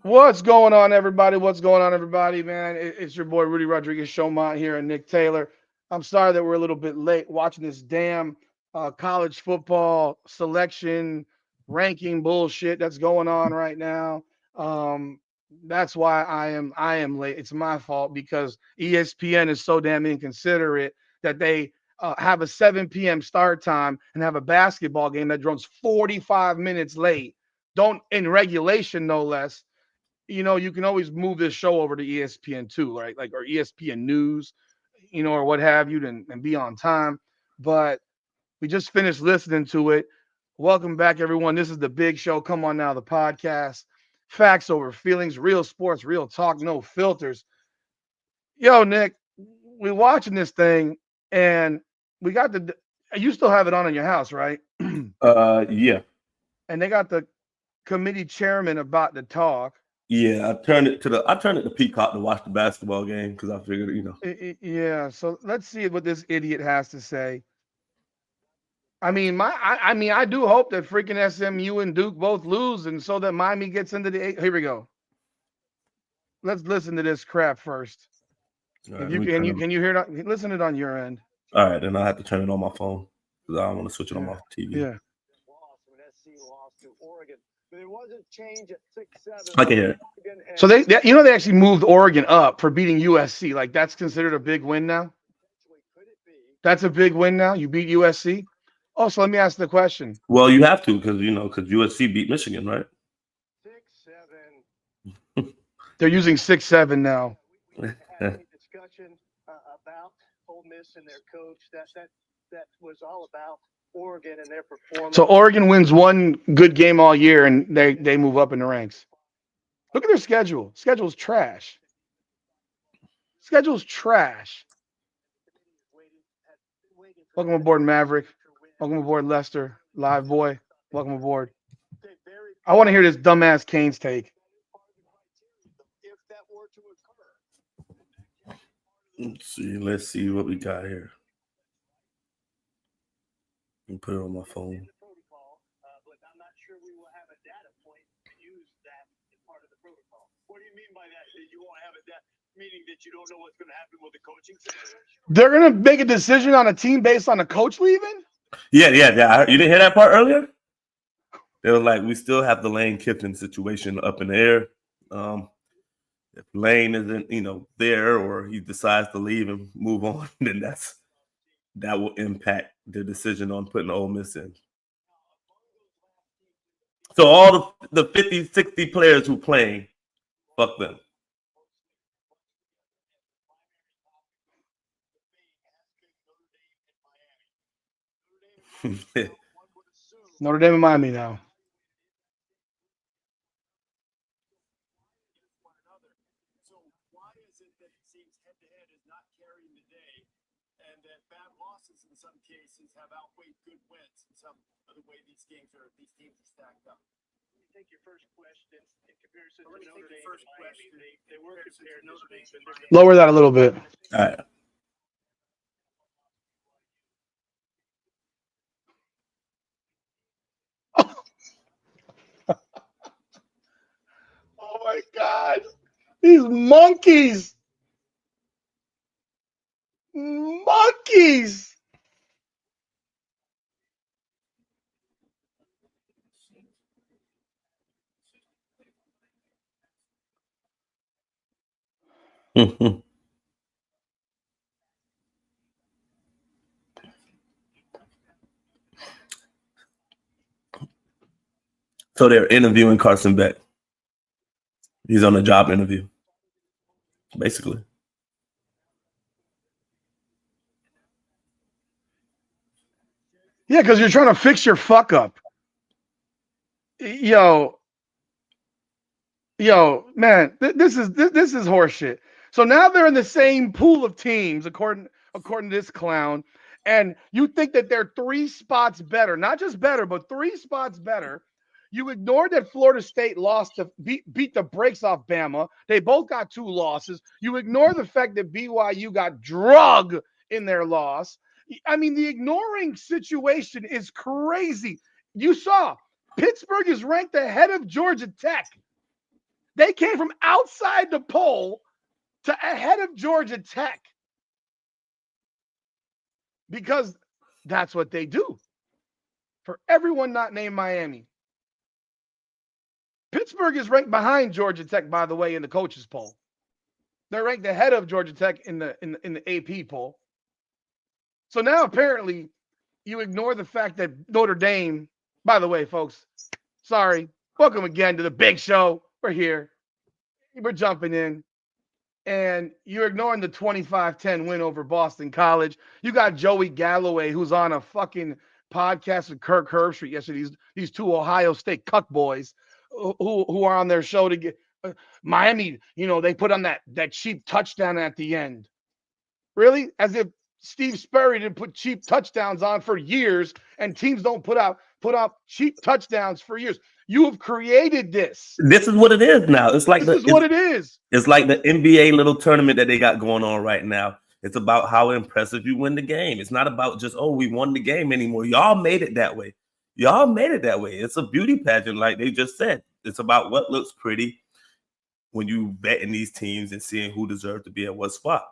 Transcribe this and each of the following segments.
What's going on, everybody? What's going on, everybody, man? It's your boy Rudy Rodriguez, Showmont here, and Nick Taylor. I'm sorry that we're a little bit late watching this damn college football selection ranking bullshit that's going on right now. Um, that's why I am late. It's my fault because ESPN is so damn inconsiderate that they have a 7 p.m. start time and have a basketball game that runs 45 minutes late. Don't in regulation, no less. You can always move this show over to ESPN too, right? Like or ESPN News, or what have you, and be on time. But we just finished listening to it. Welcome back, everyone. This is the big show. Come on now, the podcast. Facts over feelings, real sports, real talk, no filters. Yo, Nick, we're watching this thing, and we got the. You still have it on in your house, right? Yeah, And they got the committee chairman about to talk. yeah. I turned it to Peacock to watch the basketball game because I figured, Yeah, so let's see what this idiot has to say. I mean, I do hope that freaking SMU and Duke both lose, and so that Miami gets into the eight. Here we go. Let's listen to this crap first. all If right, you let me can, turn you it. can you hear it? Listen it on your end. All right, then I have to turn it on my phone because I don't want to switch it on Yeah, my TV. yeah. I can hear it. So they actually moved Oregon up for beating USC. Like that's considered a big win now. That's a big win now. You beat USC. Oh, so let me ask the question. Well, you have to because USC beat Michigan, right? They're using 6-7 now. So Oregon wins one good game all year, and they move up in the ranks. Look at their schedule. Schedule's trash. Schedule's trash. Welcome aboard, Maverick. Welcome aboard, Lester. Live boy. Welcome aboard. I want to hear this dumbass Canes take. Let's see what we got here. Let me put it on my phone. They're gonna make a decision on a team based on a coach leaving. Yeah. You didn't hear that part earlier? They were like, we still have the Lane Kiffin situation up in the air. If Lane isn't, there, or he decides to leave and move on, then that will impact the decision on putting Ole Miss in. So all the 50, 60 players who playing, fuck them. Notre Dame and Miami now. Lower that a little bit. All right. Oh my God. These monkeys. Monkeys. So they're interviewing Carson Beck. He's on a job interview, basically. Yeah, because you're trying to fix your fuck up. Yo, man, this is horseshit. So now they're in the same pool of teams, according to this clown, and you think that they're 3 spots better, not just better, but 3 spots better. You ignored that Florida State lost to beat the brakes off Bama. They both got 2 losses. You ignore the fact that BYU got drug in their loss. I mean, the ignoring situation is crazy. You saw Pittsburgh is ranked ahead of Georgia Tech. They came from outside the poll to ahead of Georgia Tech because that's what they do. For everyone not named Miami, Pittsburgh is ranked behind Georgia Tech, by the way, in the coaches poll. They're ranked ahead of Georgia Tech in the AP poll. So now apparently you ignore the fact that Notre Dame, by the way, folks, sorry, welcome again to the big show. We're here. We're jumping in. And you're ignoring the 25-10 win over Boston College. You got Joey Galloway, who's on a fucking podcast with Kirk Herbstreit yesterday. These two Ohio State cuck boys who are on their show to get Miami. They put on that cheap touchdown at the end. Really? As if Steve Spurrier didn't put cheap touchdowns on for years, and teams don't put out cheap touchdowns for years. You have created this. This is what it is now. It's like what it is. It's like the NBA little tournament that they got going on right now. It's about how impressive you win the game. It's not about just, we won the game anymore. Y'all made it that way. It's a beauty pageant, like they just said. It's about what looks pretty when you bet in these teams and seeing who deserves to be at what spot.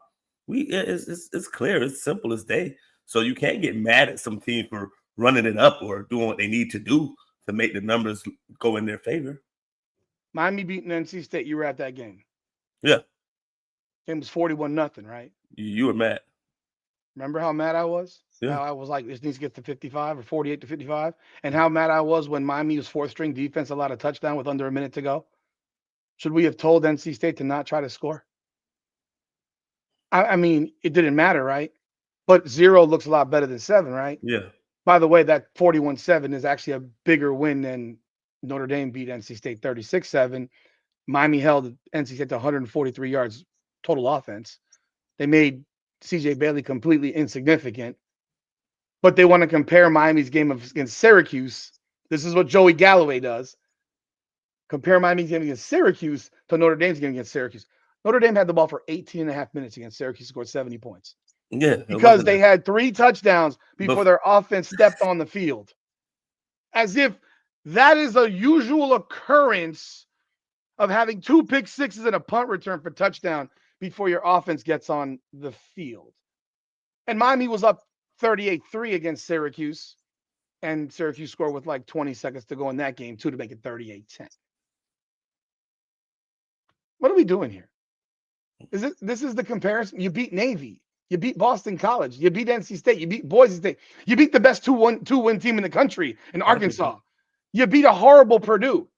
It's clear. It's simple as day. So you can't get mad at some team for running it up or doing what they need to do to make the numbers go in their favor. Miami beating NC State. You were at that game. Yeah. Game was 41-0, right? You were mad. Remember how mad I was? Yeah. How I was like, this needs to get to 55 or 48-55. And how mad I was when Miami's fourth string defense allowed a touchdown with under a minute to go. Should we have told NC State to not try to score? I mean, it didn't matter, right? But 0 looks a lot better than 7, right? Yeah. By the way, that 41-7 is actually a bigger win than Notre Dame beat NC State 36-7. Miami held NC State to 143 yards total offense. They made CJ Bailey completely insignificant. But they want to compare Miami's game against Syracuse. This is what Joey Galloway does. Compare Miami's game against Syracuse to Notre Dame's game against Syracuse. Notre Dame had the ball for 18 and a half minutes against Syracuse, scored 70 points. Yeah. Because they had 3 touchdowns before their offense stepped on the field. As if that is a usual occurrence of having 2 pick sixes and a punt return for touchdown before your offense gets on the field. And Miami was up 38-3 against Syracuse, and Syracuse scored with like 20 seconds to go in that game, too, to make it 38-10. What are we doing here? This is the comparison? You beat Navy. You beat Boston College. You beat NC State. You beat Boise State. You beat the best two-win team in the country in Arkansas. You beat a horrible Purdue.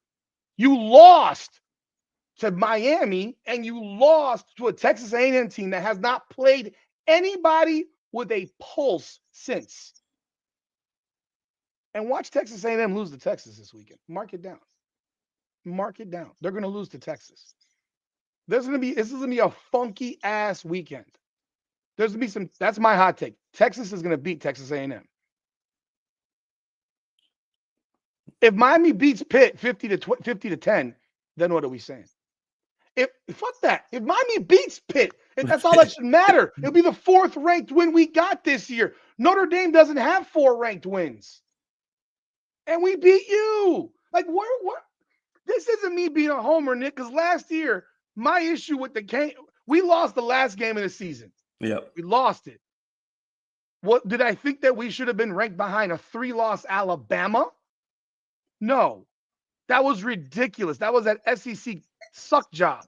You lost to Miami, and you lost to a Texas A&M team that has not played anybody with a pulse since. And watch Texas A&M lose to Texas this weekend. Mark it down. Mark it down. They're going to lose to Texas. This is going to be a funky ass weekend. There's going to be that's my hot take. Texas is going to beat Texas A&M. If Miami beats Pitt 50-10, then what are we saying? Fuck that. If Miami beats Pitt, that's all that should matter. It'll be the 4th ranked win we got this year. Notre Dame doesn't have 4 ranked wins. And we beat you. Like, what? This isn't me being a homer, Nick, because last year, my issue with the game, we lost the last game of the season. Yeah. We lost it. What did I think that we should have been ranked behind a 3-loss Alabama? No. That was ridiculous. That was that SEC suck job.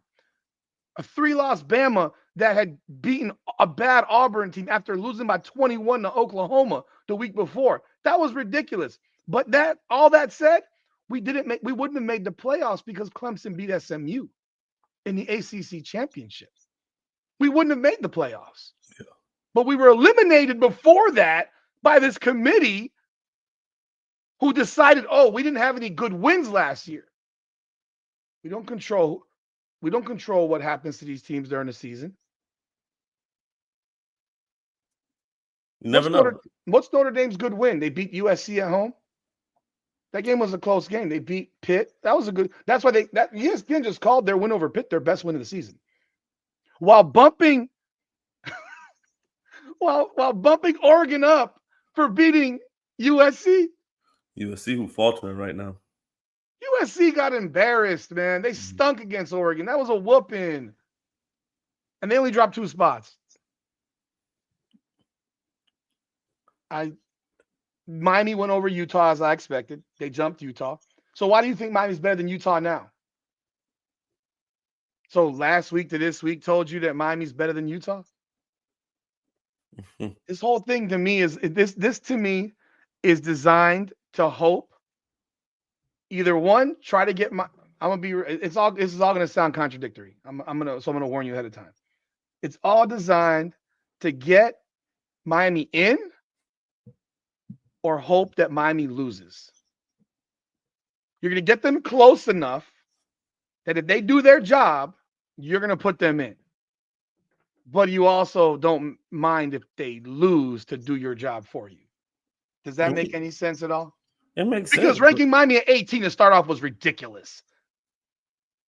A 3-loss Bama that had beaten a bad Auburn team after losing by 21 to Oklahoma the week before. That was ridiculous. But all that said, we wouldn't have made the playoffs because Clemson beat SMU in the ACC championship. We wouldn't have made the playoffs. Yeah. But we were eliminated before that by this committee who decided, we didn't have any good wins last year. We don't control what happens to these teams during the season. You never know. What's Notre Dame's good win? They beat USC at home. That game was a close game. They beat Pitt. That's why ESPN just called their win over Pitt their best win of the season. While bumping Oregon up for beating USC. USC who faltering right now. USC got embarrassed, man. They stunk against Oregon. That was a whooping. And they only dropped 2 spots. Miami went over Utah as I expected. They jumped Utah. So why do you think Miami's better than Utah now? So last week to this week told you that Miami's better than Utah? This whole thing to me is this to me is designed to hope. Either one, try to get my. I'm gonna be. It's all. This is all gonna sound contradictory. I'm gonna warn you ahead of time. It's all designed to get Miami in, or hope that Miami loses. You're gonna get them close enough that if they do their job, you're gonna put them in. But you also don't mind if they lose to do your job for you. Does that make any sense at all? It makes sense. Because ranking Miami at 18 to start off was ridiculous.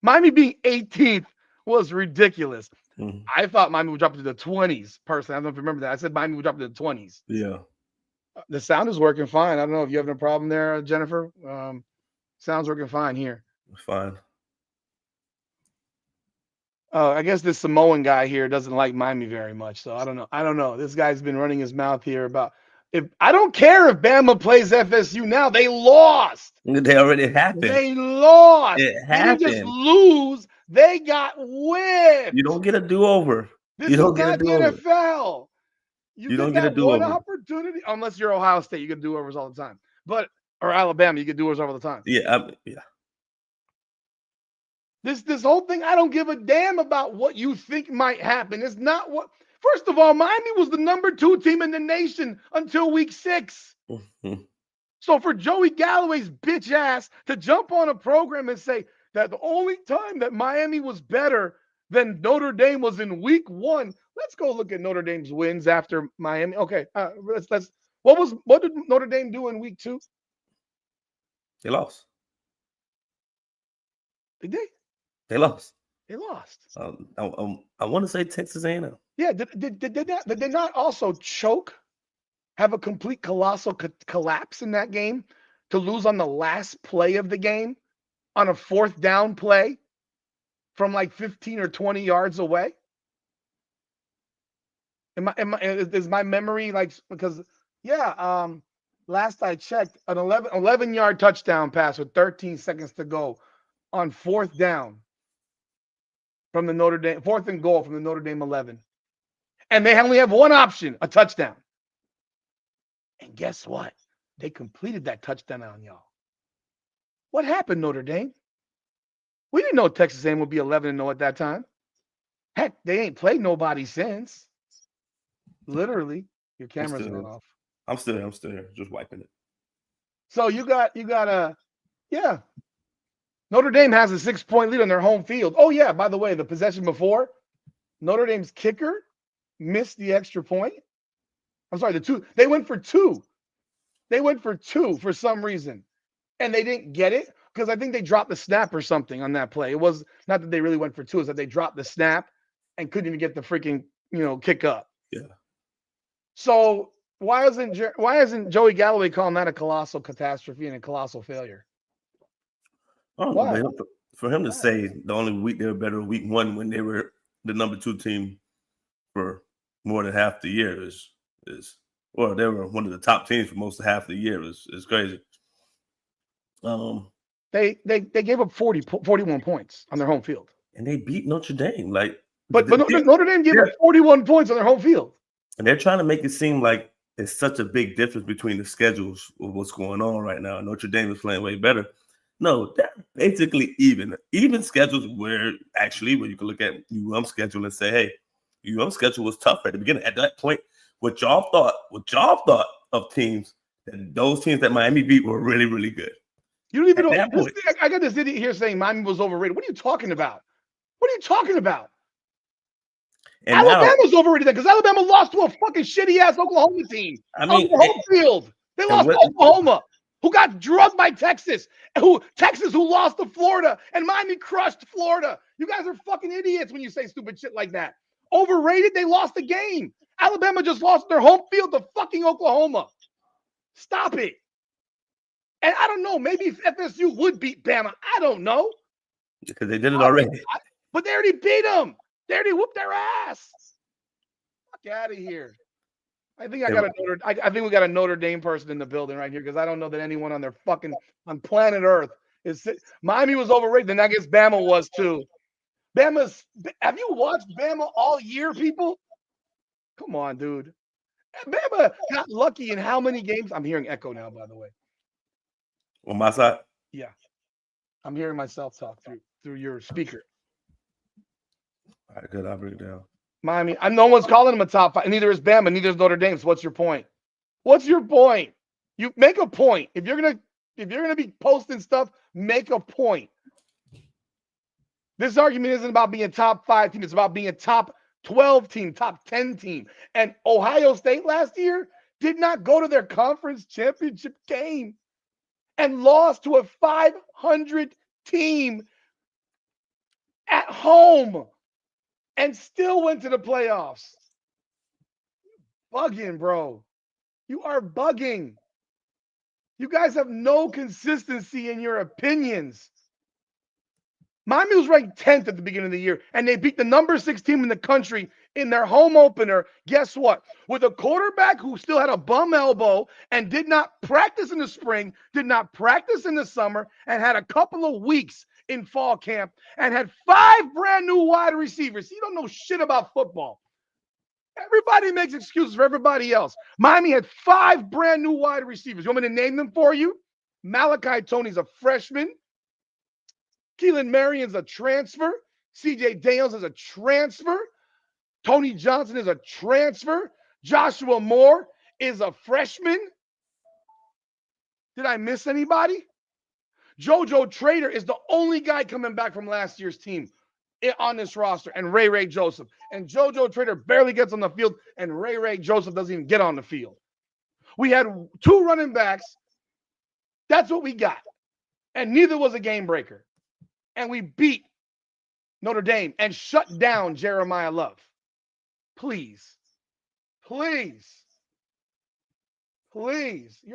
Miami being 18th was ridiculous. Mm-hmm. I thought Miami would drop into the 20s, personally. I don't know if you remember that. I said Miami would drop into the 20s. Yeah. The sound is working fine. I don't know if you have a problem there, Jennifer. Sound's working fine here. Fine. I guess this Samoan guy here doesn't like Miami very much. So I don't know. This guy's been running his mouth here about if I don't care if Bama plays FSU now. They lost. They already happened. They lost. It happened. They didn't just lose. They got whipped. You don't get a do-over. This is not the NFL. You don't get a do-over. One opportunity, unless you're Ohio State, you get do-overs all the time. Or Alabama, you get do-overs all the time. Yeah, yeah. This whole thing, I don't give a damn about what you think might happen. It's not what. First of all, Miami was the number 2 team in the nation until week 6. Mm-hmm. So for Joey Galloway's bitch ass to jump on a program and say that the only time that Miami was better than Notre Dame was in week 1, let's go look at Notre Dame's wins after Miami. Okay, let's. What did Notre Dame do in week 2? They lost. Did they? They lost. They lost. I want to say Texas A&M. Yeah, did they not also choke, have a complete colossal collapse in that game to lose on the last play of the game on a 4th down play from like 15 or 20 yards away? Is my memory like, because last I checked, an 11-yard touchdown pass with 13 seconds to go on 4th down. From the Notre Dame, 4th and goal from the Notre Dame 11. And they only have one option, a touchdown. And guess what? They completed that touchdown on y'all. What happened, Notre Dame? We didn't know Texas A&M would be 11-0 at that time. Heck, they ain't played nobody since. Literally, your camera's going off. I'm still here, just wiping it. So you got Notre Dame has a 6-point lead on their home field. Oh, yeah, by the way, the possession before, Notre Dame's kicker missed the extra point. I'm sorry, the 2. They went for 2. They went for 2 for some reason. And they didn't get it because I think they dropped the snap or something on that play. It was not that they really went for 2. It's that they dropped the snap and couldn't even get the freaking, kick up. Yeah. So why isn't Joey Galloway calling that a colossal catastrophe and a colossal failure? For him to say the only week they were better week 1 when they were the number 2 team for more than half the year is they were one of the top teams for most of half the year is crazy. They gave up 41 points on their home field. And they beat Notre Dame. But Notre Dame gave up 41 points on their home field. And they're trying to make it seem like it's such a big difference between the schedules of what's going on right now. Notre Dame is playing way better. No, they're basically even schedules where you can look at schedule and say, hey, schedule was tough at the beginning. At that point, what y'all thought of teams, and those teams that Miami beat were really, really good. You don't even know. I got this idiot here saying Miami was overrated. What are you talking about? And Alabama's overrated because Alabama lost to a fucking shitty-ass Oklahoma team on the home field. They lost to Oklahoma, who got drugged by Texas, who lost to Florida, and Miami crushed Florida. You guys are fucking idiots when you say stupid shit like that. Overrated? They lost the game. Alabama just lost their home field to fucking Oklahoma. Stop it. And I don't know, maybe if FSU would beat Bama. I don't know. Because they did it already. But they already beat them. They already whooped their ass. Fuck out of here. I think I think we got a Notre Dame person in the building right here because I don't know that anyone on planet Earth is. Miami was overrated, and I guess Bama was too. Have you watched Bama all year, people? Come on, dude. Bama got lucky in how many games? I'm hearing echo now, by the way. On my side? Yeah. I'm hearing myself talk through your speaker. All right, good. I'll bring it down. Miami, no one's calling them a top 5. Neither is Bama, neither is Notre Dame. So what's your point? What's your point? You make a point. If you're gonna be posting stuff, make a point. This argument isn't about being a top 5 team. It's about being a top 12 team, top 10 team. And Ohio State last year did not go to their conference championship game and lost to a 500 team at home and still went to the playoffs. Bugging, bro. You are bugging. You guys have no consistency in your opinions. Miami was ranked 10th at the beginning of the year, and they beat the number 6 team in the country in their home opener. Guess what? With a quarterback who still had a bum elbow and did not practice in the spring, did not practice in the summer, and had a couple of weeks in fall camp, and had 5 brand new wide receivers. You don't know shit about football. Everybody makes excuses for everybody else. Miami had 5 brand new wide receivers. You want me to name them for you? Malachi Tony's a freshman. Keelan Marion's a transfer. CJ Daniels is a transfer. Tony Johnson is a transfer. Joshua Moore is a freshman. Did I miss anybody? JoJo Trader is the only guy coming back from last year's team on this roster, and Ray Joseph. And JoJo Trader barely gets on the field, and Ray Joseph doesn't even get on the field. We had 2 running backs. That's what we got. And neither was a game breaker. And we beat Notre Dame and shut down Jeremiah Love. Please. You're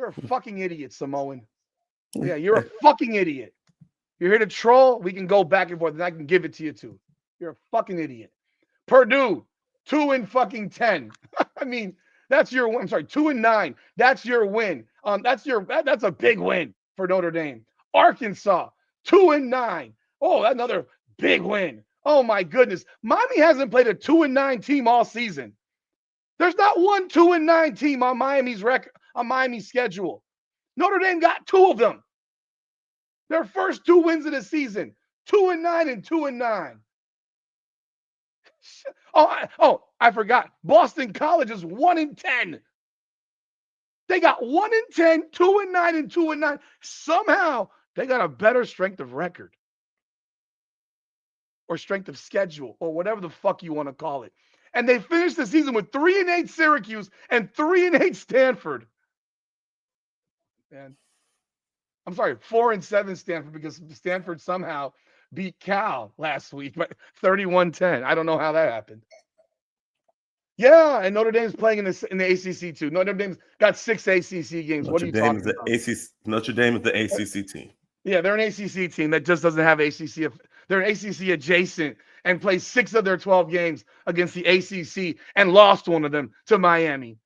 a fucking idiot, Samoan. Yeah, you're a fucking idiot. You're here to troll. We can go back and forth, and I can give it to you too. You're a fucking idiot. Purdue, 2-10. I mean, that's your win. I'm sorry, 2-9. That's your win. That's a big win for Notre Dame. Arkansas, 2-9. Oh, another big win. Oh my goodness. Miami hasn't played a 2-9 team all season. There's not one 2-9 team on Miami's record, on Miami's schedule. Notre Dame got 2 of them. Their first 2 wins of the season, 2-9 and 2-9. I forgot. Boston College is 1-10. They got 1-10, 2-9, and 2-9. Somehow they got a better strength of record or strength of schedule or whatever the fuck you want to call it. And they finished the season with 3-8 Syracuse and 3-8 Stanford. Man. I'm sorry, 4-7 Stanford because Stanford somehow beat Cal last week, but 31-10. I don't know how that happened. Yeah, and Notre Dame's playing in the ACC too. Notre Dame's got 6 ACC games. What are you talking about? Notre Dame is the ACC team. Yeah, they're an ACC team that just doesn't have ACC. They're an ACC adjacent and played 6 of their 12 games against the ACC and lost one of them to Miami.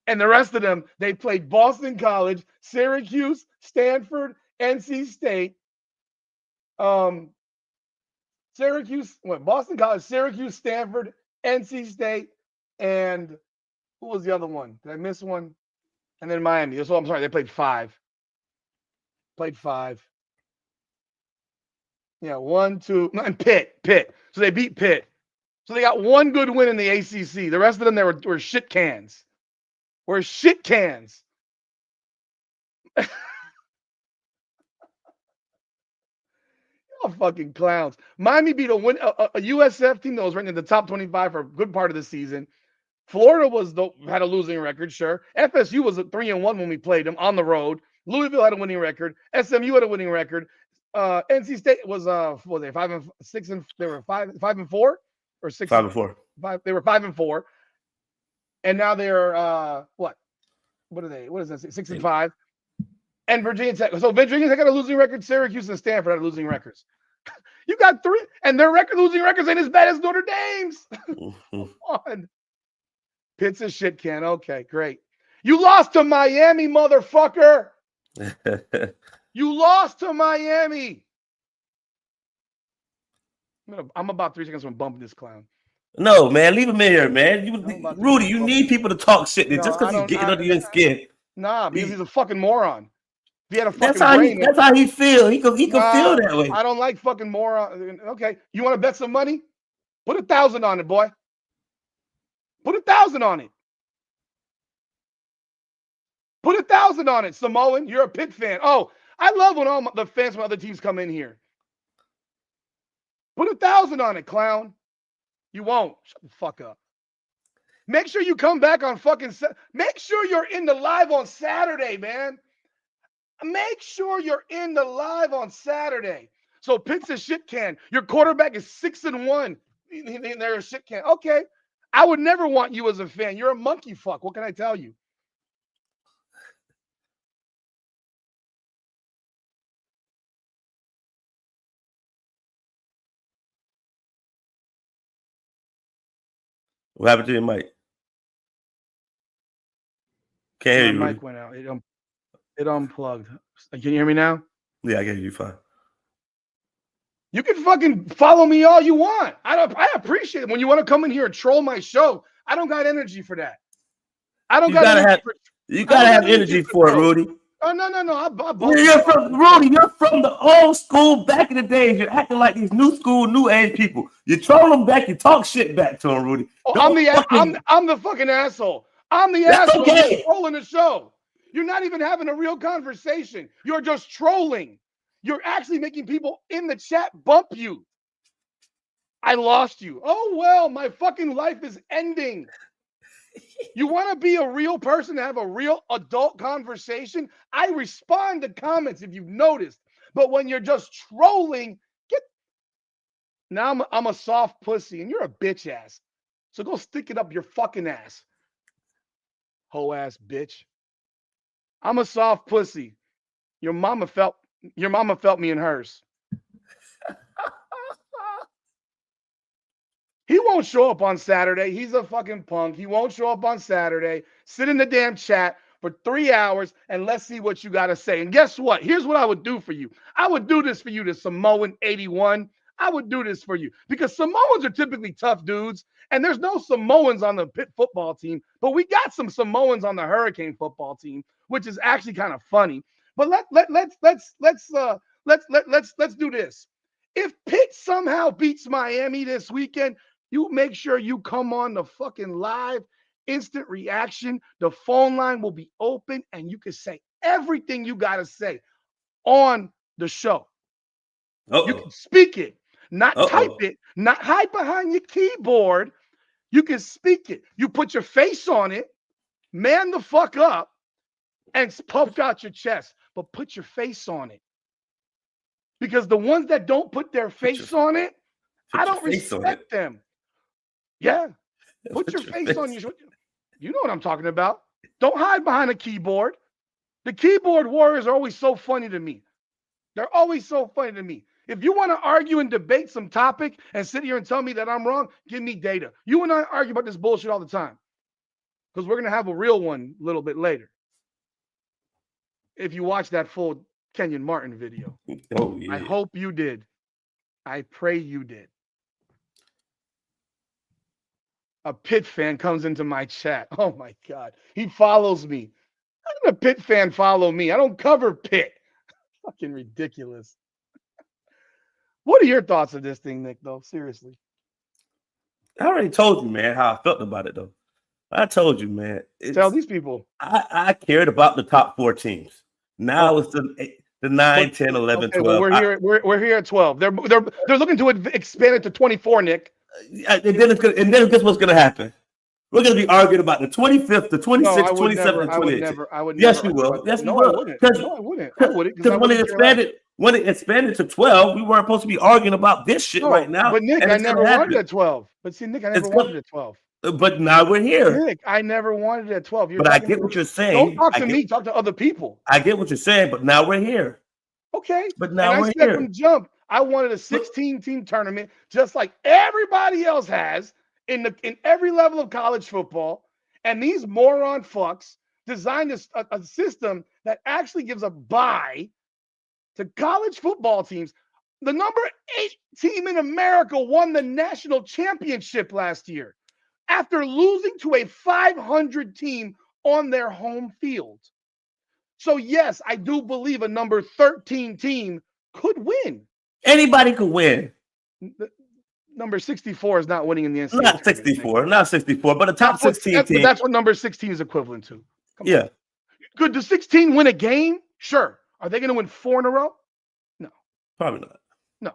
And the rest of them, they played Boston College, Syracuse, Stanford, NC State, Boston College, Syracuse, Stanford, NC State, and who was the other one? Did I miss one? And then Miami. I'm sorry, they played 5. Yeah, 1, 2, and Pitt. So they beat Pitt. So they got 1 good win in the ACC. The rest of them, they were shit cans. We're shit cans. Y'all fucking clowns. Miami beat a USF team that was ranked in the top 25 for a good part of the season. Florida had a losing record, sure. FSU was at 3-1 when we played them on the road. Louisville had a winning record. SMU had a winning record. NC State was 5-6 and they were 5-4 or 6 5-4. They were 5-4. And now they're what are they? What is that? 6-5. And Virginia Tech. So Virginia Tech got a losing record. Syracuse and Stanford had losing records. You got 3, and their losing records ain't as bad as Notre Dame's. Come on. Pitt's a shit can. Okay, great. You lost to Miami, motherfucker. You lost to Miami. I'm about 3 seconds from bumping this clown. No, man, leave him in here, man. Rudy, you need people to talk shit. No, just because he's getting under your skin. Nah, because he's a fucking moron. If he had a fucking brain. That's how he feel. He can feel that way. I don't like fucking moron. Okay, you want to bet some money? Put 1,000 on it, boy. Put 1,000 on it. Put 1,000 on it, Samoan. You're a Pitt fan. Oh, I love when all the fans from other teams come in here. Put 1,000 on it, clown. You won't. Shut the fuck up. Make sure you come back on fucking. Make sure you're in the live on Saturday, man. Make sure you're in the live on Saturday. So Pitt's a shit can. Your quarterback is 6-1. They're a shit can. Okay. I would never want you as a fan. You're a monkey fuck. What can I tell you? What happened to your mic? Can't hear you. My mic went out. It unplugged. Can you hear me now? Yeah, I can hear you fine. You can fucking follow me all you want. I appreciate it. When you want to come in here and troll my show, I don't got energy for that. You gotta have energy for it, Rudy. Oh no. Rudy, you're from the old school back in the days. You're acting like these new school, new age people. You troll them back, you talk shit back to them, Rudy. Oh, I'm the fucking asshole. I'm the asshole who's trolling the show. You're not even having a real conversation. You're just trolling. You're actually making people in the chat bump you. I lost you. Oh, well, my fucking life is ending. You want to be a real person, have a real adult conversation? I respond to comments if you've noticed. But when you're just trolling, now I'm a soft pussy and you're a bitch ass. So go stick it up your fucking ass. Hoe ass bitch. I'm a soft pussy. Your mama felt me in hers. He won't show up on Saturday. He's a fucking punk. He won't show up on Saturday. Sit in the damn chat for 3 hours and let's see what you got to say. And guess what? Here's what I would do for you. I would do this for you to Samoan 81. I would do this for you because Samoans are typically tough dudes. And there's no Samoans on the Pitt football team, but we got some Samoans on the Hurricane football team, which is actually kind of funny. But let's do this. If Pitt somehow beats Miami this weekend, you make sure you come on the fucking live instant reaction. The phone line will be open and you can say everything you got to say on the show. You can speak it, not type it, not hide behind your keyboard. You can speak it. You put your face on it, man the fuck up, and puff out your chest, but put your face on it. Because the ones that don't put their face on it, I don't respect them. Yeah. Put your face on your. You know what I'm talking about. Don't hide behind a keyboard. The keyboard warriors are always so funny to me. They're always so funny to me. If you want to argue and debate some topic and sit here and tell me that I'm wrong, give me data. You and I argue about this bullshit all the time. Because we're going to have a real one a little bit later. If you watch that full Kenyon Martin video. Oh, yeah. I hope you did. I pray you did. A Pitt fan comes into my chat. Oh, my God. He follows me. How did a Pitt fan follow me? I don't cover Pitt. Fucking ridiculous. What are your thoughts of this thing, Nick, though? Seriously. I already told you, man, how I felt about it, though. I told you, man. Tell these people. I cared about the top 4 teams. Now it's the 9, 10, 11, okay, 12. Well, we're here at 12. They're looking to expand it to 24, Nick. And then guess what's going to happen? We're going to be arguing about the 25th, the 26th, 27th, and 28th. I would yes, never. you will. Yes, no, you will. I wouldn't. No, I wouldn't. Because when it expanded to 12, we weren't supposed to be arguing about this shit right now. But Nick, I never wanted at 12. But see, Nick, I never wanted at 12. But now we're here. Nick, I never wanted it at 12. But I get what you're saying. Don't talk to me. Talk to other people. I get what you're saying, but now we're here. Okay. But now and we're I said here. from jump, I wanted a 16-team tournament, just like everybody else has in every level of college football. And these moron fucks designed a system that actually gives a bye to college football teams. The number 8 team in America won the national championship last year after losing to a 500 team on their home field. So, yes, I do believe a number 13 team could win. Anybody could win. Number 64 is not winning in the NCAA. Not 64, but a top 16 team. That's what number 16 is equivalent to. Come on. Could the 16 win a game? Sure. Are they going to win 4 in a row? No. Probably not. No.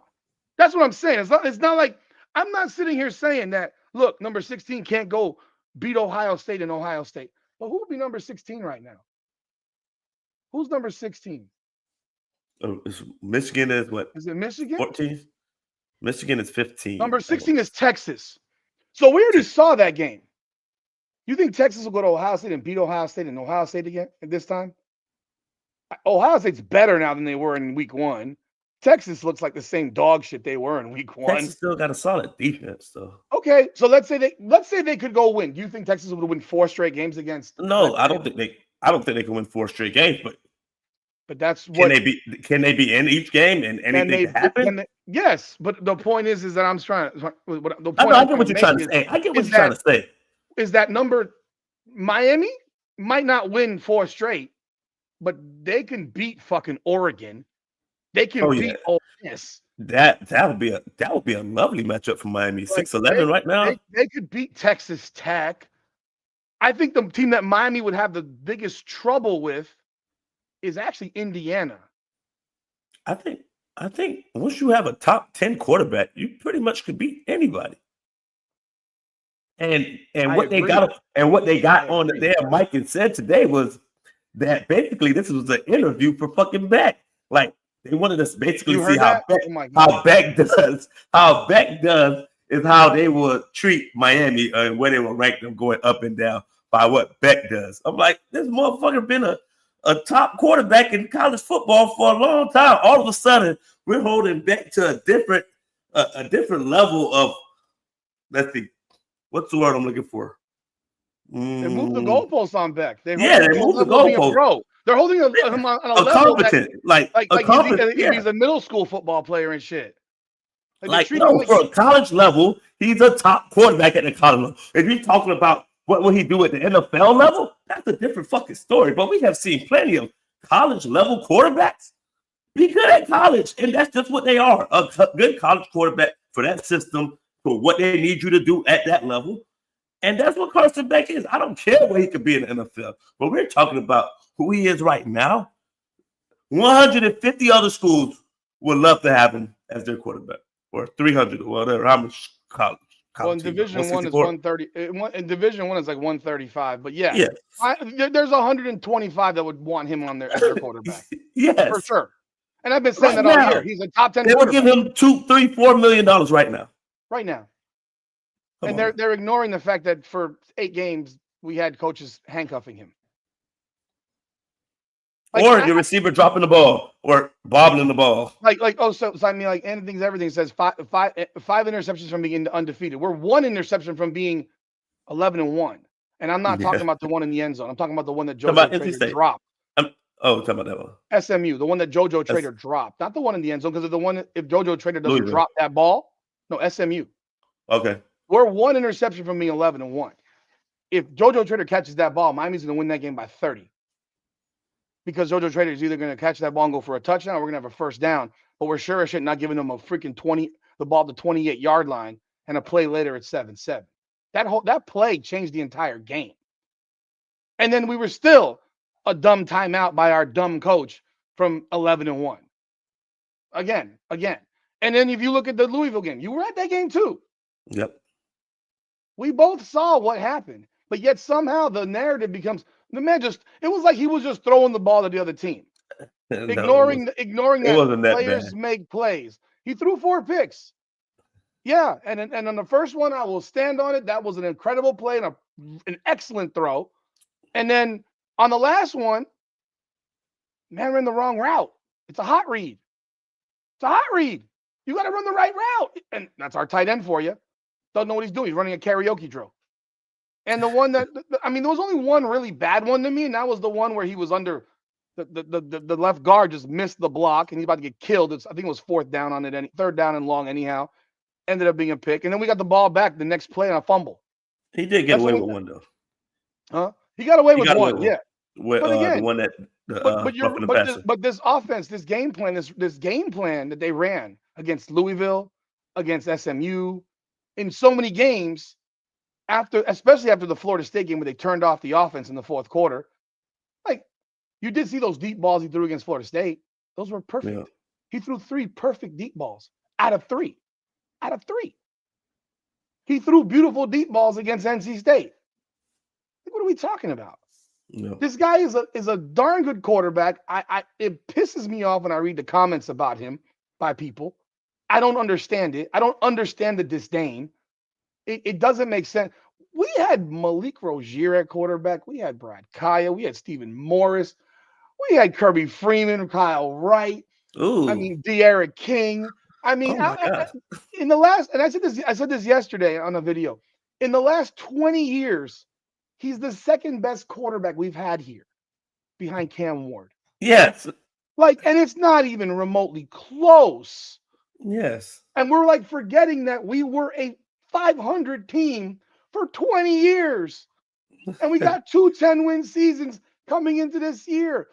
That's what I'm saying. It's not like I'm not sitting here saying that, look, number 16 can't go beat Ohio State in Ohio State. But who would be number 16 right now? Who's number 16? Michigan is what? Is it Michigan? 14. Michigan is 15. Number 16 is Texas. So we already saw that game. You think Texas will go to Ohio State and beat Ohio State and Ohio State again at this time? Ohio State's better now than they were in week 1. Texas looks like the same dog shit they were in week 1. Texas still got a solid defense, though. Okay, so let's say they could go win. Do you think Texas would win 4 straight games against? No, I don't think they can win 4 straight games, but that's what can they be in each game and anything can happen? Yes, but the point is that I'm trying. The point I get what you're trying to say. I get what you're trying to say. Is that number Miami might not win 4 straight, but they can beat fucking Oregon. They can beat Ole Miss. That would be a lovely matchup for Miami. 6-11 right now. They could beat Texas Tech. I think the team that Miami would have the biggest trouble with is actually Indiana. I think once you have a top 10 quarterback, you pretty much could beat anybody. And what they got on there, Mike and said today was that basically this was an interview for fucking Beck. Like they wanted us basically see how Beck does. How Beck does is how they would treat Miami and where they would rank them going up and down by what Beck does. I'm like, this motherfucker been a top quarterback in college football for a long time. All of a sudden, we're holding Beck to a different level of, let's see, what's the word I'm looking for? They moved the goalposts on Beck. They moved the goalposts. They're holding him on a level competent, like he's a middle school football player and shit. For a college level, he's a top quarterback at the college level. If you're talking about what will he do at the NFL level, that's a different fucking story. But we have seen plenty of college level quarterbacks be good at college, and that's just what they are. A good college quarterback for that system, for what they need you to do at that level. And that's what Carson Beck is. I don't care where he could be in the NFL, but we're talking about who he is right now. 150 other schools would love to have him as their quarterback, or 300 or whatever. How much college? Well, in Division 1 is 130. In Division 1 is like 135. But there's 125 that would want him on as their quarterback. Yes, for sure. And I've been saying that all year. He's a top 10. They would give him $2, $3, $4 million right now. Right now. And they're ignoring the fact that for 8 games we had coaches handcuffing him. Or your receiver dropping the ball or bobbling the ball. So I mean, like anything's everything says five interceptions from being undefeated. We're 1 interception from being 11-1. And I'm not talking about the one in the end zone. I'm talking about the one that JoJo Trader dropped. Talking about that one. SMU, the one that JoJo Trader dropped. Not the one in the end zone, because if JoJo Trader doesn't drop that ball, no, SMU. Okay. We're 1 interception from being 11-1. If JoJo Trader catches that ball, Miami's going to win that game by 30. Because JoJo Trader is either going to catch that ball and go for a touchdown, or we're going to have a first down. But we're sure as shit not giving them a freaking the ball to the 28-yard line, and a play later at 7-7. That play changed the entire game. And then we were still a dumb timeout by our dumb coach from 11-1. Again. And then if you look at the Louisville game, you were at that game too. Yep. We both saw what happened, but yet somehow the narrative becomes it was like he was just throwing the ball to the other team, ignoring that players make plays. He threw 4 picks. Yeah, and on the first one, I will stand on it. That was an incredible play and an excellent throw. And then on the last one, man ran the wrong route. It's a hot read. It's a hot read. You got to run the right route. And that's our tight end for you. Doesn't know what he's doing. He's running a karaoke drill. And the one that, I mean, there was only one really bad one to me, and that was the one where he was under the left guard, just missed the block, and he's about to get killed. I think it was third down and long anyhow. Ended up being a pick. And then we got the ball back the next play on a fumble. He did get away with one, though. Huh? He got away with one, yeah. But again, the one that but this offense, this game plan that they ran against Louisville, against SMU, in so many games, especially after the Florida State game where they turned off the offense in the fourth quarter, like you did see those deep balls he threw against Florida State. Those were perfect. Yeah. He threw 3 perfect deep balls out of 3. He threw beautiful deep balls against NC State. What are we talking about? Yeah. This guy is a darn good quarterback. It pisses me off when I read the comments about him by people. I don't understand it. I don't understand the disdain. It doesn't make sense. We had Malik Rozier at quarterback. We had Brad Kaya. We had Stephen Morris. We had Kirby Freeman, Kyle Wright. Ooh. I mean, De'Aaron King. I mean, in the last, and I said this yesterday on a video. In the last 20 years, he's the second best quarterback we've had here, behind Cam Ward. Yes. And it's not even remotely close. Yes. And we're forgetting that we were a 500 team for 20 years. And we got 2 10-win seasons coming into this year.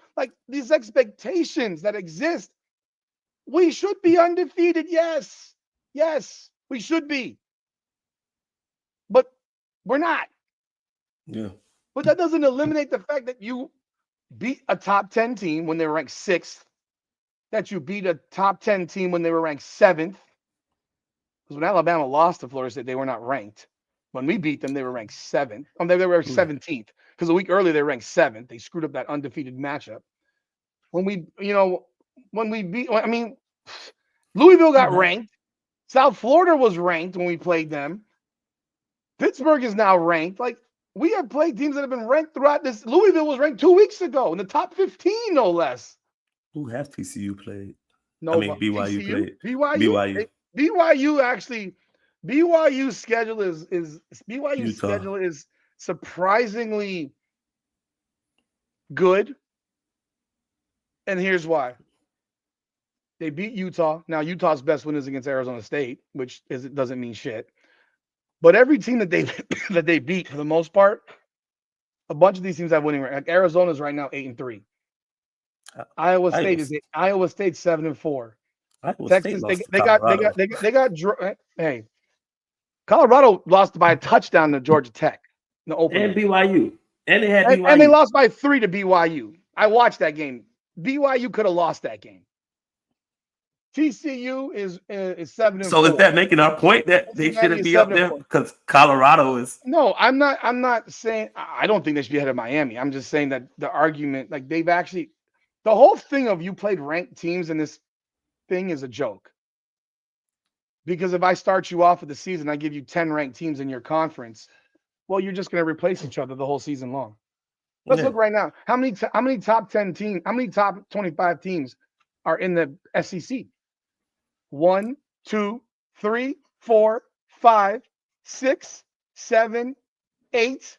These expectations that exist, we should be undefeated. Yes, we should be. But we're not. Yeah. But that doesn't eliminate the fact that you beat a top 10 team when they were ranked 6th, that you beat a top 10 team when they were ranked 7th. Because when Alabama lost to Florida State, they were not ranked. When we beat them, they were ranked 7th. They were 17th. Because a week earlier, they were ranked 7th. They screwed up that undefeated matchup. Louisville got ranked. South Florida was ranked when we played them. Pittsburgh is now ranked. We have played teams that have been ranked throughout this. Louisville was ranked 2 weeks ago in the top 15, no less. Who has TCU played? No, BYU TCU? played. BYU. BYU actually. BYU's schedule is surprisingly good. And here's why. They beat Utah. Now, Utah's best win is against Arizona State, which doesn't mean shit. But every team that they beat, for the most part, a bunch of these teams have winning record. Arizona's right now 8-3. Iowa State 7-4. Texas, they got. Hey, Colorado lost by a touchdown to Georgia Tech in the opener. And BYU, and they had BYU, and they lost by 3 to BYU. I watched that game. BYU could have lost that game. TCU is 7-4. So is that making our point that they shouldn't be up there because Colorado is? No, I'm not saying. I don't think they should be ahead of Miami. I'm just saying that the argument, they've actually, the whole thing of you played ranked teams in this thing is a joke. Because if I start you off with the season, I give you 10 ranked teams in your conference. Well, you're just going to replace each other the whole season long. Let's look right now. How many top 10 teams? How many top 25 teams are in the SEC? 1, 2, 3, 4, 5, 6, 7, 8.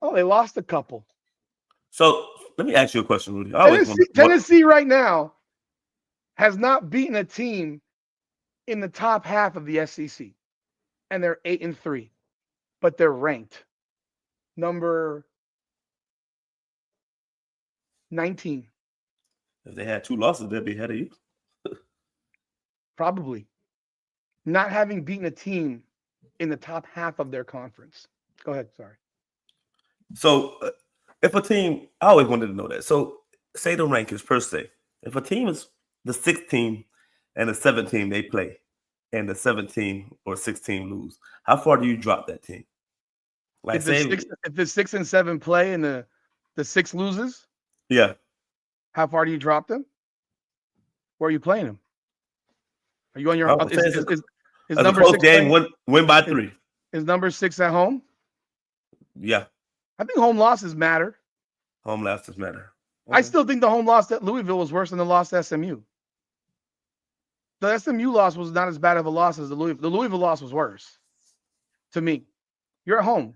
Oh, they lost a couple. So let me ask you a question, Rudy. Tennessee right now has not beaten a team in the top half of the SEC, and they're 8-3, but they're ranked number 19. If they had 2 losses, they'd be ahead of you. Probably. Not having beaten a team in the top half of their conference. Go ahead. Sorry. So if a team, I always wanted to know that. So say the rankings per se. If a team is the 6th team and the 7th team they play, and the 7th team or 6th team lose, how far do you drop that team? If the 6 and 7 play and the 6 loses, yeah. How far do you drop them? Where are you playing them? Are you on your? Is As a number close 6 game, playing? win by Is, 3. is number 6 at home? Yeah, I think home losses matter. home losses matter. I Okay. still think the home loss at Louisville was worse than the loss to SMU. The SMU loss was not as bad of a loss as the Louisville. The Louisville loss was worse to me. You're at home.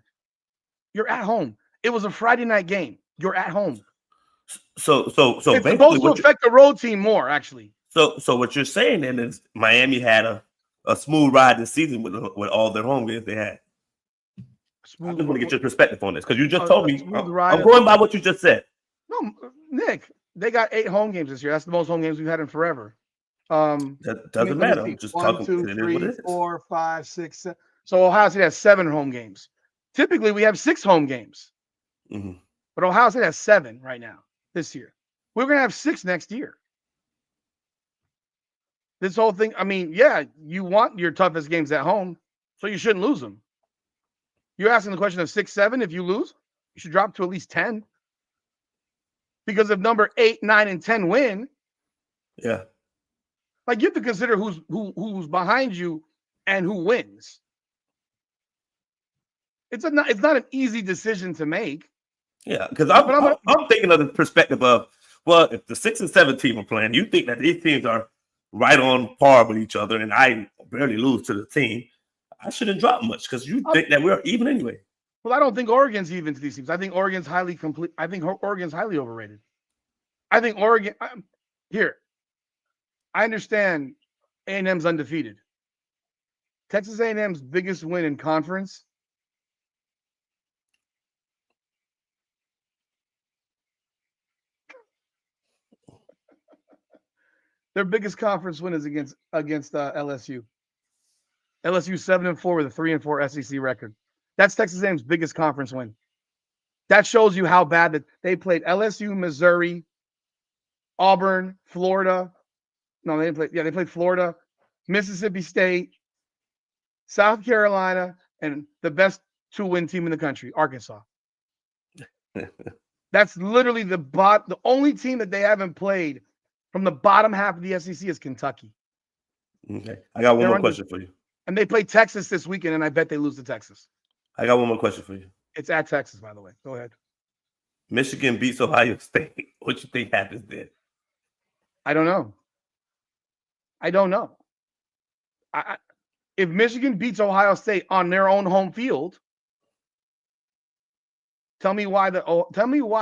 You're at home. It was a Friday night game. You're at home. So It's basically, supposed to affect the road team more, actually. so what you're saying then is Miami had a smooth ride this season with all their home games they had. I just want to get your perspective on this because you just told me. I'm going by what you just said. No, Nick, they got 8 home games this year. That's the most home games we've had in forever. That doesn't matter. I'm just 1, talking. 2, It is 3, what it is. 4, 5, 6, 7. So Ohio State has 7 home games. Typically, we have 6 home games, but Ohio State has 7 right now this year. We're gonna have 6 next year. This whole thing. I mean, yeah, you want your toughest games at home, so you shouldn't lose them. You're asking the question of 6, 7. If you lose, you should drop to at least 10. Because if number 8, 9, and 10 win, yeah, like you have to consider who's behind you and who wins. It's not an easy decision to make. Yeah, because I'm thinking of the perspective of, well, if the 6 and 7 team are playing, you think that these teams are right on par with each other, and I barely lose to the team, I shouldn't drop much because you think that we're even anyway. Well, I don't think Oregon's even to these teams. I think Oregon's highly complete. I think Oregon's highly overrated. I think Oregon. Here, I understand A&M's undefeated. Texas A&M's biggest win in conference. Their biggest conference win is against LSU. LSU 7-4 with a 3-4 SEC record. That's Texas A&M's biggest conference win. That shows you how bad that they played LSU, Missouri, Auburn, Florida. No, they didn't play. Yeah, they played Florida, Mississippi State, South Carolina, and the best 2-win team in the country, Arkansas. That's literally the only team that they haven't played from the bottom half of the SEC is Kentucky. Okay. I got one more question for you. And they play Texas this weekend, and I bet they lose to Texas. I got one more question for you. It's at Texas, by the way. Go ahead. Michigan beats Ohio State. What you think happens then? I don't know. If Michigan beats Ohio State on their own home field, tell me why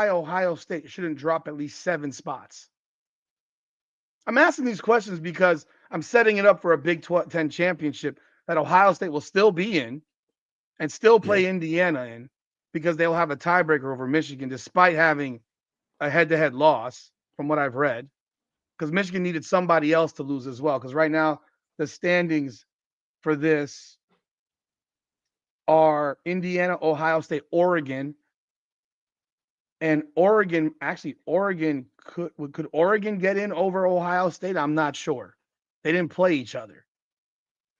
Ohio State shouldn't drop at least 7 spots. I'm asking these questions because I'm setting it up for a Big 10 championship that Ohio State will still be in and still play Indiana in because they'll have a tiebreaker over Michigan despite having a head-to-head loss from what I've read because Michigan needed somebody else to lose as well because right now the standings for this are Indiana, Ohio State, Oregon. And Oregon could Oregon get in over Ohio State? I'm not sure. They didn't play each other.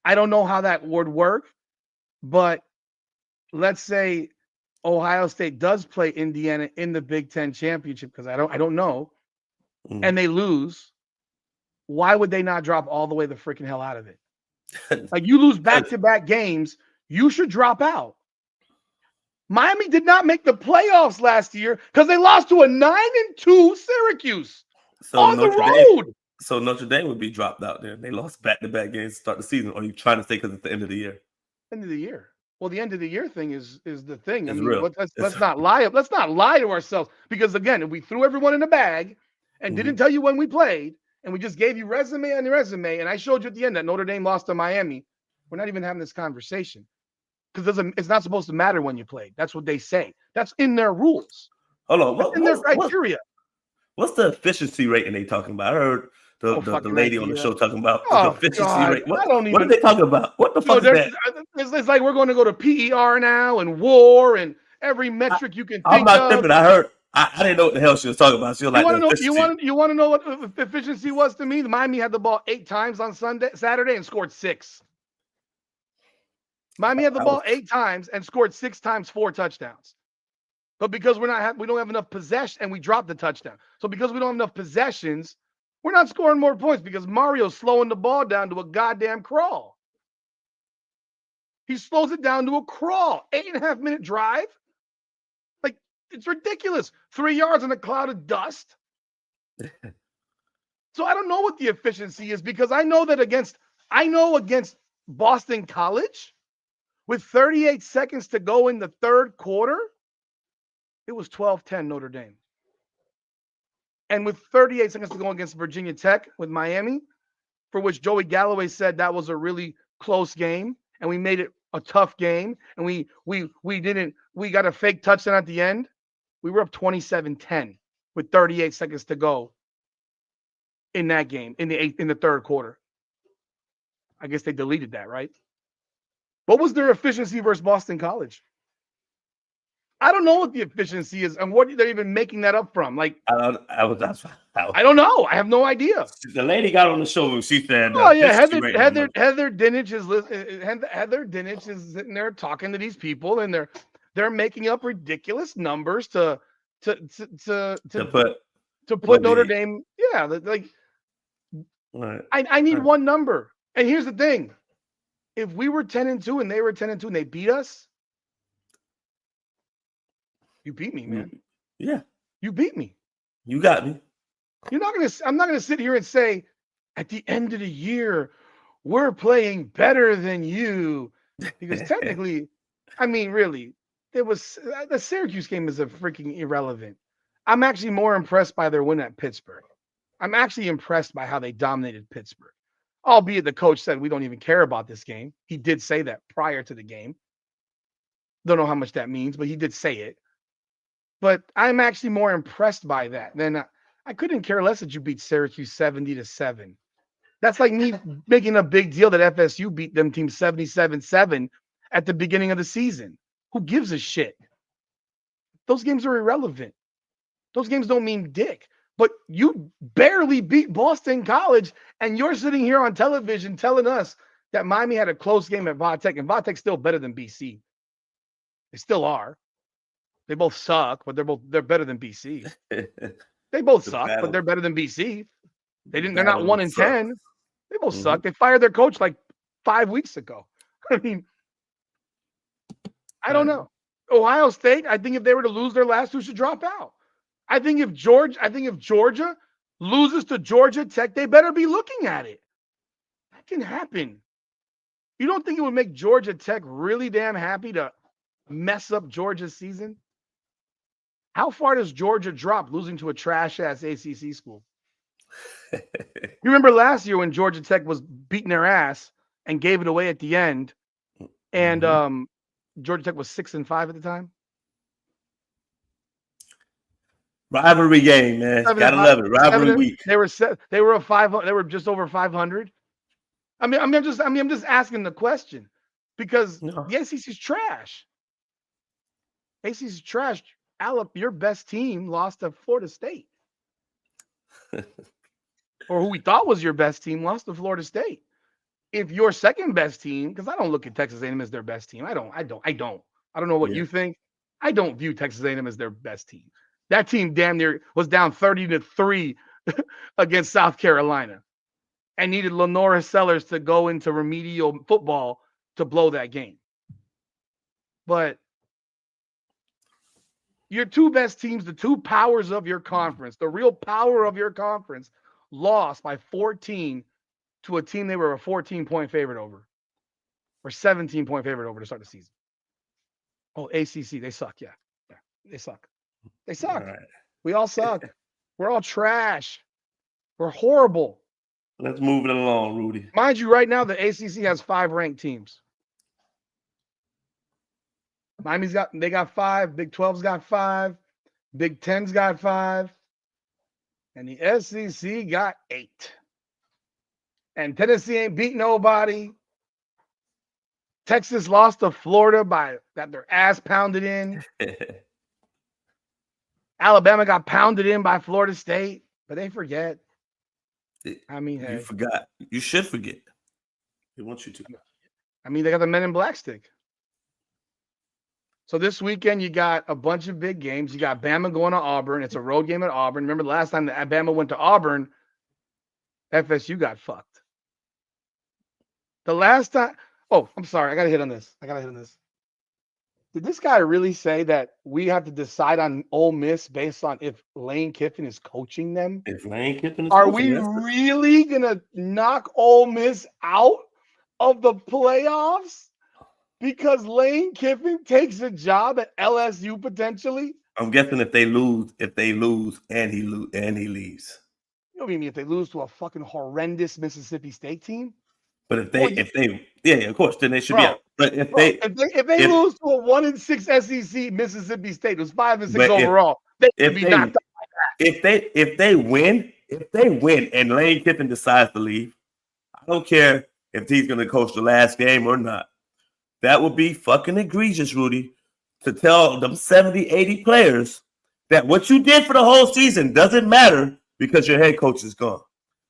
I don't know how that would work, but let's say Ohio State does play Indiana in the Big 10 championship because I don't know, and they lose. Why would they not drop all the way the freaking hell out of it? Like you lose back-to-back games, you should drop out. Miami did not make the playoffs last year because they lost to a 9-2 Syracuse on the road. So Notre Dame would be dropped out there. They lost back-to-back games to start the season. Or are you trying to say because it's the end of the year? End of the year. Well, the end of the year thing is the thing. It's real. Let's not lie. Let's not lie to ourselves because again, if we threw everyone in a bag and didn't tell you when we played, and we just gave you resume on your resume, and I showed you at the end that Notre Dame lost to Miami, we're not even having this conversation. Because it's not supposed to matter when you played. That's what they say. That's in their rules. Hold on. That's in their criteria. What's the efficiency rating they talking about? I heard the lady on the show talking about the efficiency rate. What are they talking about? What the fuck is that? It's like we're going to go to PER now and WAR and every metric you can think of. I'm not tripping. I heard. I didn't know what the hell she was talking about. She was like, you want to know what efficiency was to me? Miami had the ball 8 times on Saturday and scored 6. Miami had the ball 8 times and scored 6 times 4 touchdowns. But because we don't have enough possession and we dropped the touchdown. So because we don't have enough possessions, we're not scoring more points because Mario's slowing the ball down to a goddamn crawl. He slows it down to a crawl. 8.5-minute drive. Like, it's ridiculous. 3 yards in a cloud of dust. So I don't know what the efficiency is, because I know against Boston College, with 38 seconds to go in the third quarter, it was 12-10 Notre Dame. And with 38 seconds to go against Virginia Tech with Miami, for which Joey Galloway said that was a really close game, and we made it a tough game, and we got a fake touchdown at the end. We were up 27-10 with 38 seconds to go in that game in the third quarter. I guess they deleted that, right? What was their efficiency versus Boston College? I don't know what the efficiency is and what they're even making that up from. Like, I don't know. I have no idea. The lady got on the show and she said, "Oh yeah, Heather Dinich is sitting there talking to these people, and they're making up ridiculous numbers to put Notre Dame. Yeah, like, right. I need one number. And here's the thing: if we were 10-2 and they were 10-2 and they beat us, you beat me, man. Yeah, you beat me. You got me. I'm not gonna sit here and say at the end of the year we're playing better than you, because technically, I mean, really, it was the Syracuse game is a freaking irrelevant. I'm actually more impressed by their win at Pittsburgh. I'm actually impressed by how they dominated Pittsburgh. Albeit the coach said we don't even care about this game. He did say that prior to the game. Don't know how much that means, but he did say it. But I'm actually more impressed by that than I couldn't care less that you beat Syracuse 70-7. That's like me making a big deal that FSU beat them team 77-7 at the beginning of the season. Who gives a shit? Those games are irrelevant. Those games don't mean dick. But you barely beat Boston College, and you're sitting here on television telling us that Miami had a close game at Vatech, and Vatech's still better than BC. They still are. They both suck, but they're better than BC. They both suck, but they're better than BC. They're not 1-10. They both suck. They fired their coach like 5 weeks ago. I mean, I don't know. Ohio State, I think if they were to lose their last two, should drop out. I think if Georgia loses to Georgia Tech, they better be looking at it. That can happen. You don't think it would make Georgia Tech really damn happy to mess up Georgia's season? How far does Georgia drop losing to a trash-ass ACC school? You remember last year when Georgia Tech was beating their ass and gave it away at the end, and Georgia Tech was 6-5 at the time? Rivalry game, man. Gotta love it. Rivalry week. They were 500. They were just over 500. I'm just asking the question, because the ACC's trash. ACC's trash. Your best team lost to Florida State, or who we thought was your best team lost to Florida State. If your second best team, because I don't look at Texas A&M as their best team. I don't know what you think. I don't view Texas A&M as their best team. That team damn near was down 30-3 against South Carolina and needed Lenora Sellers to go into remedial football to blow that game. But your two best teams, the two powers of your conference, the real power of your conference, lost by 14 to a team they were a 14-point favorite over, or 17-point favorite over to start the season. Oh, ACC, they suck. Yeah, they suck. They suck. Right. We all suck. We're all trash. We're horrible. Let's move it along, Rudy. Mind you, right now, the ACC has 5 ranked teams. Miami's got 5. Big 12's got 5. Big 10's got 5. And the SEC got 8. And Tennessee ain't beat nobody. Texas lost to Florida got their ass pounded in. Alabama got pounded in by Florida State, but they forget. I mean, you forgot. You should forget. They want you to. I mean, they got the Men in Black stick. So this weekend, you got a bunch of big games. You got Bama going to Auburn. It's a road game at Auburn. Remember the last time that Bama went to Auburn, FSU got fucked. The last time, Oh, I'm sorry. I got to hit on this. Did this guy really say that we have to decide on Ole Miss based on if Lane Kiffin is coaching them? If Lane Kiffin is Are coaching, we really going to knock Ole Miss out of the playoffs because Lane Kiffin takes a job at LSU potentially? I'm guessing if they lose and he leaves. You know what I mean? If they lose to a fucking horrendous Mississippi State team? But if they, of course, then they should be out. But if they lose to a 1-6 SEC Mississippi State, it was 5-6 overall, they should be knocked out. If they win and Lane Kiffin decides to leave, I don't care if he's going to coach the last game or not. That would be fucking egregious, Rudy, to tell them 70, 80 players that what you did for the whole season doesn't matter because your head coach is gone.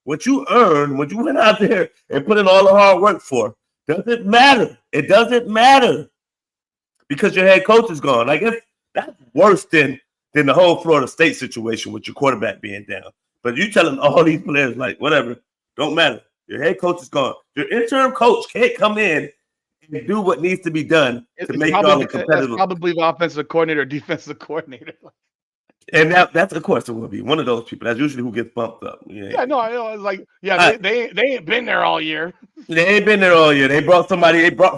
What you earned, what you went out there and put in all the hard work for, doesn't matter. It doesn't matter because your head coach is gone. Like, that's worse than the whole Florida State situation with your quarterback being down. But you telling all these players, like, whatever, don't matter. Your head coach is gone. Your interim coach can't come in and do what needs to be done to make y'all competitive. It's probably the offensive coordinator or defensive coordinator. And that's of course it will be one of those people. That's usually who gets bumped up. Yeah, no, I know. It's like, they ain't been there all year. They ain't been there all year. They brought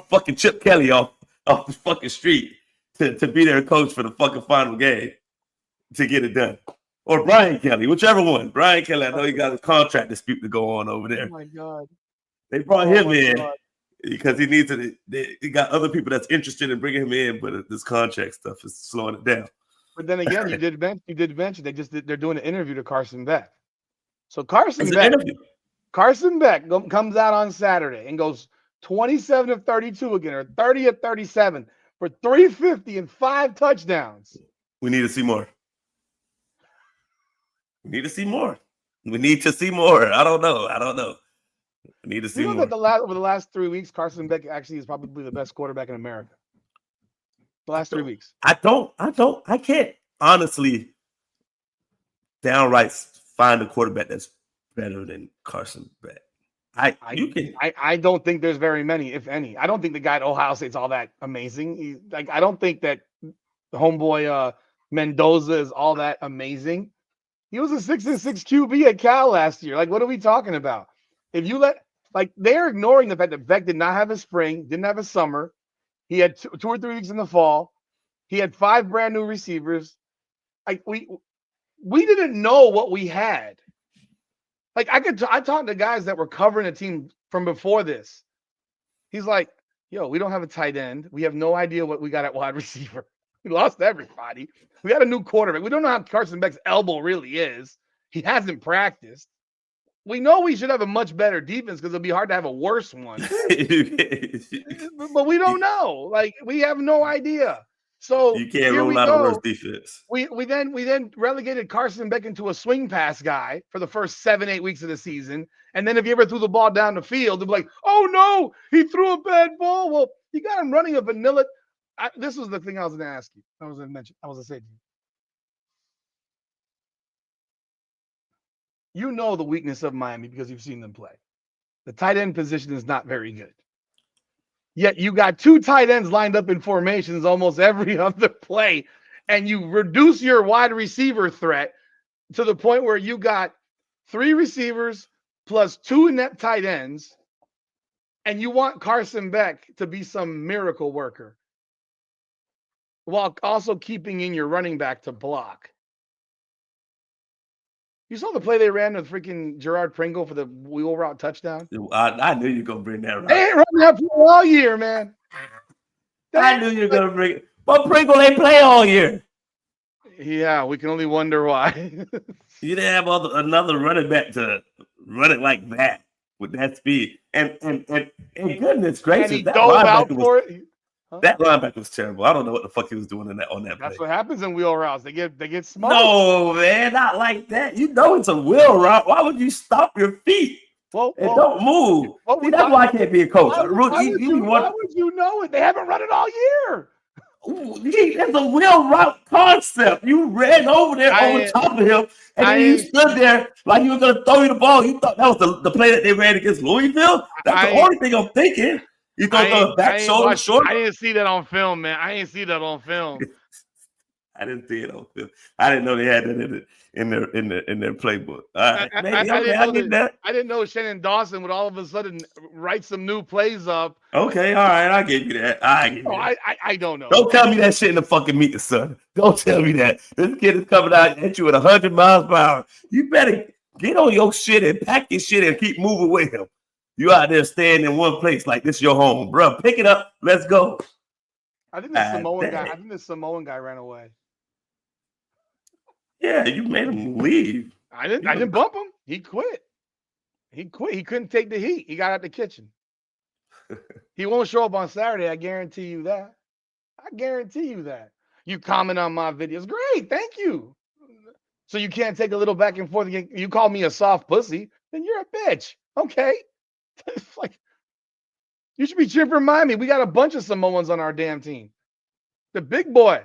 fucking Chip Kelly off the fucking street to be their coach for the fucking final game to get it done. Or Brian Kelly, whichever one. Brian Kelly, I know he got a contract dispute to go on over there. Oh my God. They brought him in because he needs to. He got other people that's interested in bringing him in, but this contract stuff is slowing it down. But then again, you did mention they're doing an interview to Carson Beck. So Carson Beck comes out on Saturday and goes 27 of 32 again, or 30 of 37 for 350 and 5 touchdowns. We need to see more. We need to see more. I don't know. We need to see more. Over the last 3 weeks, Carson Beck actually is probably the best quarterback in America. The last 3 weeks. I can't honestly downright find a quarterback that's better than Carson Beck. I don't think there's very many, if any. I don't think the guy at Ohio State's all that amazing. I don't think that the homeboy Mendoza is all that amazing. He was a 6-6 QB at Cal last year. Like, what are we talking about? If you they're ignoring the fact that Beck did not have a spring, didn't have a summer. He had 2 or 3 weeks in the fall. He had 5 brand new receivers. Like, we didn't know what we had. Like, I talked to guys that were covering a team from before this. He's like, yo, we don't have a tight end. We have no idea what we got at wide receiver. We lost everybody. We got a new quarterback. We don't know how Carson Beck's elbow really is. He hasn't practiced. We know we should have a much better defense because it'll be hard to have a worse one. But we don't know. Like, we have no idea. So you can't roll out a worse defense. We then relegated Carson Beck into a swing pass guy for the first 7-8 weeks of the season. And then if you ever threw the ball down the field, they'd be like, oh no, he threw a bad ball. Well, you got him running a vanilla. This was the thing I was going to ask you. I was going to say to you. You know the weakness of Miami because you've seen them play. The tight end position is not very good. Yet you got 2 tight ends lined up in formations almost every other play, and you reduce your wide receiver threat to the point where you got 3 receivers plus 2 inept tight ends, and you want Carson Beck to be some miracle worker while also keeping in your running back to block. You saw the play they ran with freaking Gerard Pringle for the wheel route touchdown? I knew you were going to bring that up. They ain't running that play all year, man. I knew you were going to bring it. But Pringle ain't play all year. Yeah, we can only wonder why. You didn't have another running back to run it like that with that speed. And goodness gracious, and he dove out for it. That linebacker was terrible. I don't know what the fuck he was doing on that play. That's what happens in wheel routes. They get smart. No, man, not like that. You know it's a wheel route. Why would you stop your feet and don't move? See, that's why I can't be a coach. Why would you know it? They haven't run it all year. That's a wheel route concept. You ran over there over top of him, and then you stood there like he was going to throw you the ball. You thought that was the play that they ran against Louisville? That's the only thing I'm thinking. You throw the back shoulder short? I didn't see that on film, man. I didn't see that on film. I didn't see it on film. I didn't know they had that in their playbook. All right, maybe I get that. I didn't know Shannon Dawson would all of a sudden write some new plays up. Okay, all right, I give you that. I don't know. Don't tell me that shit in the fucking meeting, son. Don't tell me that. This kid is coming out at you at 100 miles per hour. You better get on your shit and pack your shit and keep moving with him. You out there staying in one place like this your home, bro. Pick it up. Let's go. I think the Samoan guy. I think the Samoan guy ran away. Yeah, you made him leave. I didn't bump him. He quit. He couldn't take the heat. He got out the kitchen. He won't show up on Saturday. I guarantee you that. You comment on my videos. Great. Thank you. So you can't take a little back and forth. You call me a soft pussy, then you're a bitch. Okay. Like, you should be cheering for Miami. We got a bunch of Samoans on our damn team. The big boy,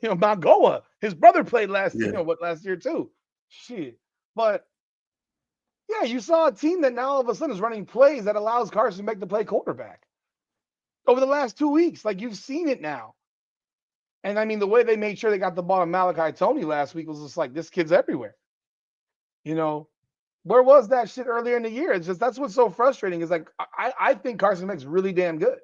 Magoa, his brother played last year too. Shit. But yeah, you saw a team that now all of a sudden is running plays that allows Carson Beck to play quarterback over the last 2 weeks. Like, you've seen it now. And I mean, the way they made sure they got the ball to Malachi Toney last week was just like, this kid's everywhere. Where was that shit earlier in the year? It's just, that's what's so frustrating is like, I think Carson Beck's really damn good.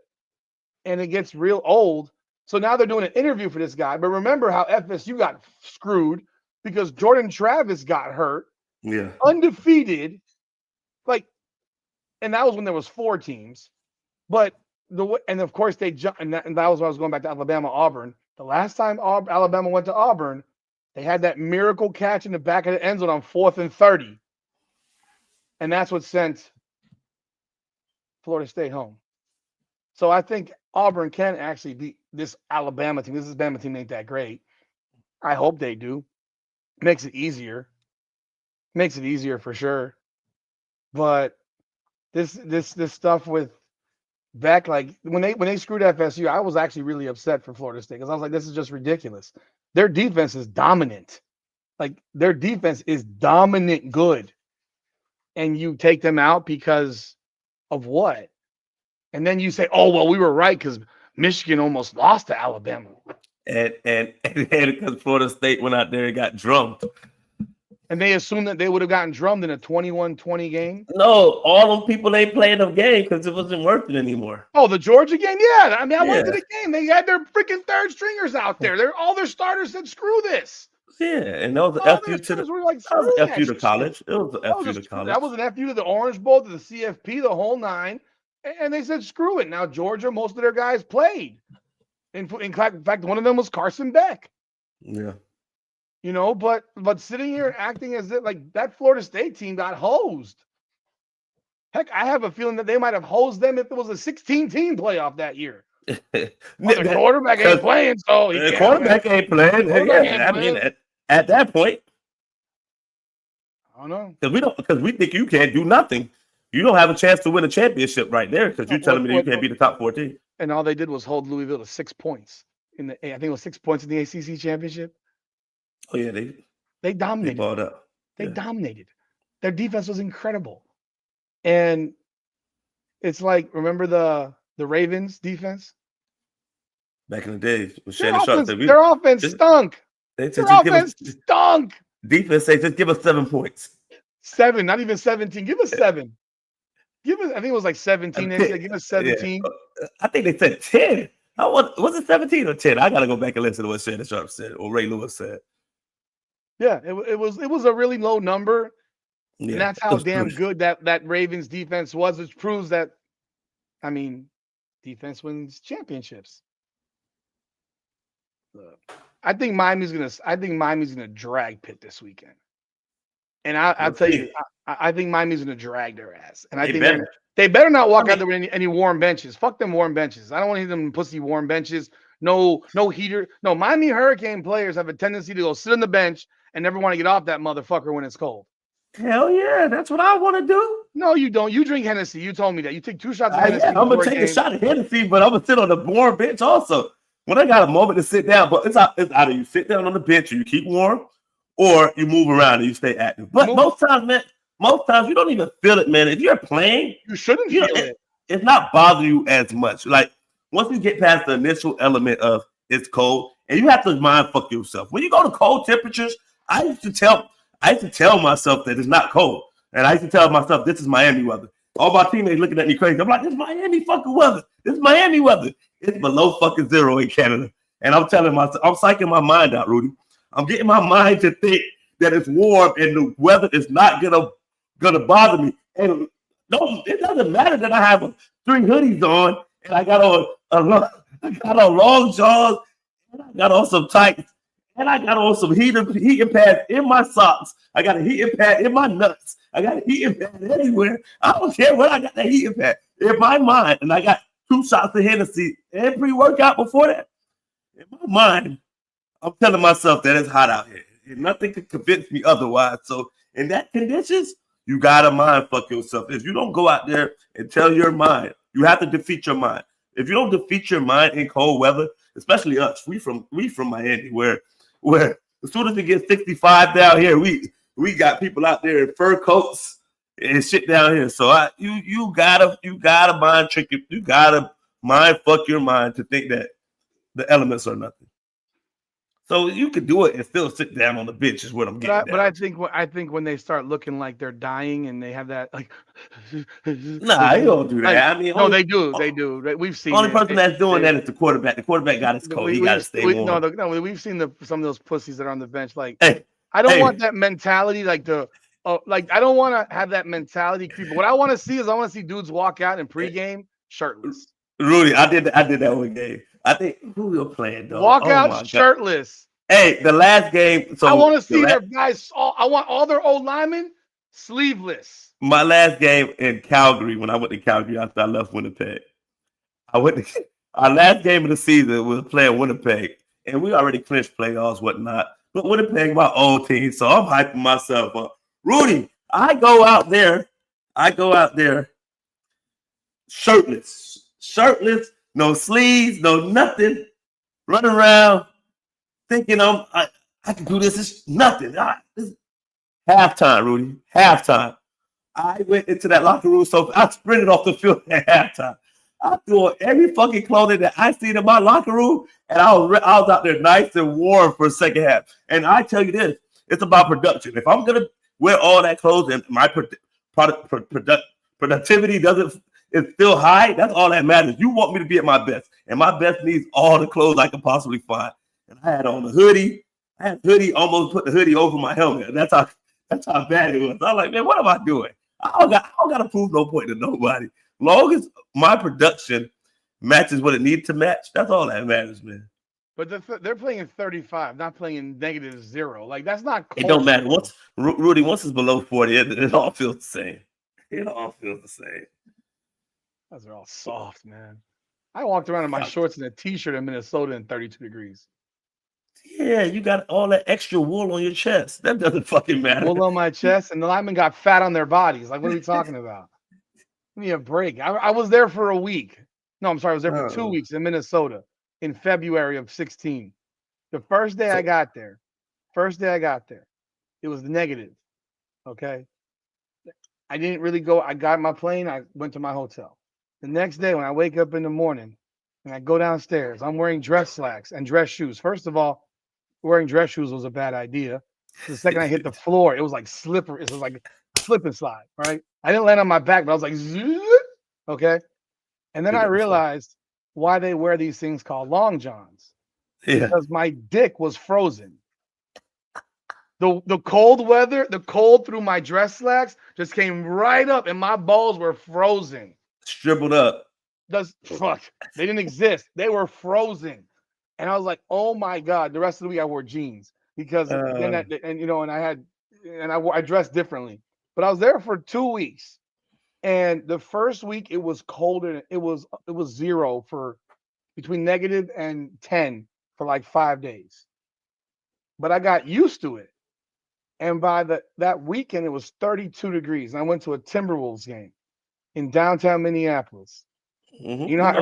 And it gets real old. So now they're doing an interview for this guy. But remember how FSU got screwed because Jordan Travis got hurt. Yeah. Undefeated. Like, and that was when there was 4 teams. But and of course they jumped, and that was when I was going back to Alabama, Auburn. The last time Alabama went to Auburn, they had that miracle catch in the back of the end zone on 4th and 30. And that's what sent Florida State home. So I think Auburn can actually beat this Alabama team. This Alabama team ain't that great. I hope they do. Makes it easier. Makes it easier for sure. But this stuff with Beck, like when they screwed FSU, I was actually really upset for Florida State because I was like, this is just ridiculous. Their defense is dominant. Like, their defense is dominant good. And you take them out because of what? And then you say, oh, well, we were right because Michigan almost lost to Alabama. And because Florida State went out there and got drummed. And they assumed that they would have gotten drummed in a 21-20 game? No, all them people ain't playing the game because it wasn't working anymore. Oh, the Georgia game? Yeah. I mean, I went to the game. They had their freaking third stringers out there. All their starters said, screw this. Yeah, and that was an FU to the FU to college. It was an FU to college. That was an FU to the Orange Bowl, to the CFP, the whole nine. And they said, screw it. Now, Georgia, most of their guys played. In fact, one of them was Carson Beck. Yeah. But sitting here and acting as if like that Florida State team got hosed. Heck, I have a feeling that they might have hosed them if it was a 16-team playoff that year. The quarterback ain't playing, so the quarterback ain't playing. I mean, at that point, I don't know because we think you can't do nothing. You don't have a chance to win a championship right there because you're telling me that you can't be the top 14. And all they did was hold Louisville to 6 points I think it was 6 points in the ACC championship. Oh yeah, they dominated. They balled up. They dominated. Their defense was incredible, and it's like, remember the Ravens defense back in the days with Shannon Sharp. Their offense stunk. Stunk. Defense say just give us 7 points. 7, not even 17. Give us 7. I think it was like 17. They said, give us 17. Yeah. I think they said 10. Was it 17 or 10? I gotta go back and listen to what Shannon Sharp said or Ray Lewis said. Yeah, it was a really low number. Yeah, and that's how damn good that Ravens defense was, which proves that, I mean, defense wins championships. I think Miami's gonna drag Pitt this weekend. And I'll tell you, I think Miami's gonna drag their ass. And I think they better not walk out there with any warm benches. Fuck them warm benches. I don't want to hear them pussy warm benches. No heater. No, Miami Hurricane players have a tendency to go sit on the bench and never want to get off that motherfucker when it's cold. Hell yeah, that's what I want to do. No, you don't. You drink Hennessy. You told me that. You take 2 shots of Hennessy. I'm gonna take a shot of Hennessy, but I'm gonna sit on the warm bench also. When I got a moment to sit down, but it's either you sit down on the bench or you keep warm, or you move around and you stay active. But most times you don't even feel it, man. If you're playing, you shouldn't feel it. it's not bothering you as much. Like once you get past the initial element of it's cold, and you have to mind fuck yourself. When you go to cold temperatures, I used to tell myself that it's not cold. And I used to tell myself this is Miami weather. All my teammates looking at me crazy. I'm like, this is Miami fucking weather. This is Miami weather. It's below fucking zero in Canada. And I'm telling myself, I'm psyching my mind out, Rudy. I'm getting my mind to think that it's warm and the weather is not gonna bother me. And no, it doesn't matter that I have 3 hoodies on and I got on long johns and I got on some tights and I got on some heating pads in my socks. I got a heating pad in my nuts. I got a heating pad everywhere. I don't care where I got that heating pad in my mind. And I got 2 shots of Hennessy and pre-workout before that. In my mind, I'm telling myself that it's hot out here. And nothing can convince me otherwise. So in that conditions, you gotta mind fuck yourself. If you don't go out there and tell your mind, you have to defeat your mind. If you don't defeat your mind in cold weather, especially us, we from Miami, where as soon as it gets 65 down here, we got people out there in fur coats and shit down here. So you gotta mind trick it. You gotta mind fuck your mind to think that the elements are nothing. So you could do it and still sit down on the bench is what I'm getting. But I think when they start looking like they're dying and they have that like, nah, you don't do that. Like, I mean, no, they do. We've seen only person that's doing that is the quarterback. The quarterback got his coat. He got to stay warm. No, we've seen some of those pussies that are on the bench. Like, hey, I don't want that mentality. Like I don't want to have that mentality creep. What I want to see is I want to see dudes walk out in pregame shirtless. Rudy, I did that one game. I think who we were playing though. Walk out shirtless. Hey, the last game. So I want to see their guys. I want all their old linemen sleeveless. My last game in Calgary, when I went to Calgary after I left Winnipeg, our last game of the season was playing Winnipeg, and we already clinched playoffs, whatnot. But Winnipeg, my old team, so I'm hyping myself up. Rudy, I go out there shirtless, no sleeves, no nothing, running around thinking I can do this. It's nothing. Halftime, Rudy. Halftime. I went into that locker room, so I sprinted off the field at halftime. I threw on every fucking clothing that I seen in my locker room, and I was out there nice and warm for the second half. And I tell you this, it's about production. If I'm gonna wear all that clothes and my productivity is still high, that's all that matters. You want me to be at my best, and my best needs all the clothes I can possibly find. And I had on a hoodie. Almost put the hoodie over my helmet. That's how bad it was. I was like, man, what am I doing? I don't got to prove no point to nobody. Long as my production matches what it needs to match, that's all that matters, man. But they're playing in 35, not playing in -0. Like, that's not cold. It don't matter. Rudy, once it's below 40, it all feels the same. It all feels the same. Those are all soft, man. I walked around in my shorts and a t-shirt in Minnesota in 32 degrees. Yeah, you got all that extra wool on your chest. That doesn't fucking matter. Wool on my chest, and the linemen got fat on their bodies. Like, what are we talking about? Give me a break. I was there for a week. No, I'm sorry. I was there for 2 weeks in Minnesota in February of 16. The first day I got there, it was negative. Okay. I didn't really go. I got my plane. I went to my hotel. The next day when I wake up in the morning and I go downstairs, I'm wearing dress slacks and dress shoes. First of all, wearing dress shoes was a bad idea. The second I hit the floor, it was like slippery. It was like a slip and slide, right? I didn't land on my back, but I was like, okay. And then I realized why they wear these things called long johns. Yeah. Because my dick was frozen. The cold weather, the cold through my dress slacks just came right up, and my balls were frozen. Shriveled up. Fuck. They didn't exist. They were frozen. And I was like, oh my God. The rest of the week I wore jeans because I dressed differently. But I was there for 2 weeks. And the first week it was colder. It was 0 for between negative and 10 for like 5 days. But I got used to it. And by that weekend, it was 32 degrees. And I went to a Timberwolves game in downtown Minneapolis. Mm-hmm. You know how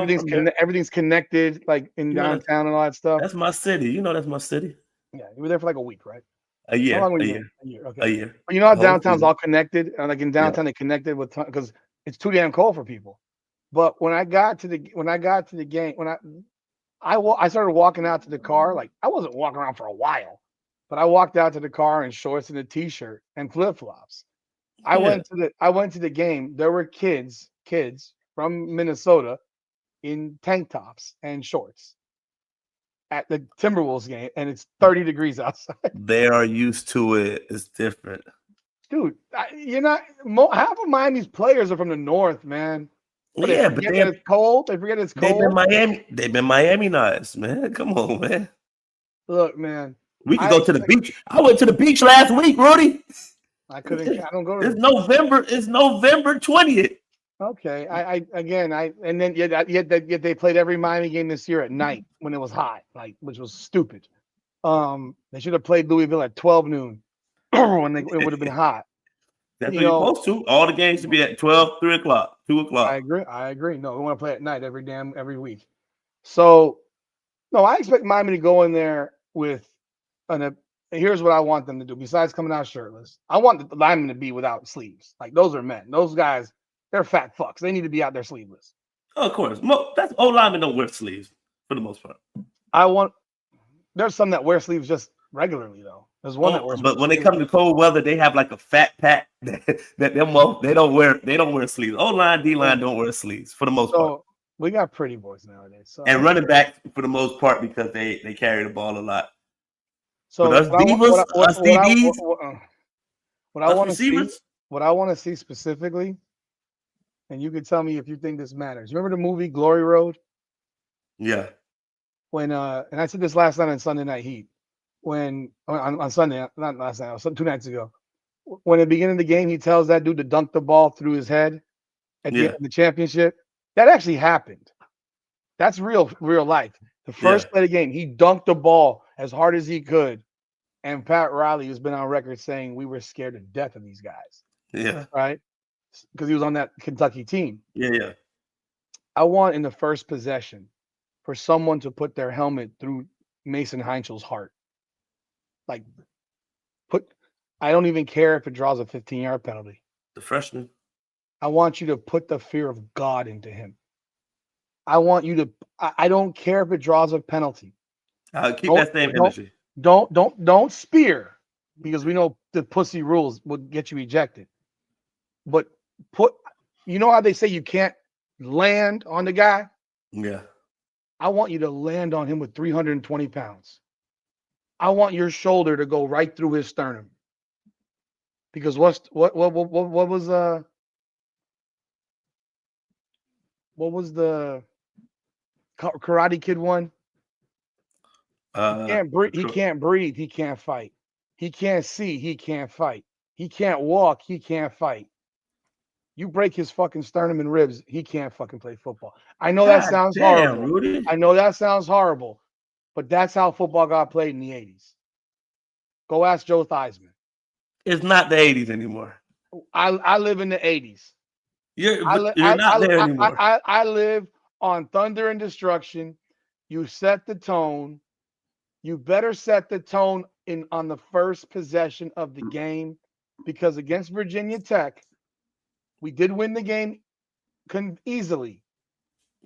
everything's connected, like in downtown and all that stuff? That's my city. You know that's my city. Yeah, you were there for like a week, right? A year. How long were you there? A year. Okay. A year. But you know how downtown's all connected? And like in downtown, they connected with because it's too damn cold for people. But when I got to the game, I started walking out to the car. Like I wasn't walking around for a while, but I walked out to the car in shorts and a t-shirt and flip flops. I Yeah. went to the game. There were kids from Minnesota in tank tops and shorts at the Timberwolves game, and it's 30 degrees outside. They are used to it. It's different. Dude, you're not. Half of Miami's players are from the north, man. But they Yeah, but forget that it's cold. They forget it's they've been cold. Miami. They've been Miami-nized, man. Come on, man. Look, man. We could go to the beach. I went to the beach last week, Rudy. I couldn't. I don't go to. It's November. It's November 20th. Okay. And then yet they played every Miami game this year at night when it was hot, like which was stupid. They should have played Louisville at 12 noon when it would have been hot. That's what you're supposed to. All the games should be at 12, 3 o'clock, 2 o'clock. I agree. No, we want to play at night every week. So, no, I expect Miami to go in there with here's what I want them to do. Besides coming out shirtless, I want the linemen to be without sleeves. Like those are men. Those guys, they're fat fucks. They need to be out there sleeveless. Oh, of course. That's old linemen don't wear sleeves for the most part. There's some that wear sleeves just regularly though. There's one that wears. But when they come to cold weather, they have like a fat pack that they don't wear sleeves. O line, D line don't wear sleeves for the most part. We got pretty boys nowadays. So. And running back for the most part because they carry the ball a lot. So but us divas, us DBs, what I want to see specifically, and you can tell me if you think this matters. Remember the movie Glory Road? Yeah. When and I said this last night on Sunday Night Heat. When on Sunday, not last night, 2 nights ago, when at the beginning of the game he tells that dude to dunk the ball through his head at the end of the championship, that actually happened. That's real life. The first play of the game, he dunked the ball as hard as he could, and Pat Riley has been on record saying we were scared to death of these guys. Yeah, right, because he was on that Kentucky team. Yeah. I want in the first possession for someone to put their helmet through Mason Heinchel's heart. Like, I don't even care if it draws a 15-yard penalty. The freshman. I want you to put the fear of God into him. I want you to. I don't care if it draws a penalty. Keep that same energy. Don't spear, because we know the pussy rules would get you ejected. But you know how they say you can't land on the guy? Yeah. I want you to land on him with 320 pounds. I want your shoulder to go right through his sternum. Because what was the Karate Kid one? He can't breathe. He can't breathe. He can't fight. He can't see. He can't fight. He can't walk. He can't fight. You break his fucking sternum and ribs, he can't fucking play football. I know that sounds horrible. Rudy. I know that sounds horrible, but that's how football got played in the 80s. Go ask Joe Theismann. It's not the 80s anymore. I live in the 80s. You're not there anymore. I live on thunder and destruction. You set the tone. You better set the tone on the first possession of the game, because against Virginia Tech, we did win the game easily,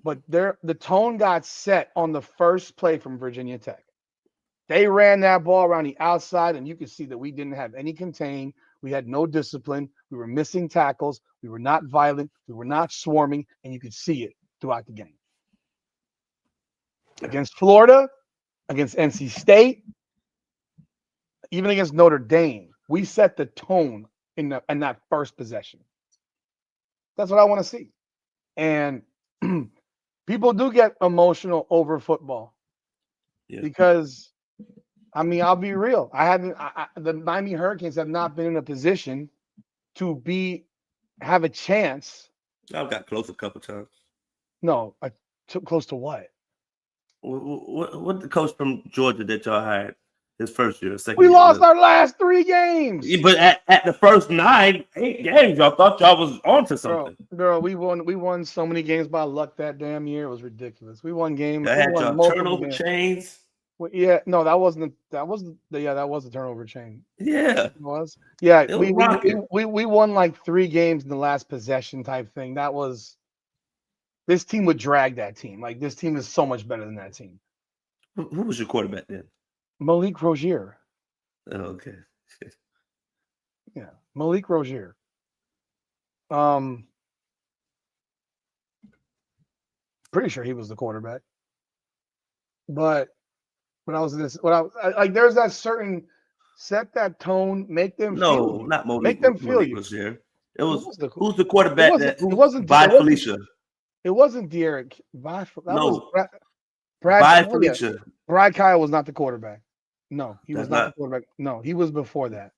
but the tone got set on the first play from Virginia Tech. They ran that ball around the outside, and you could see that we didn't have any contain. We had no discipline. We were missing tackles. We were not violent. We were not swarming, and you could see it throughout the game. Against Florida, against NC State, even against Notre Dame, we set the tone in that first possession. That's what I want to see. And people do get emotional over football. Yeah. Because, I mean, I'll be real. The Miami Hurricanes have not been in a position to have a chance. I've got close a couple times. No, I took close to what? What the coach from Georgia that y'all hired his first year, second we year? Lost our last 3 games. Yeah, but at the first 8 games, y'all thought y'all was onto something. Bro, we won so many games by luck that damn year. It was ridiculous. We won games. That had y'all turnover chains. Well, yeah, no, that was the turnover chain. Yeah, it was. Yeah, we won like 3 games in the last possession type thing. That was this team would drag that team. Like, this team is so much better than that team. Who was your quarterback then? Malik Rozier. Oh, okay. Yeah, Malik Rozier. Pretty sure he was the quarterback. But when I was in this, like, there's that certain set that tone, make them feel you. Not Malik. Make them feel Malik you. was there. It was who's the quarterback it wasn't by Felicia. It wasn't Derek. That was Brad by Felicia. Brad Kyle was not the quarterback. No, he was That's not the quarterback. No, he was before that.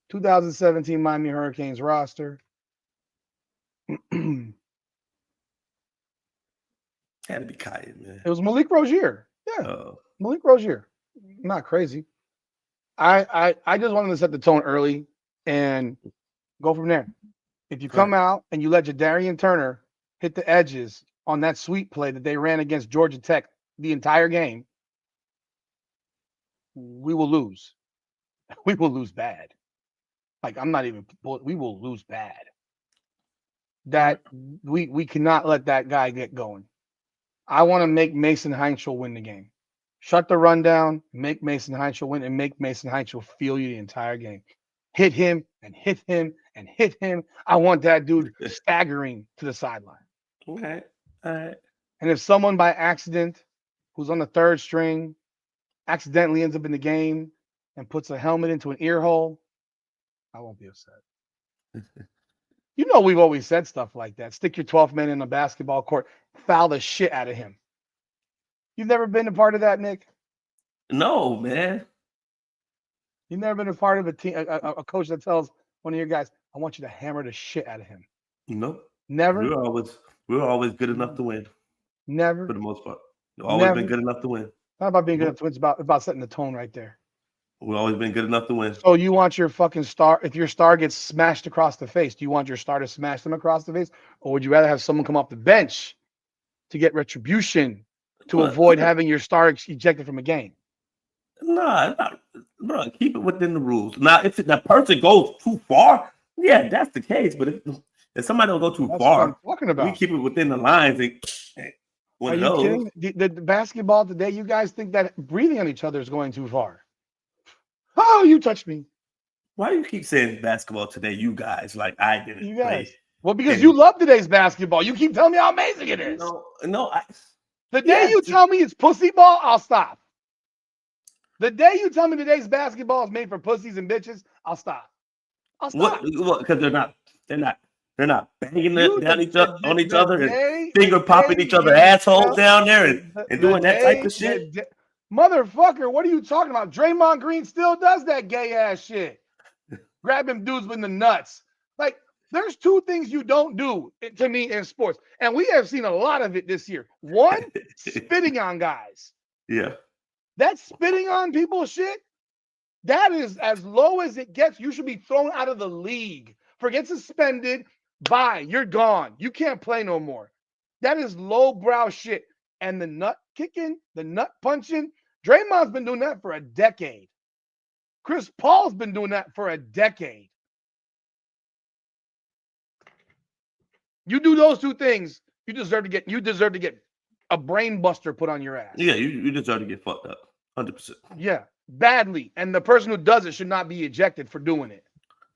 2017 Miami Hurricanes roster. Had to be Cailtin, man. It was Malik Rozier. Yeah, Malik Rozier. Not crazy. I just wanted to set the tone early and go from there. If you come out and you let Jadarian Turner hit the edges on that sweep play that they ran against Georgia Tech the entire game, we will lose. We will lose bad. Like, we will lose bad. That we cannot let that guy get going. I want to make Mason Heinschel win the game. Shut the run down, make Mason Heinschel win, and make Mason Heinschel feel you the entire game. Hit him and hit him and hit him. I want that dude staggering to the sideline. Okay. All right. And if someone by accident who's on the third string accidentally ends up in the game and puts a helmet into an ear hole, I won't be upset. You know, we've always said stuff like that. Stick your 12th man in a basketball court, foul the shit out of him. You've never been a part of that, Nick? No, man. You've never been a part of a team, a coach that tells one of your guys, I want you to hammer the shit out of him. Nope. Never? We were always good enough to win. Never? For the most part. We've always been good enough to win. Not about being good enough to win. It's about setting the tone right there. We've always been good enough to win. So you want your fucking star, if your star gets smashed across the face, do you want your star to smash them across the face? Or would you rather have someone come off the bench to get retribution to avoid having your star ejected from a game? Nah, bro, keep it within the rules. Now, if that person goes too far, yeah, that's the case. But if somebody don't go too far, what I'm talking about. We keep it within the lines. Are you kidding? The basketball today, you guys think that breathing on each other is going too far. Oh, you touched me. Why do you keep saying basketball today, you guys, like I didn't you guys. play? Well, because you love today's basketball. You keep telling me how amazing it is. No. The day you tell me it's pussy ball, I'll stop. The day you tell me today's basketball is made for pussies and bitches, I'll stop. What? Because they're not banging on each other and finger popping each other assholes down there and doing that type of shit. Motherfucker, what are you talking about? Draymond Green still does that gay ass shit. Grabbing dudes with the nuts. Like, there's two things you don't do to me in sports. And we have seen a lot of it this year. One, spitting on guys. Yeah. That spitting on people shit, that is as low as it gets. You should be thrown out of the league. Forget suspended. Bye. You're gone. You can't play no more. That is lowbrow shit. And the nut kicking, the nut punching, Draymond's been doing that for a decade. Chris Paul's been doing that for a decade. You do those two things, you deserve to get a brain buster put on your ass. Yeah, you deserve to get fucked up. 100%. Yeah, badly. And the person who does it should not be ejected for doing it.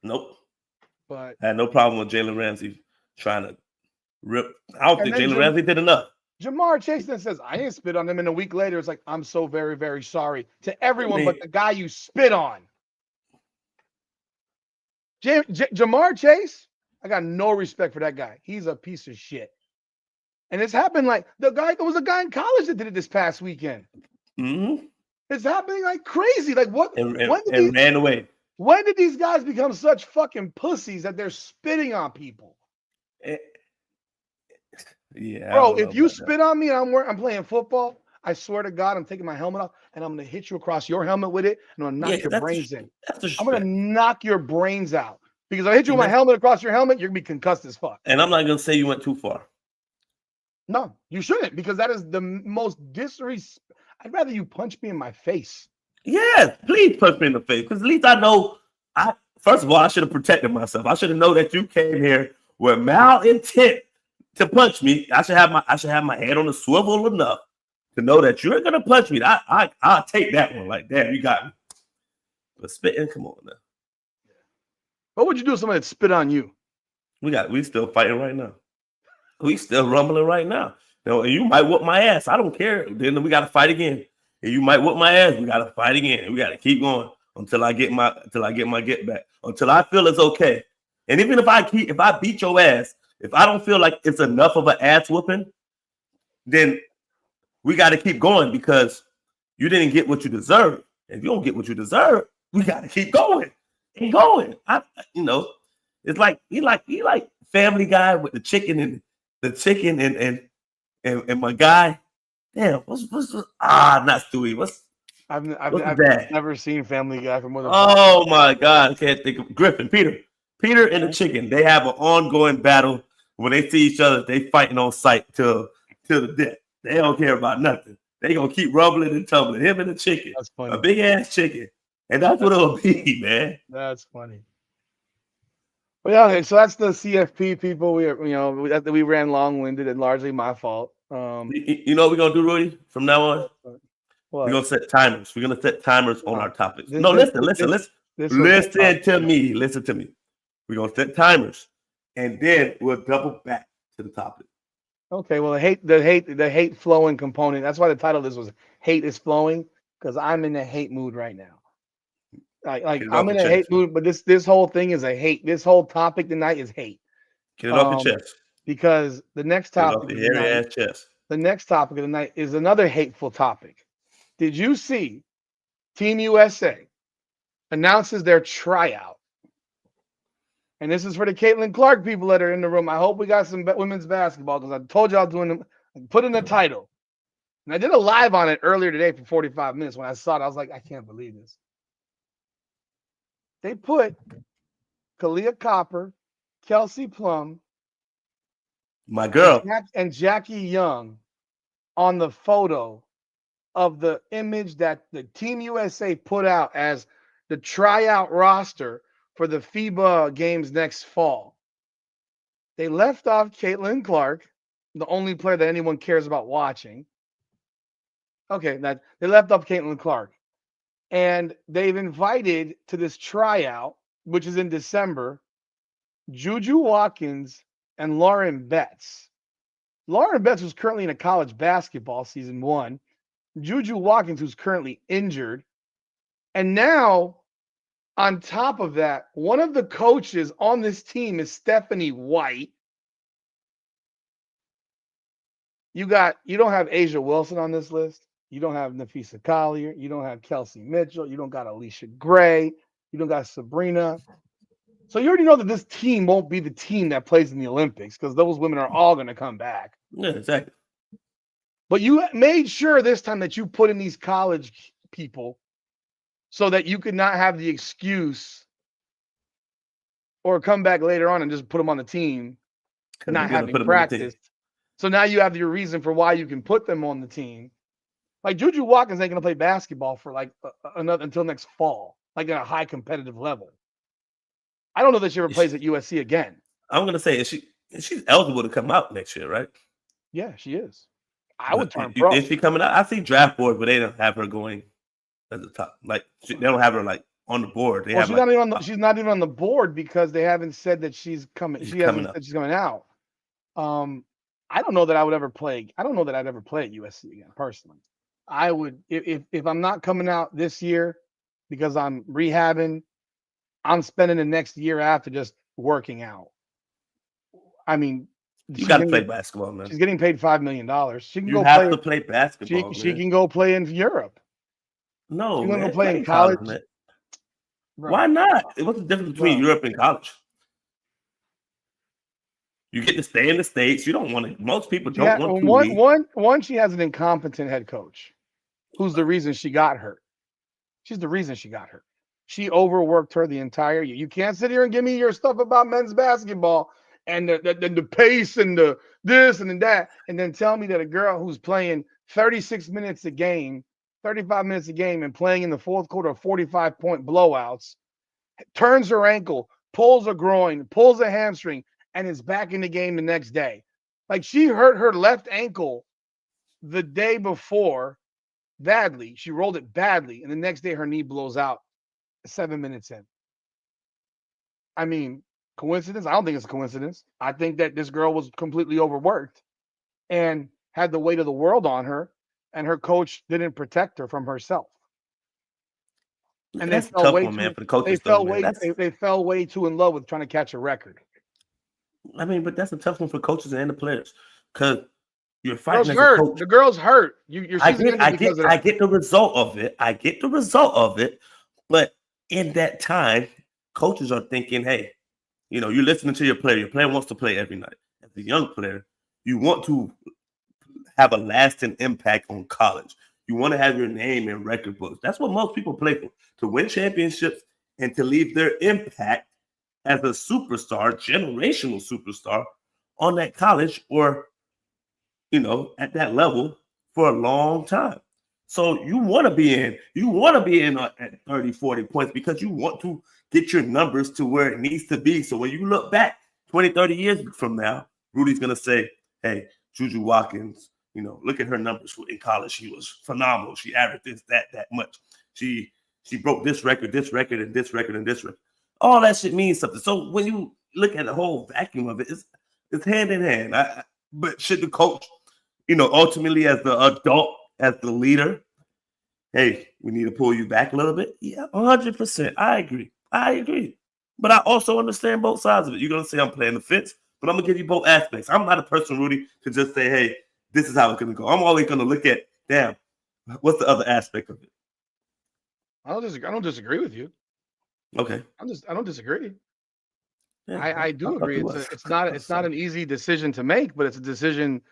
Nope. But I had no problem with Jalen Ramsey trying to rip. I don't think Jalen Ramsey did enough. Jamar Chase then says, I didn't spit on him. And a week later, it's like, I'm so very, very sorry to everyone but the guy you spit on. Jamar Chase, I got no respect for that guy. He's a piece of shit. And it's happened like there was a guy in college that did it this past weekend. Mm-hmm. It's happening like crazy. Like what? And ran away. When did these guys become such fucking pussies that they're spitting on people? Yeah, bro. If you spit on me and I'm playing football, I swear to God, I'm taking my helmet off and I'm gonna hit you across your helmet with it, and I'm gonna knock your brains in. I'm gonna knock your brains out because if I hit you with my helmet across your helmet, you're gonna be concussed as fuck. And I'm not gonna say you went too far. No, you shouldn't, because that is the most disrespect. I'd rather you punch me in my face. Yeah, please punch me in the face, because at least I know. First of all, I should have protected myself. I should have known that you came here with malintent to punch me. I should have my head on the swivel enough to know that you're gonna punch me. I'll take that one. Like, damn, you got me. But spitting, come on now. What would you do if somebody spit on you? We still fighting right now. We still rumbling right now. And you might whoop my ass. I don't care. Then we gotta fight again. And you might whoop my ass. We gotta fight again. We gotta keep going until I get my get back. Until I feel it's okay. And even if I beat your ass, if I don't feel like it's enough of an ass whooping, then we got to keep going because you didn't get what you deserve. If you don't get what you deserve, we got to keep going and going. It's like he like Family Guy with the chicken and my guy. Damn, what's not Stewie. I've that? never seen Family Guy for more than. Oh my God, I can't think of Griffin. Peter and the chicken. They have an ongoing battle. When they see each other, they fighting on sight till the death. They don't care about nothing. They gonna keep rumbling and tumbling. Him and the chicken. That's funny. A big ass chicken. And that's what it'll be, man. That's funny. Well, yeah, okay, so that's the CFP people. We ran long-winded and largely my fault. You know what we're gonna do, Rudy, from now on? What? We're gonna set timers. We're gonna set timers on our topics. Listen to me. Listen to me. We're gonna set timers, and then we'll double back to the topic. Okay, well, the hate flowing component. That's why the title of this was "Hate is Flowing," because I'm in a hate mood right now. Like I'm in a hate mood, but this whole thing is a hate. This whole topic tonight is hate. Get it off your chest. Because the next topic of the night is another hateful topic. Did you see Team USA announces their tryout? And this is for the Cailtin Clark people that are in the room. I hope we got some women's basketball because I told y'all doing them. Put in the title. And I did a live on it earlier today for 45 minutes. When I saw it, I was like, I can't believe this. They put Kalia Copper, Kelsey Plum, my girl, and Jackie Young on the photo of the image that the Team USA put out as the tryout roster for the FIBA games next fall. They left off Cailtin Clark, the only player that anyone cares about watching. Okay, they left off Cailtin Clark. And they've invited to this tryout, which is in December, Juju Watkins and Lauren Betts. Lauren Betts, who's currently in a college basketball season 1. Juju Watkins, who's currently injured. And now, on top of that, one of the coaches on this team is Stephanie White. You don't have Asia Wilson on this list. You don't have Nafisa Collier. You don't have Kelsey Mitchell. You don't got Alicia Gray. You don't got Sabrina. So you already know that this team won't be the team that plays in the Olympics because those women are all going to come back. Yeah, exactly. But you made sure this time that you put in these college people so that you could not have the excuse or come back later on and just put them on the team, not having practiced. So now you have your reason for why you can put them on the team. Like Juju Watkins ain't going to play basketball for like until next fall, like at a high competitive level. I don't know that she ever plays at USC again. I'm going to say, she's eligible to come out next year, right? Yeah, she is. I would turn pro. Is she coming out? I see draft board, but they don't have her going at the top. Like they don't have her like on the board. She's not even on the board because they haven't said that she's coming. She hasn't said she's coming out. I don't know that I would ever play. I don't know that I'd ever play at USC again personally. I would if I'm not coming out this year because I'm rehabbing, I'm spending the next year after just working out. I mean, you got to play basketball, man. She's getting paid $5 million. She can to play basketball. She can go play in Europe. No, she's gonna go play in college. Why not? What's the difference between Europe and college? You get to stay in the States. You don't want to. Most people don't want to. One, she has an incompetent head coach, who's the reason she got hurt. She's the reason she got hurt. She overworked her the entire year. You can't sit here and give me your stuff about men's basketball and the pace and the this and that, and then tell me that a girl who's playing 36 minutes a game, 35 minutes a game, and playing in the fourth quarter of 45-point blowouts, turns her ankle, pulls a groin, pulls a hamstring, and is back in the game the next day. Like she hurt her left ankle the day before badly. She rolled it badly, and the next day her knee blows out 7 minutes in. I mean, coincidence? I don't think it's a coincidence. I think that this girl was completely overworked and had the weight of the world on her, and her coach didn't protect her from herself. And That's a tough one, man, for the coaches, though, man. They fell way too in love with trying to catch a record. I mean, but that's a tough one for coaches and the players because you're fighting as hurt. a coach. The girl's hurt. I get the result of it. I get the result of it. But in that time, coaches are thinking, hey, you're listening to your player. Your player wants to play every night. As a young player, you want to have a lasting impact on college. You want to have your name in record books. That's what most people play for, to win championships and to leave their impact as a superstar, generational superstar on that college or, at that level for a long time. So you want to be in at 30, 40 points because you want to get your numbers to where it needs to be. So when you look back 20, 30 years from now, Rudy's going to say, hey, Juju Watkins, look at her numbers in college. She was phenomenal. She averaged this, that much. She broke this record, and this record, and this record. All that shit means something. So when you look at the whole vacuum of it, it's hand in hand. But should the coach, ultimately as the adult, as the leader, hey, we need to pull you back a little bit? Yeah, 100%. I agree. But I also understand both sides of it. You're going to say I'm playing the fence, but I'm going to give you both aspects. I'm not a person, Rudy, to just say, hey, this is how it's going to go. I'm always going to look at, damn, what's the other aspect of it? I don't disagree with you. Okay. I don't disagree. Yeah, I do agree. It's not an easy decision to make, but it's a decision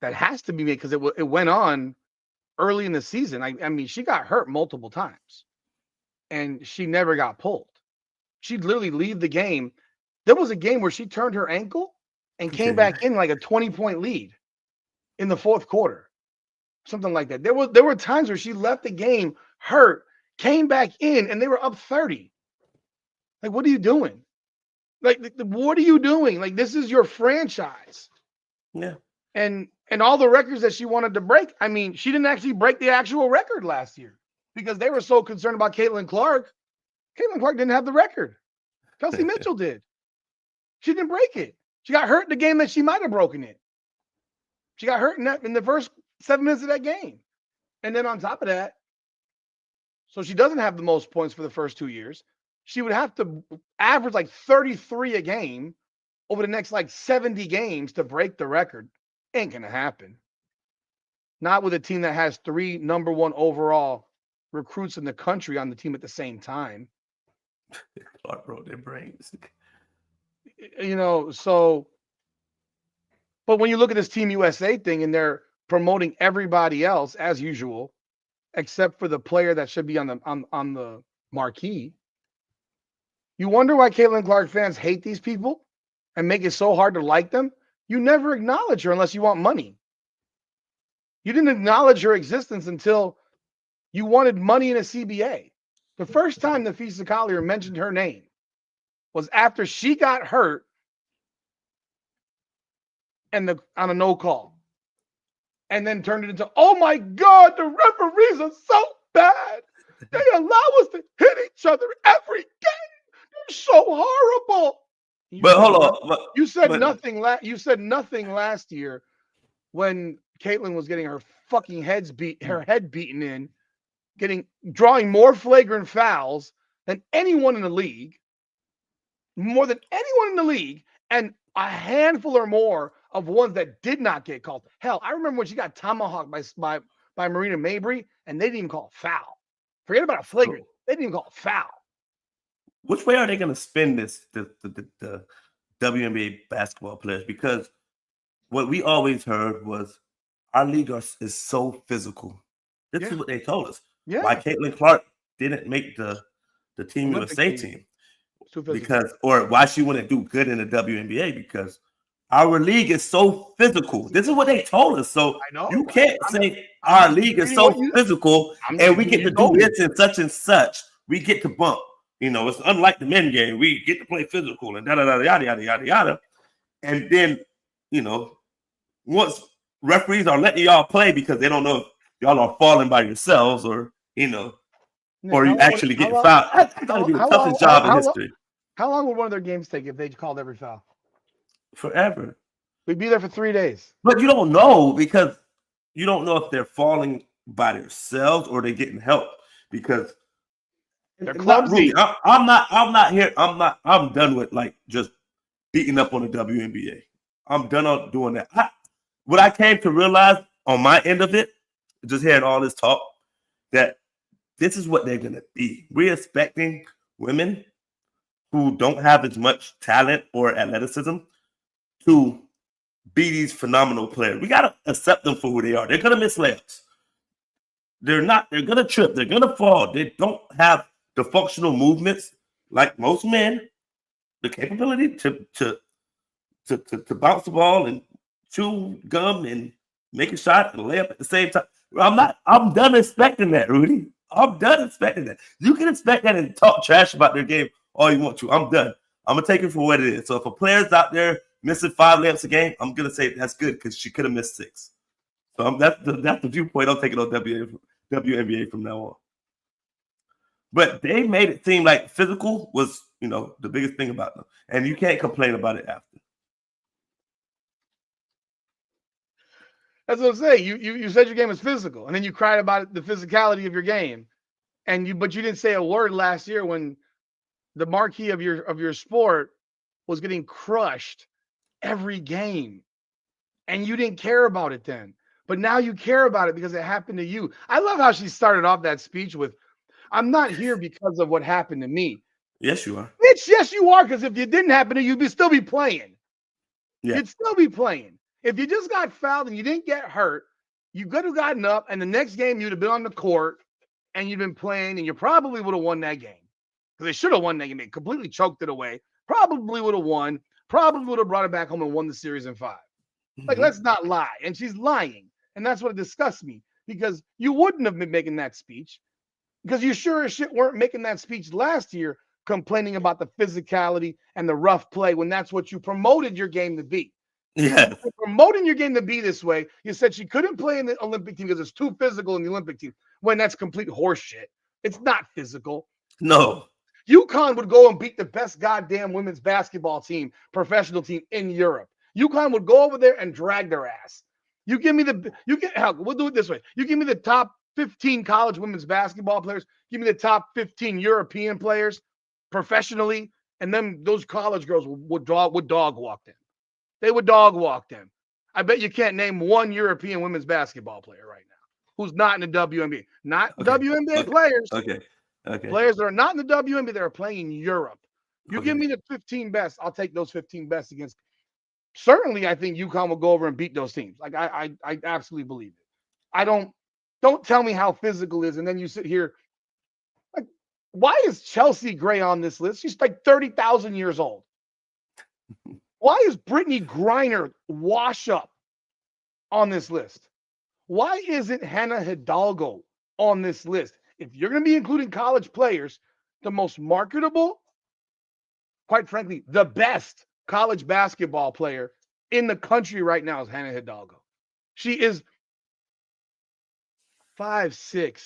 that has to be made because it went on early in the season. I mean, she got hurt multiple times, and she never got pulled. She'd literally leave the game. There was a game where she turned her ankle and came back in like a 20-point lead in the fourth quarter, something like that. There were times where she left the game hurt, came back in, and they were up 30. Like, what are you doing? Like, what are you doing? Like, this is your franchise. Yeah. And all the records that she wanted to break, I mean, she didn't actually break the actual record last year because they were so concerned about Cailtin Clark. Cailtin Clark didn't have the record. Kelsey Mitchell did. She didn't break it. She got hurt in the game that she might have broken it. She got hurt in the first 7 minutes of that game. And then on top of that, so she doesn't have the most points for the first 2 years. She would have to average like 33 a game over the next like 70 games to break the record. Ain't going to happen. Not with a team that has 3 number 1 overall recruits in the country on the team at the same time. Clark broke their brains. So, but when you look at this Team USA thing and they're promoting everybody else as usual, except for the player that should be on the marquee, you wonder why Cailtin Clark fans hate these people and make it so hard to like them. You never acknowledge her unless you want money. You didn't acknowledge her existence until you wanted money in a CBA. The first time Nafisa Collier mentioned her name was after she got hurt on a no call. And then turned it into, oh my God, the referees are so bad. They allow us to hit each other every game. They're so horrible. But hold on. You said nothing last year when Caitlin was getting her fucking head beaten in, drawing more flagrant fouls than anyone in the league, more than anyone in the league, and a handful or more of ones that did not get called. Hell, I remember when she got tomahawked by Marina Mabry, and they didn't even call it foul. Forget about a flagrant. They didn't even call it foul. Which way are they going to spin this, the WNBA basketball players? Because what we always heard was our league is so physical. This is what they told us. Yeah. Why Cailtin Clark didn't make the Team USA team. Or why she wouldn't do good in the WNBA, because our league is so physical. This is what they told us. So you can't say our league is so physical and we get to do this and such. We get to bump. It's unlike the men game. We get to play physical and yada, yada, yada, yada, yada. And then, once referees are letting y'all play because they don't know if y'all are falling by yourselves or or you actually getting fouled. That's got to be the toughest job in history. How long would one of their games take if they called every foul? Forever. We'd be there for 3 days. But you don't know because you don't know if they're falling by themselves or they're getting help because they're clumsy. I'm not here. I'm done with like just beating up on the WNBA. I'm done doing that. What I came to realize on my end of it, just hearing all this talk, that this is what they're going to be. We're expecting women who don't have as much talent or athleticism to be these phenomenal players. We got to accept them for who they are. They're going to miss layups. They're going to trip. They're going to fall. They don't have the functional movements like most men, the capability to bounce the ball and chew gum and make a shot and lay up at the same time. I'm done expecting that, Rudy. I'm done expecting that. You can expect that and talk trash about their game all you want to. I'm done. I'm going to take it for what it is. So if a player's out there missing 5 layups a game, I'm going to say that's good because she could have missed 6. So that's the viewpoint I'm taking on WNBA from now on. But they made it seem like physical was, the biggest thing about them. And you can't complain about it after. That's what I'm saying. You said your game was physical, and then you cried about the physicality of your game, but you didn't say a word last year when the marquee of your sport was getting crushed every game, and you didn't care about it then. But now you care about it because it happened to you. I love how she started off that speech with, "I'm not here because of what happened to me." Yes, you are. Bitch, yes, you are. Because if it didn't happen to you, you'd still be playing. Yeah. You'd still be playing. If you just got fouled and you didn't get hurt, you could have gotten up, and the next game you'd have been on the court, and you'd been playing, and you probably would have won that game. Because they should have won that game. They completely choked it away. Probably would have won. Probably would have brought it back home and won the series in 5. Mm-hmm. Like, let's not lie. And she's lying. And that's what disgusts me. Because you wouldn't have been making that speech. Because you sure as shit weren't making that speech last year, complaining about the physicality and the rough play when that's what you promoted your game to be. Yeah. Promoting your game to be this way, you said she couldn't play in the Olympic team because it's too physical in the Olympic team. When that's complete horseshit. It's not physical. No. UConn would go and beat the best goddamn women's basketball team, professional team in Europe. UConn would go over there and drag their ass. We'll do it this way. You give me the top 15 college women's basketball players. Give me the top 15 European players professionally, and then those college girls would dog walk them. They would dog walk them. I bet you can't name one European women's basketball player right now who's not in the WNBA. Not WNBA players. Okay. Players that are not in the WNBA that are playing in Europe. You give me the 15 best, I'll take those 15 best against. Certainly, I think UConn will go over and beat those teams. Like I absolutely believe it. I don't tell me how physical it is, and then you sit here. Like, why is Chelsea Gray on this list? She's like 30,000 years old. Why is Brittany Griner wash up on this list? Why isn't Hannah Hidalgo on this list? If you're going to be including college players, the most marketable, quite frankly, the best college basketball player in the country right now is Hannah Hidalgo. She is 5'6",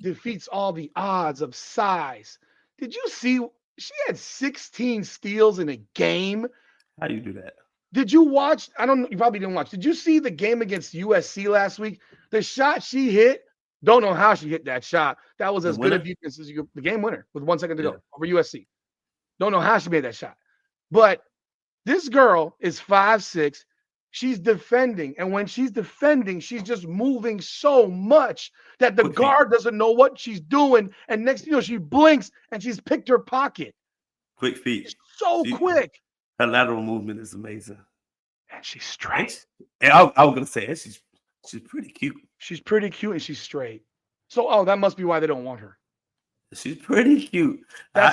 defeats all the odds of size. Did you see she had 16 steals in a game? How do you do that? Did you watch? I don't know. You probably didn't watch. Did you see the game against USC last week? The shot she hit, don't know how she hit that shot. That was as good a defense as you could. The game winner with 1 second to go over USC. Don't know how she made that shot. But this girl is 5'6". She's defending. And when she's defending, she's just moving so much that the guard doesn't know what she's doing. And next thing you know, she blinks and she's picked her pocket. Quick feet. She's so quick. Her lateral movement is amazing. And she's straight. And I was going to say, she's pretty cute. She's pretty cute and she's straight. So, that must be why they don't want her. She's pretty cute. I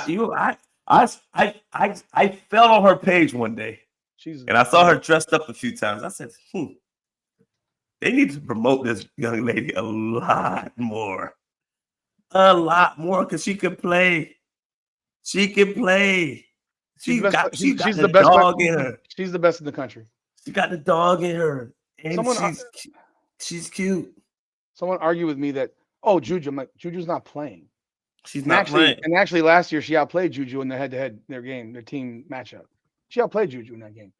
fell on her page one day. And I saw her dressed up a few times. I said, they need to promote this young lady a lot more. Because she can play. She can play. She's the best dog in her. She's the best in the country. She got the dog in her, and Someone she's cute. Someone argued with me that Juju. I'm like, Juju's not playing. She's And not playing. actually, last year she outplayed Juju in the head-to-head their team matchup. She outplayed Juju in that game,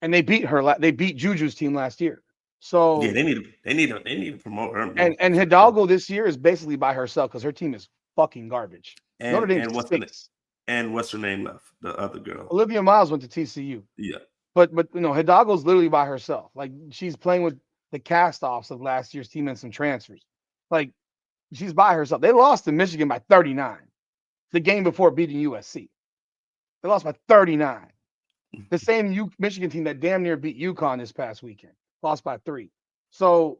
and they beat her. They beat Juju's team last year. So yeah, they need to promote her. And Hidalgo this year is basically by herself because her team is fucking garbage. Notre Dame stinks. And what's her name left? The other girl. Olivia Miles went to TCU. Yeah. But Hidalgo's literally by herself. Like she's playing with the cast-offs of last year's team and some transfers. Like she's by herself. They lost to Michigan by 39. The game before beating USC. They lost by 39. The same Michigan team that damn near beat UConn this past weekend. Lost by 3. So,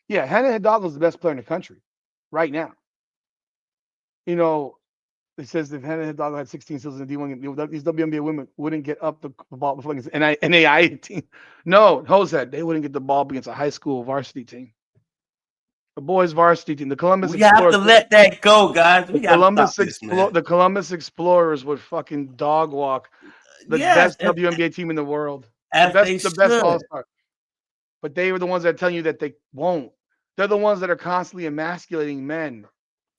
yeah, Hannah Hidalgo is the best player in the country right now. It says if Hannah Hidalgo had 16 steals in the D1, these WNBA women wouldn't get up the ball before against an NAIA team. No, Jose, they wouldn't get the ball against a high school varsity team. The boys' varsity team, the Columbus Explorers. We have to let that go, guys. We got to stop this, man. The Columbus Explorers would fucking dog walk the best WNBA team in the world. The best all-star. But they were the ones that tell you that they won't. They're the ones that are constantly emasculating men.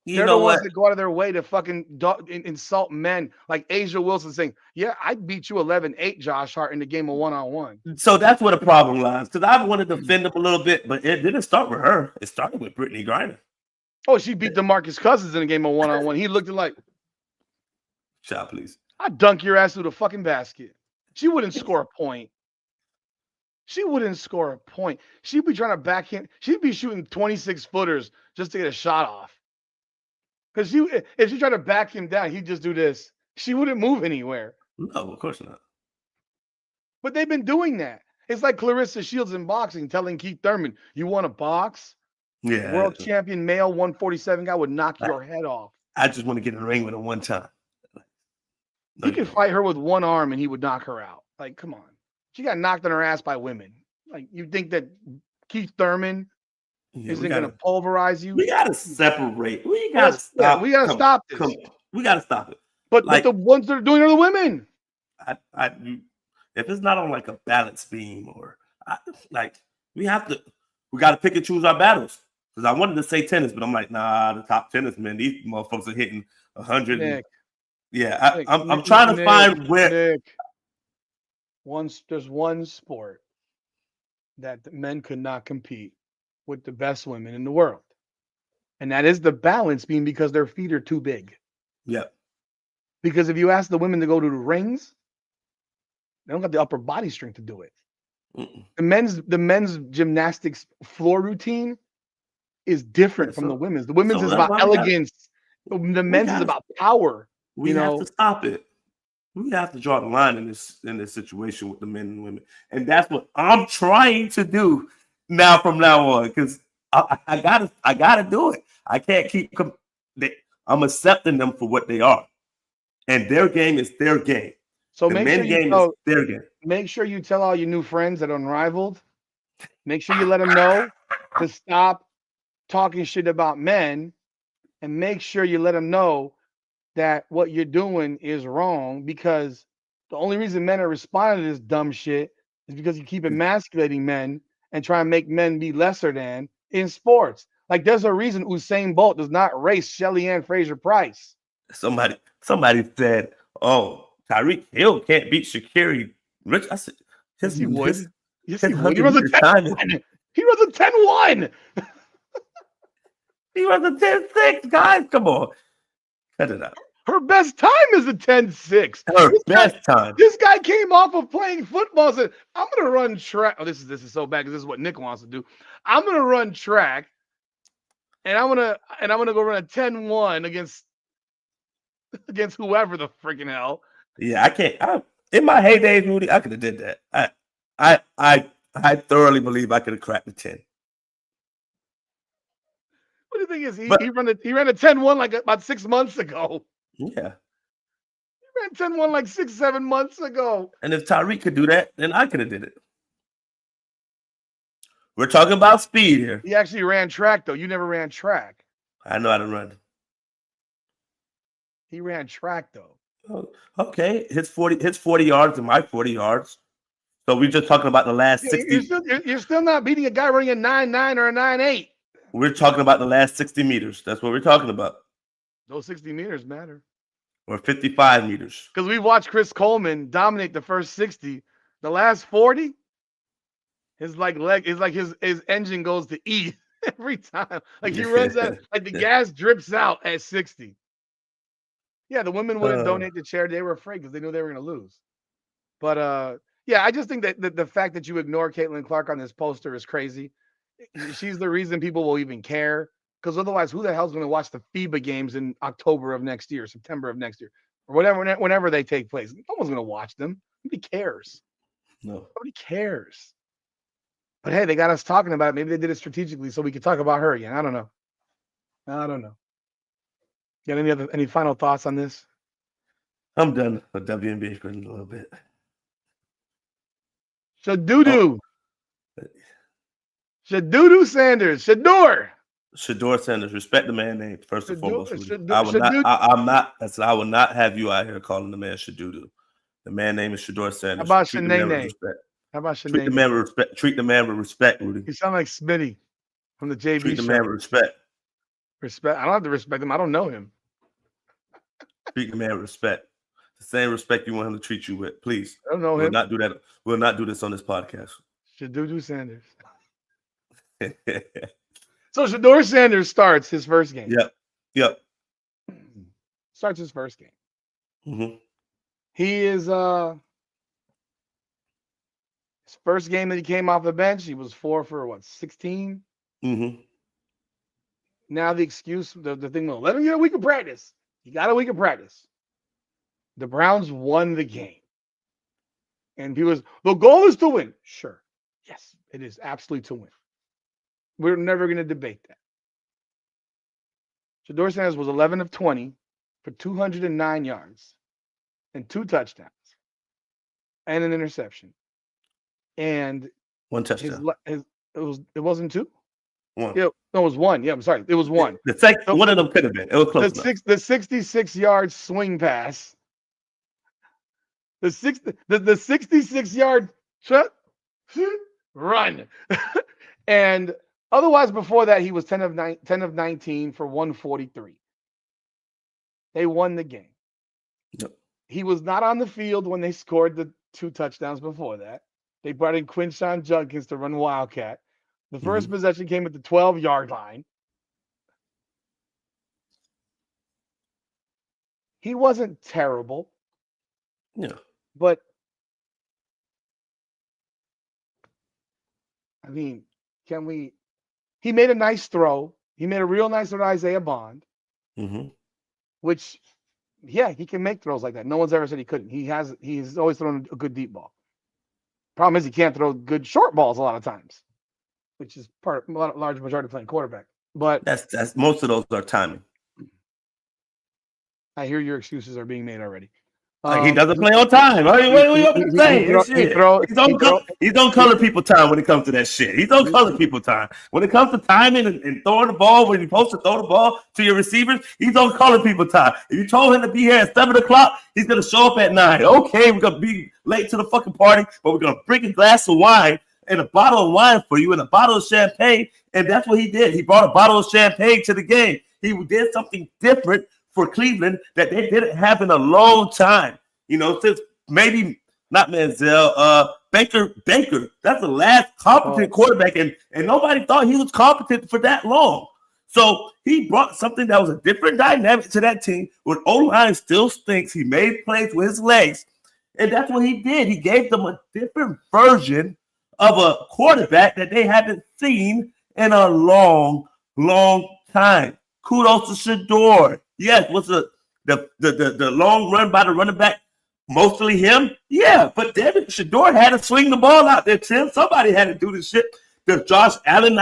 They're the ones that go out of their way to fucking insult men, like Asia Wilson saying, "Yeah, I beat you 11-8, Josh Hart, in the game of one-on-one." So that's where the problem lies. Because I wanted to defend him a little bit, but it didn't start with her. It started with Brittany Griner. Oh, she beat DeMarcus Cousins in a game of one-on-one. He looked like, "Shot, please. I'd dunk your ass through the fucking basket." She wouldn't score a point. She'd be trying to backhand. She'd be shooting 26-footers just to get a shot off. Because if she tried to back him down, he'd just do this. She wouldn't move anywhere. No, of course not. But they've been doing that. It's like Clarissa Shields in boxing telling Keith Thurman, "You want to box? Yeah. World champion male 147 guy would knock your head off. I just want to get in the ring with him one time." He could fight her with one arm and he would knock her out. Like, come on. She got knocked on her ass by women. Like, you think that Keith Thurman isn't going to pulverize you? We got to separate. We got to stop. We got to stop this. We got to stop it. But the ones that are doing it are the women. If it's not on like a balance beam we got to pick and choose our battles. Because I wanted to say tennis, but I'm like, nah, the top tennis men, these motherfuckers are hitting 100. I'm trying to find where. There's one sport that the men could not compete with the best women in the world. And that is the balance beam because their feet are too big. Yeah. Because if you ask the women to go to the rings, they don't got the upper body strength to do it. The men's gymnastics floor routine is different from the women's. The women's is about elegance. The men's is about power. We have to stop it. We have to draw the line in this situation with the men and women, and that's what I'm trying to do now from now on. Because I gotta do it. I can't keep. I'm accepting them for what they are, and their game is their game. So the men's game is their game. Make sure you tell all your new friends that are Unrivaled. Make sure you let them know to stop talking shit about men, and make sure you let them know that what you're doing is wrong, because the only reason men are responding to this dumb shit is because you keep emasculating men and try and make men be lesser than in sports. Like, there's a reason Usain Bolt does not race Shelly Ann Fraser-Price. Somebody said, "Oh, Tyreek Hill can't beat Sha'Carri Rich." I said, yes, he would. Yes, he would. He runs a 10-1. He runs a 10-1. He runs a 10-6. Guys, come on. Cut it out. Her best time is a 10-6. Time. This guy came off of playing football and said, "I'm gonna run track." Oh, this is so bad because this is what Nick wants to do. "I'm gonna run track, and I'm gonna go run a 10-1 against whoever the freaking hell." Yeah, I can't. In my heydays, Rudy, I could have did that. I thoroughly believe I could have cracked the 10. What the thing is, he ran a 10-1 like about 6 months ago. Yeah. He ran 10-1 like 6-7 months ago. And if Tyreek could do that, then I could have did it. We're talking about speed here. He actually ran track, though. You never ran track. I know how to run. He ran track, though. Oh, okay. His 40 yards and my 40 yards. So we're just talking about the last 60. You're still not beating a guy running a 9.9 or a 9.8. We're talking about the last 60 meters. That's what we're talking about. Those 60 meters matter. Or 55 meters. Because we watched Chris Coleman dominate the first 60. The last 40, his engine goes to E every time. Like he runs out, like the gas drips out at 60. Yeah, the women wouldn't donate the chair. They were afraid because they knew they were going to lose. But yeah, I just think that the fact that you ignore Cailtin Clark on this poster is crazy. She's the reason people will even care. Because otherwise, who the hell's going to watch the FIBA games in October of next year, September of next year, or whenever they take place? No one's going to watch them. Nobody cares. No. Nobody cares. But hey, they got us talking about it. Maybe they did it strategically so we could talk about her again. I don't know. Got any final thoughts on this? I'm done with WNBA for a little bit. Shedeur Sanders. Shedeur Sanders. Respect the man name first and foremost. I will not have you out here calling the man Shedeur. The man name is Shedeur Sanders. How about Shanae? Treat the man with respect. Treat the man with respect, Rudy. You sound like Smitty from the JV Treat the show. man with respect. Respect. I don't have to respect him. I don't know him. Treat the man with respect. The same respect you want him to treat you with, please. I don't know him. We'll not do that. We'll not do this on this podcast. Shedeur Sanders. So Shedeur Sanders starts his first game. Yep. Starts his first game. Mm-hmm. He is his first game that he came off the bench. He was 4 for 16. Mm-hmm. Now the excuse, the thing, well, let him get a week of practice. He got a week of practice. The Browns won the game. And he was, the goal is to win. Sure. Yes, it is absolutely to win. We're never going to debate that. Shedeur Sanders was 11 of 20 for 209 yards and 2 touchdowns and an interception. And 1 touchdown. It wasn't 2? 1. Yeah, no, it was 1. Yeah, I'm sorry. It was 1. The second, one of them could have been. It was close enough. The 66-yard swing pass. The 66-yard run. And otherwise, before that, he was 10 of 19 for 143. They won the game. Yep. He was not on the field when they scored the 2 touchdowns before that. They brought in Quinshawn Judkins to run Wildcat. The first possession came at the 12-yard line. He wasn't terrible. Yeah. But, I mean, he made a nice throw. He made a real nice throw to Isaiah Bond, which, yeah, he can make throws like that. No one's ever said he couldn't. He's always thrown a good deep ball. Problem is he can't throw good short balls a lot of times, which is large majority of playing quarterback. But that's most of those are timing. I hear your excuses are being made already. He doesn't play on time. What you saying? He's on color people time when it comes to that shit. He's on color people time. When it comes to timing and throwing the ball, when you're supposed to throw the ball to your receivers, he's on color people time. If you told him to be here at 7 o'clock, he's going to show up at 9. Okay, we're going to be late to the fucking party, but we're going to bring a glass of wine and a bottle of wine for you and a bottle of champagne. And that's what he did. He brought a bottle of champagne to the game. He did something different for Cleveland that they didn't have in a long time. Since maybe not Manziel, Baker. That's the last competent quarterback, and nobody thought he was competent for that long. So he brought something that was a different dynamic to that team. When O-line still stinks, he made plays with his legs, and that's what he did. He gave them a different version of a quarterback that they haven't seen in a long, long time. Kudos to Shedeur. Yes, was the long run by the running back mostly him? Yeah, but David Shedeur had to swing the ball out there, Tim. Somebody had to do this shit. Does Josh Allen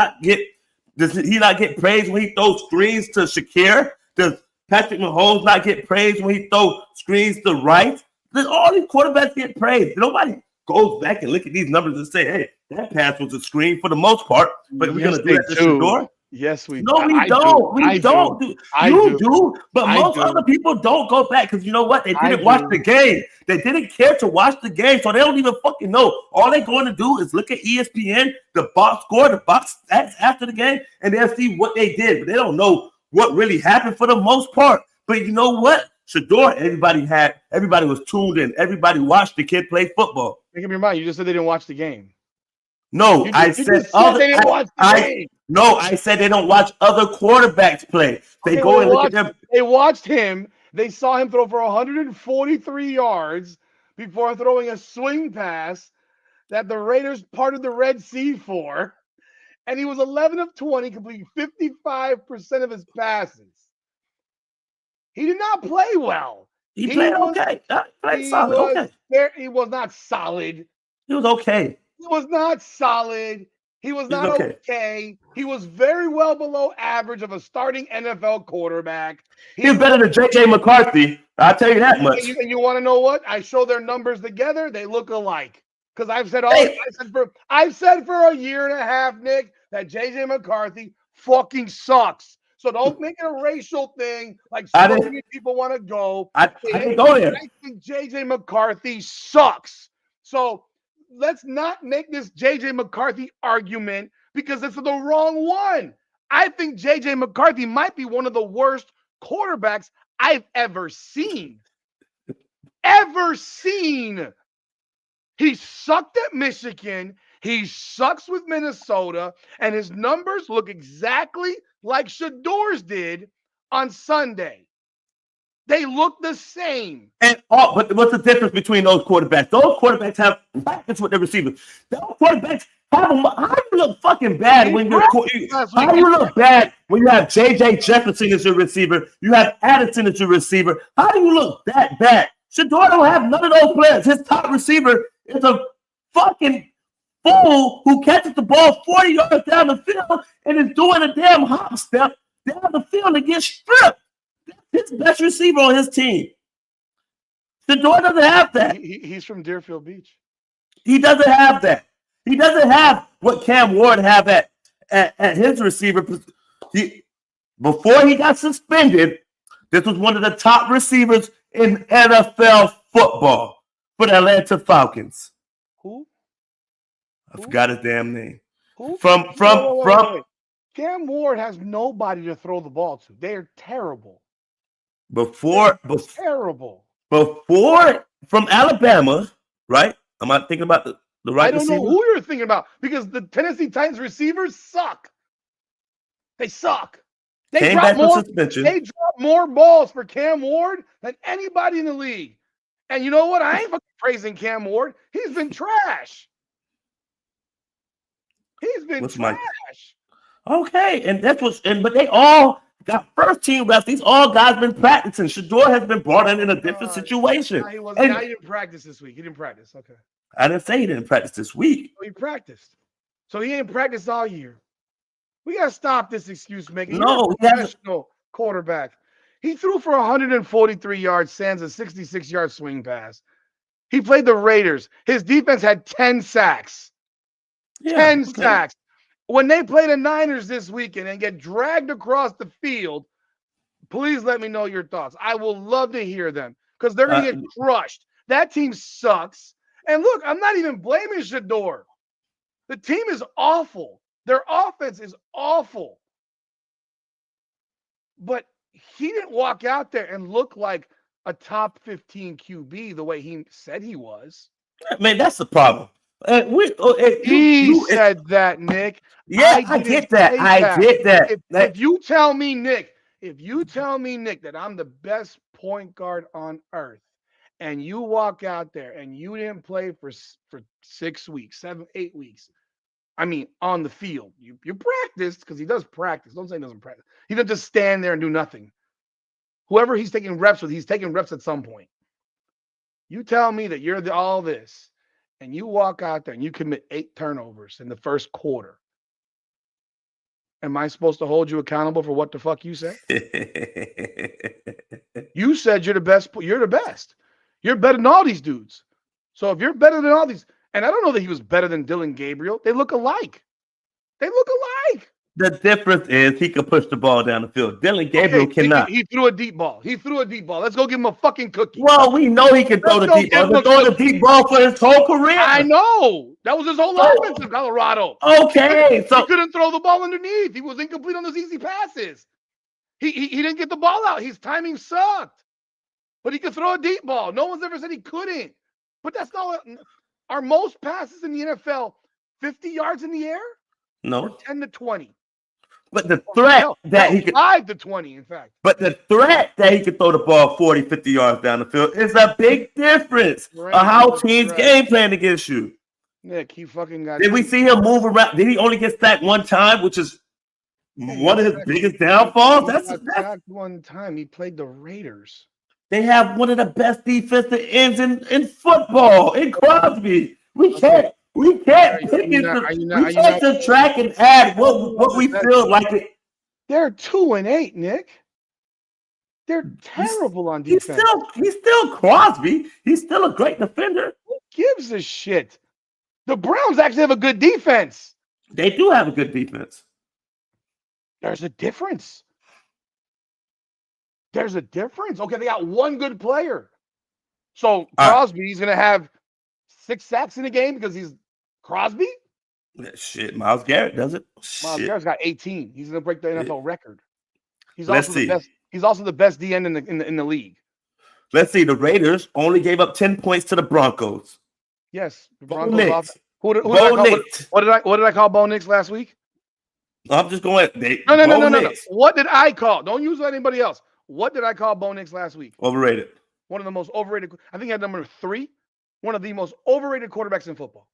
does he not get praised when he throws screens to Shakir? Does Patrick Mahomes not get praised when he throws screens to Wright? Does all these quarterbacks get praised? Nobody goes back and look at these numbers and say, hey, that pass was a screen for the most part, but we're going to do that to Shedeur? Yes, we. No, we I don't. do. We I don't. do. You do, but I most do. other people don't go back because you know what? They I didn't watch do. the game. They didn't care to watch the game, so they don't even fucking know. All they're going to do is look at ESPN, the box score, the box stats after the game, and they'll see what they did. But they don't know what really happened for the most part. But you know what? Shedeur, everybody was tuned in. Everybody watched the kid play football. Make up your mind. You just said they didn't watch the game. No, I said other. They didn't watch the game. No, I said they don't watch other quarterbacks play. They go and look at them. They watched him. They saw him throw for 143 yards before throwing a swing pass that the Raiders parted the Red Sea for. And he was 11 of 20, completing 55% of his passes. He did not play well. He played okay. Played solid. Okay. He was not solid. He was okay. He was not solid. He was not okay. He was very well below average of a starting NFL quarterback. He was better than J.J. McCarthy. I'll tell you that much. And you want to know what? I show their numbers together. They look alike. Because I've said for a year and a half, Nick, that J.J. McCarthy fucking sucks. So don't make it a racial thing like so many people want to go. I didn't go there. I think J.J. McCarthy sucks. So let's not make this J.J. McCarthy argument because it's the wrong one. I think J.J. McCarthy might be one of the worst quarterbacks I've ever seen. He sucked at Michigan. He sucks with Minnesota. And his numbers look exactly like Shedeur's did on Sunday. They look the same. But what's the difference between those quarterbacks? Those quarterbacks have practice with their receivers. Those quarterbacks have them. How do you look fucking bad when you're? How do you look bad when you have J.J. Jefferson as your receiver? You have Addison as your receiver. How do you look that bad? Shedeur don't have none of those players. His top receiver is a fucking fool who catches the ball 40 yards down the field and is doing a damn hop step down the field and gets stripped. His best receiver on his team. Shedeur doesn't have that. He's from Deerfield Beach. He doesn't have that. He doesn't have what Cam Ward have at his receiver. Before he got suspended, this was one of the top receivers in NFL football for the Atlanta Falcons. Who? I forgot his damn name. Who? From Cam Ward has nobody to throw the ball to. They are terrible. Terrible. Before from Alabama, right? Am I thinking about the right receiver? I don't know who you're thinking about because the Tennessee Titans receivers suck. They suck. They drop more balls for Cam Ward than anybody in the league. And you know what? I ain't fucking praising Cam Ward. He's been trash. Okay, but they all got first team reps. These all guys been practicing. Shedeur has been brought in a different situation. He didn't practice this week. He didn't practice. Okay. I didn't say he didn't practice this week. He practiced. So he ain't practiced all year. We gotta stop this excuse making. No, he's a professional quarterback. He threw for 143 yards, sans a 66-yard swing pass. He played the Raiders. His defense had 10 sacks. 10 sacks. When they play the Niners this weekend and get dragged across the field, please let me know your thoughts. I will love to hear them because they're going to get crushed. That team sucks. And look, I'm not even blaming Shedeur. The team is awful. Their offense is awful. But he didn't walk out there and look like a top 15 QB the way he said he was. Man, that's the problem. He said that, Nick. Yeah, I get that. I get that. If you tell me, Nick, that I'm the best point guard on earth, and you walk out there and you didn't play for 6 weeks, 7, 8 weeks, I mean, on the field, you practiced because he does practice. Don't say he doesn't practice. He doesn't just stand there and do nothing. Whoever he's taking reps with, he's taking reps at some point. You tell me that you're all this, and you walk out there and you commit 8 turnovers in the first quarter. Am I supposed to hold you accountable for what the fuck you said? You said you're the best. You're the best. You're better than all these dudes. So if you're better than all these, and I don't know that he was better than Dylan Gabriel. They look alike. The difference is he could push the ball down the field. Dylan Gabriel cannot. He threw a deep ball. Let's go give him a fucking cookie. Well, we know he can throw the deep ball. He's been throwing the deep ball for his whole career. I know. That was his whole offense in Colorado. Okay. He couldn't throw the ball underneath. He was incomplete on those easy passes. He didn't get the ball out. His timing sucked. But he could throw a deep ball. No one's ever said he couldn't. But that's not what, are most passes in the NFL 50 yards in the air? No. Or 10 to 20. But the threat that he could 5 to 20, in fact. But the threat that he could throw the ball 40, 50 yards down the field is a big difference of how teams game plan against you. Nick, he fucking got. Did we see him move around? Did he only get sacked one time, which is one of his biggest downfalls? That's sacked one time. He played the Raiders. They have one of the best defensive ends in football, in Crosby. We can't subtract and add what we feel like it. They're 2-8, Nick. They're terrible on defense. He's still Crosby. He's still a great defender. Who gives a shit? The Browns actually have a good defense. They do have a good defense. There's a difference. Okay, they got one good player. So Crosby's going to have 6 sacks in a game because he's Crosby? Shit, Myles Garrett does it. Myles Garrett's got 18. He's going to break the NFL record. He's also the best DN in the league. Let's see. The Raiders only gave up 10 points to the Broncos. Yes, the Broncos. What did I call Bo Nix last week? I'm just going. No. What did I call? Don't use anybody else. What did I call Bo Nix last week? Overrated. One of the most overrated. I think he had number 3. One of the most overrated quarterbacks in football.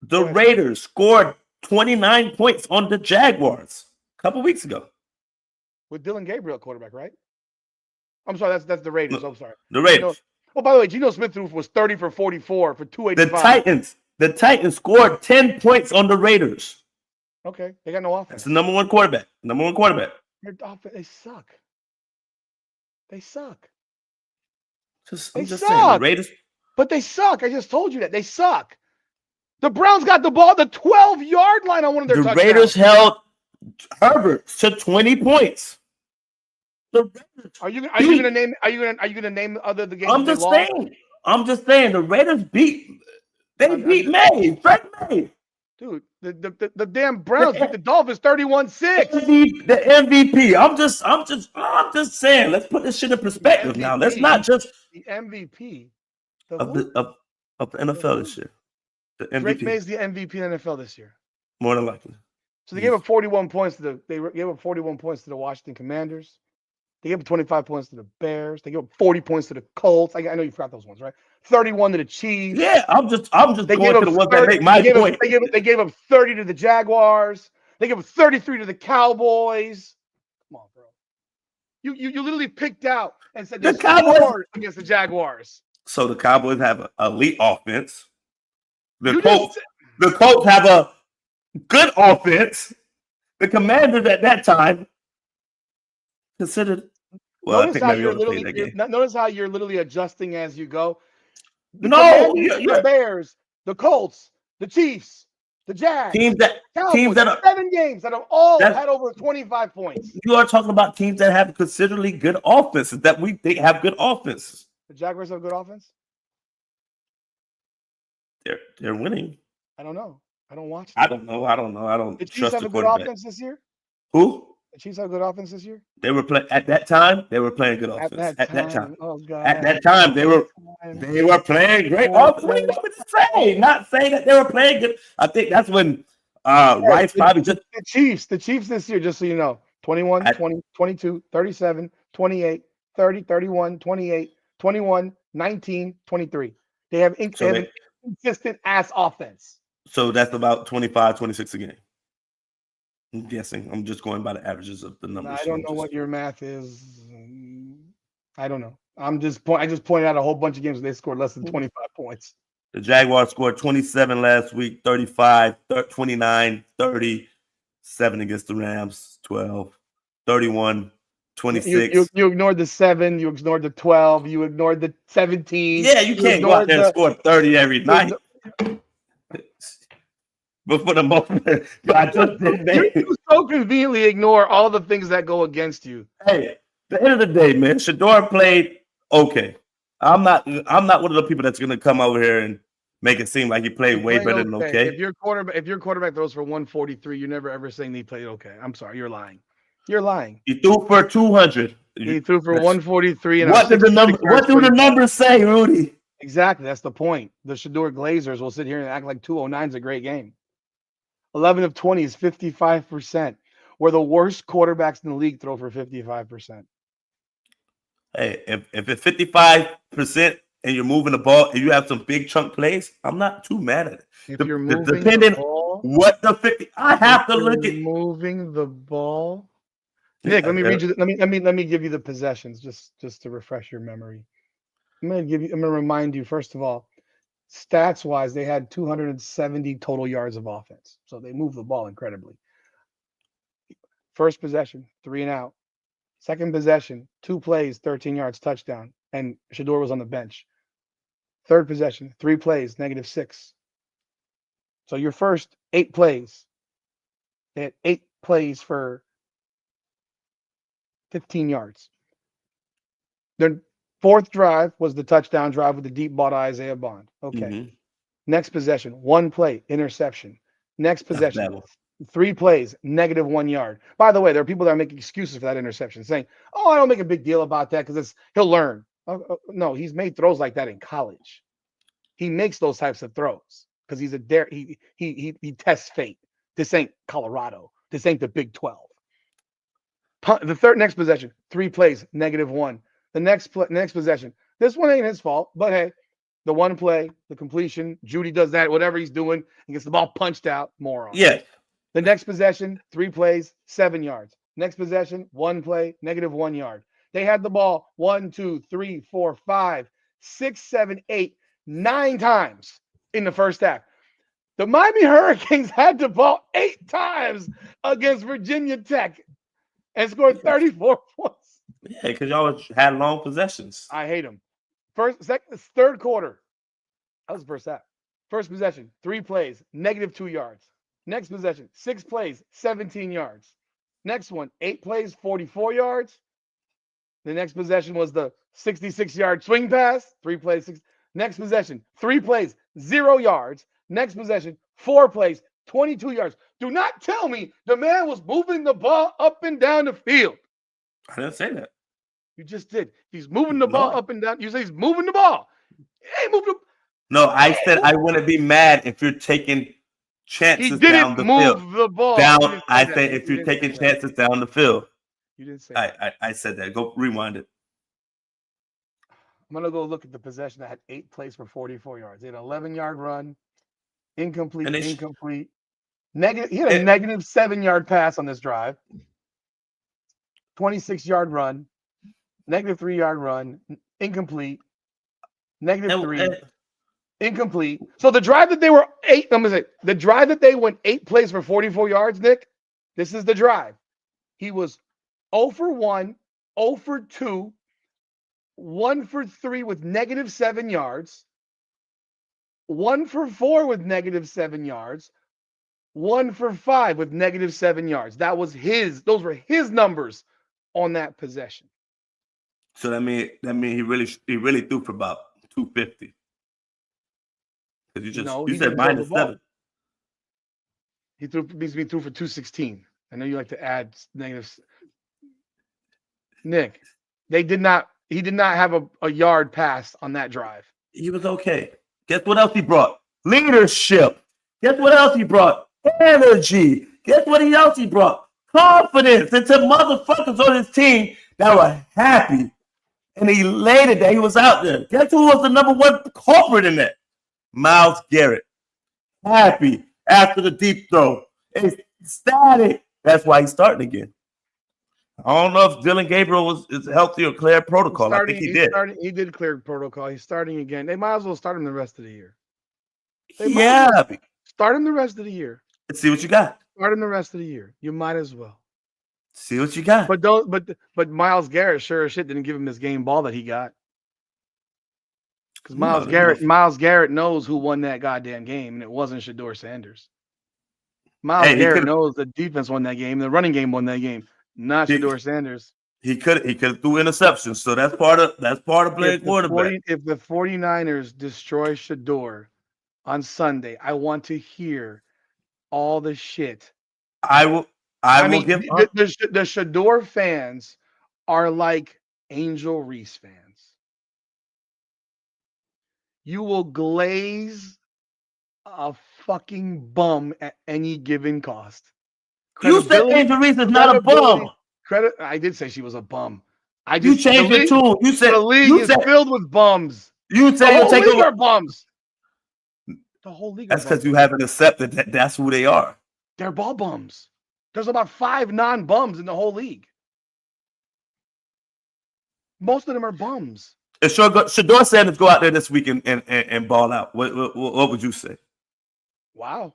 The Raiders scored 29 points on the Jaguars a couple weeks ago. With Dylan Gabriel quarterback, right? I'm sorry, that's the Raiders. I'm sorry. The Raiders. By the way, Geno Smith was 30 for 44 for 285. The Titans scored 10 points on the Raiders. Okay, they got no offense. That's the number one quarterback. They suck. I'm just saying, the Raiders. But they suck. I just told you that. They suck. The Browns got the ball at the 12-yard line on one of their touchdowns. The Raiders held Herbert to 20 points. Are you gonna name other the games? I'm just saying the Raiders beat May. Fred May. Dude, the damn Browns beat the Dolphins 31-6. The MVP. I'm just saying. Let's put this shit in perspective now. Let's not just the MVP of the NFL this year. The MVP. Drake May's the MVP in the NFL this year. More than likely. So they gave up 41 points to the Washington Commanders. They gave up 25 points to the Bears. They gave up 40 points to the Colts. I know you forgot those ones, right? 31 to the Chiefs. Yeah, I'm just going to the ones that make my point. They gave up 30 to the Jaguars. They gave up 33 to the Cowboys. Come on, bro. You literally picked out and said the Cowboys against the Jaguars. So the Cowboys have an elite offense. The Colts have a good offense. The Commanders at that time considered. Well, notice how you're literally adjusting as you go. The Bears, the Colts, the Chiefs, the Jags, teams that are 7 games that have all had over 25 points. You are talking about teams that have considerably good offenses that we think have good offenses. The Jaguars have good offense. They're winning. I don't know. I don't watch them. I don't know. I don't. The Chiefs have a good offense this year. Who? The Chiefs have a good offense this year. They were at that time. They were playing good offense. At that time. Oh God. At that time, they were playing great offense. What do you want me to say? Not saying that they were playing good. I think that's when Rice probably just the Chiefs this year. Just so you know, 21, 20, 22, 37, 28, 30, 31, 28, 21, 19, 23. They have consistent ass offense. So that's about 25, 26 a game. I'm guessing. I'm just going by the averages of the numbers. I don't know what your math is. I don't know. I just pointed out a whole bunch of games where they scored less than 25 points. The Jaguars scored 27 last week, 35, 29, 30, 7 against the Rams, 12, 31, 26. You ignored the 7, you ignored the 12, you ignored the 17. Yeah, you can't go out there and score 30 every night. But for the moment, I just didn't name You so conveniently ignore all the things that go against you. Hey, at the end of the day, man, Shedeur played okay. I'm not one of the people that's gonna come over here and make it seem like he played way better than okay. If your quarterback throws for 143, you're never ever saying he played okay. I'm sorry, you're lying. You're lying. He threw for 200. He threw for 143. And what do the numbers say, Rudy? Exactly. That's the point. The Shedeur Glazers will sit here and act like 209 is a great game. 11 of 20 is 55%. Where the worst quarterbacks in the league throw for 55%. Hey, if it's 55% and you're moving the ball and you have some big chunk plays, I'm not too mad at it. If you're moving depending the ball, what the 50, I have to look at moving the ball. Nick, let me read you. Let me give you the possessions just to refresh your memory. I'm gonna remind you first of all, stats wise, they had 270 total yards of offense, so they moved the ball incredibly. First possession, 3 and out. Second possession, 2 plays, 13 yards, touchdown, and Shedeur was on the bench. Third possession, 3 plays, -6. So your first 8 plays, they had 8 plays for 15 yards. Their fourth drive was the touchdown drive with the deep ball to Isaiah Bond. Okay. Mm-hmm. Next possession, 1 play, interception. Next possession, 3 plays, -1 yard. By the way, there are people that are making excuses for that interception, saying, "Oh, I don't make a big deal about that because he'll learn." No, he's made throws like that in college. He makes those types of throws because he's he tests fate. This ain't Colorado. This ain't the Big 12. The next possession, 3 plays, -1. The next possession, this one ain't his fault, but hey, the 1 play, the completion, Judy does that, whatever he's doing, and gets the ball punched out, moron. Yeah. The next possession, 3 plays, 7 yards. Next possession, 1 play, -1 yard. They had the ball 1, 2, 3, 4, 5, 6, 7, 8, 9 times in the first half. The Miami Hurricanes had the ball 8 times against Virginia Tech and scored 34 points. Yeah, because y'all had long possessions. I hate them. Third quarter. That was the first half. First possession, 3 plays, -2 yards. Next possession, 6 plays, 17 yards. Next one, 8 plays, 44 yards. The next possession was the 66-yard swing pass, 3 plays, 6. Next possession, 3 plays, 0 yards. Next possession, 4 plays, 22 yards. Do not tell me the man was moving the ball up and down the field. I didn't say that. You just did. He's moving the ball up and down. You say he's moving the ball. He ain't moving the. No, I said I wouldn't be mad if you're taking chances down the field. He didn't move the ball. I said if you're taking chances down the field. You didn't say I said that. Go rewind it. I'm going to go look at the possession that had 8 plays for 44 yards. He had an 11-yard run, incomplete. He had a -7-yard pass on this drive, 26-yard run, -3-yard run, incomplete, -3, incomplete. So the drive that they were 8, I'm going to say, the drive that they went 8 plays for 44 yards, Nick, this is the drive. He was 0 for 1, 0 for 2, 1 for 3 with -7 yards, 1 for 4 with -7 yards, 1 for 5 with -7 yards. Those were his numbers on that possession. So that mean he really threw for about 250. Because you said -7. He threw for 216. I know you like to add negatives. Nick, he did not have a yard pass on that drive. He was okay. Guess what else he brought? Leadership. Guess what else he brought? Energy. Guess what else he brought? Confidence into motherfuckers on his team that were happy and elated that he was out there. Guess who was the #1 culprit in that? Myles Garrett. Happy after the deep throw. Ecstatic. That's why he's starting again. I don't know if Dylan Gabriel is healthy or clear protocol. I think he did. He did clear protocol. He's starting again. They might as well start him the rest of the year. Start him the rest of the year. Let's see what you got. Start him the rest of the year. You might as well. See what you got. But Myles Garrett sure as shit didn't give him this game ball that he got. Because Myles Garrett knows who won that goddamn game, and it wasn't Shedeur Sanders. Myles Garrett knows the defense won that game. The running game won that game. Not Shedeur Sanders. He could threw interceptions. So that's part of playing quarterback. If the 49ers destroy Shedeur on Sunday, I want to hear all the shit. I will give the Shedeur fans are like Angel Reese fans. You will glaze a fucking bum at any given cost. You said Angel Reese is not a bum. I did say she was a bum. You changed your tune. You said the league is filled with bums. You said the whole league are bums. The whole league. That's because you haven't accepted that that's who they are. They're ball bums. There's about 5 non-bums in the whole league. Most of them are bums. If Shedeur Sanders go out there this week and ball out, what would you say? Wow.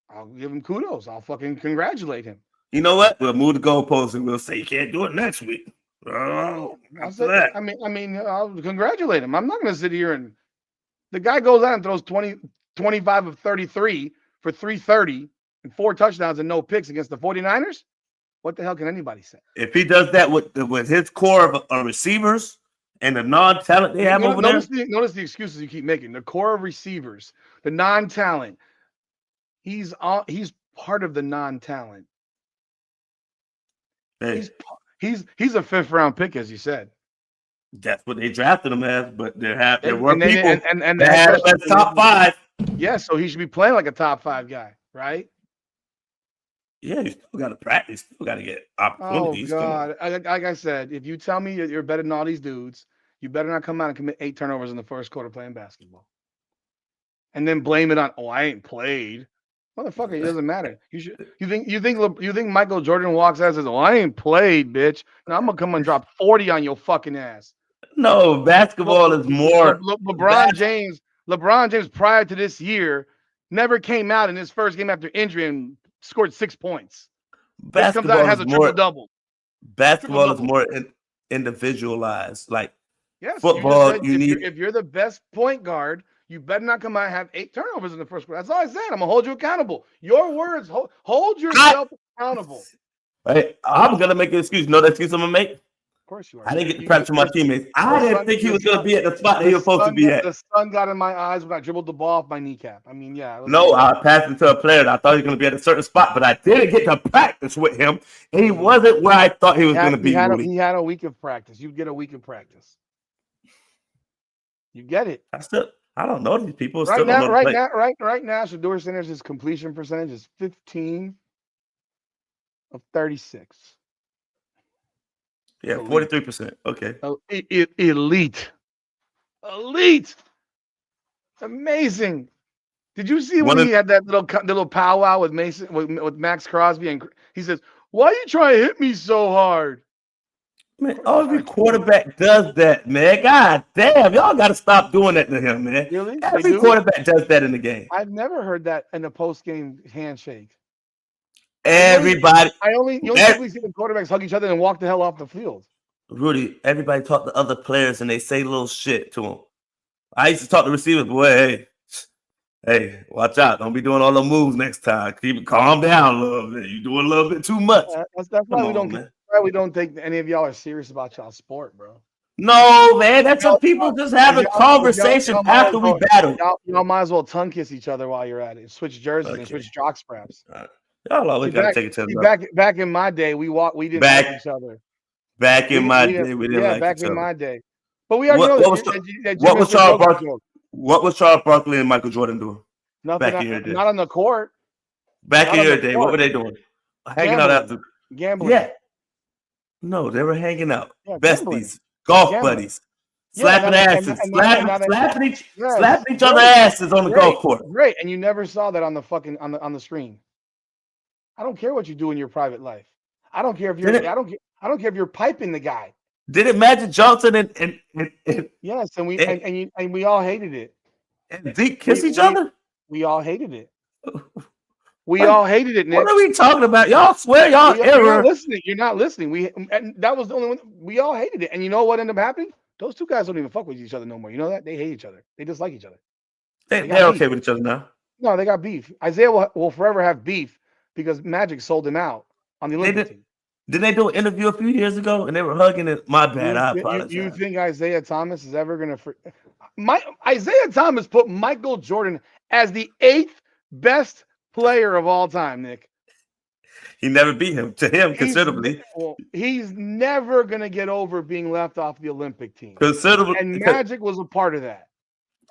I'll give him kudos. I'll fucking congratulate him. You know what? We'll move the goalposts and we'll say you can't do it next week. I'll congratulate him. I'm not going to sit here and the guy goes out and throws 25 of 33 for 330 and 4 touchdowns and no picks against the 49ers. What the hell can anybody say? If he does that with his core of receivers and the non-talent they have over there. Notice the excuses you keep making. The core of receivers, the non-talent. He's part of the non-talent. Hey. He's a 5th round pick, as you said. That's what they drafted him as, but there were people that had him as top 5. Yeah, so he should be playing like a top 5 guy, right? Yeah, you still got to practice. Still got to get opportunities. Oh God! Like I said, if you tell me you're better than all these dudes, you better not come out and commit 8 turnovers in the first quarter playing basketball, and then blame it on I ain't played. Motherfucker, it doesn't matter. You think Michael Jordan walks out and says, I ain't played, bitch. Now I'm gonna come and drop 40 on your fucking ass. No, basketball is more. LeBron James prior to this year never came out in his first game after injury and scored 6 points. Basketball comes out has a triple double. Basketball is more individualized. Like yes, football, if you're the best point guard. You better not come out and have 8 turnovers in the first quarter. That's all I said. I'm going to hold you accountable. Your words, hold yourself accountable. Hey, I'm going to make an excuse. You know that excuse I'm going to make? Of course you are. I didn't get the practice from my teammates. I didn't think he was going to be at the spot that he was supposed to be at. The sun got in my eyes when I dribbled the ball off my kneecap. I mean, yeah. No, I passed it to a player that I thought he was going to be at a certain spot, but I didn't get to practice with him. And he wasn't where I thought he was going to be. He had a week of practice. You get a week of practice. You get it. I don't know these people. Right now, Shedeur Sanders' completion percentage is 15 of 36. Yeah, 43%. Okay. Elite. Amazing. Did you see when he had that little powwow with with Max Crosby and he says, "Why are you trying to hit me so hard?" Man, every quarterback does that, man. God damn, y'all got to stop doing that to him, man. Really? Every quarterback does that in the game. I've never heard that in a post-game handshake. Everybody. You only typically see the quarterbacks hug each other and walk the hell off the field. Rudy, everybody talk to other players and they say little shit to them. I used to talk to receivers, boy, hey, watch out. Don't be doing all the moves next time. Calm down a little bit. You're doing a little bit too much. That's why we don't think any of y'all are serious about y'all sport, bro. No, man. That's what people just have a conversation after we battle. Y'all might as well tongue kiss each other while you're at it. Switch jerseys and switch jock straps. Y'all always got to take each other. Back in my day, we didn't like each other. Back in my day, we didn't like each other. Back in my day. But we already know what was Charles Barkley and Michael Jordan doing? Nothing. Back in your day. Not on the court. Back in your day, what were they doing? Hanging out after gambling. Yeah. No, they were hanging out. Besties, golf buddies, slapping asses, slapping each other's asses on the golf course. Great, and you never saw that on the fucking on the screen. I don't care what you do in your private life. I don't care if you're. I don't care if you're piping the guy. Did it Magic Johnson and yes, and we all hated it. And Zeke kiss each other? We all hated it. We all hated it, Nick. What are we talking about? Y'all swear y'all ever. You're not listening. And that was the only one. We all hated it. And you know what ended up happening? Those two guys don't even fuck with each other no more. You know that? They hate each other. They dislike each other. They're okay with each other now. No, they got beef. Isaiah will forever have beef because Magic sold him out on the They Olympic did. team. Did they do an interview a few years ago and they were hugging it? My bad. I You apologize. think Isaiah Thomas is ever going to Isaiah Thomas put Michael Jordan as the 8th best player of all time, Nick. He never beat him to him considerably. He's never going to get over being left off the Olympic team. Considerably. And Magic was a part of that.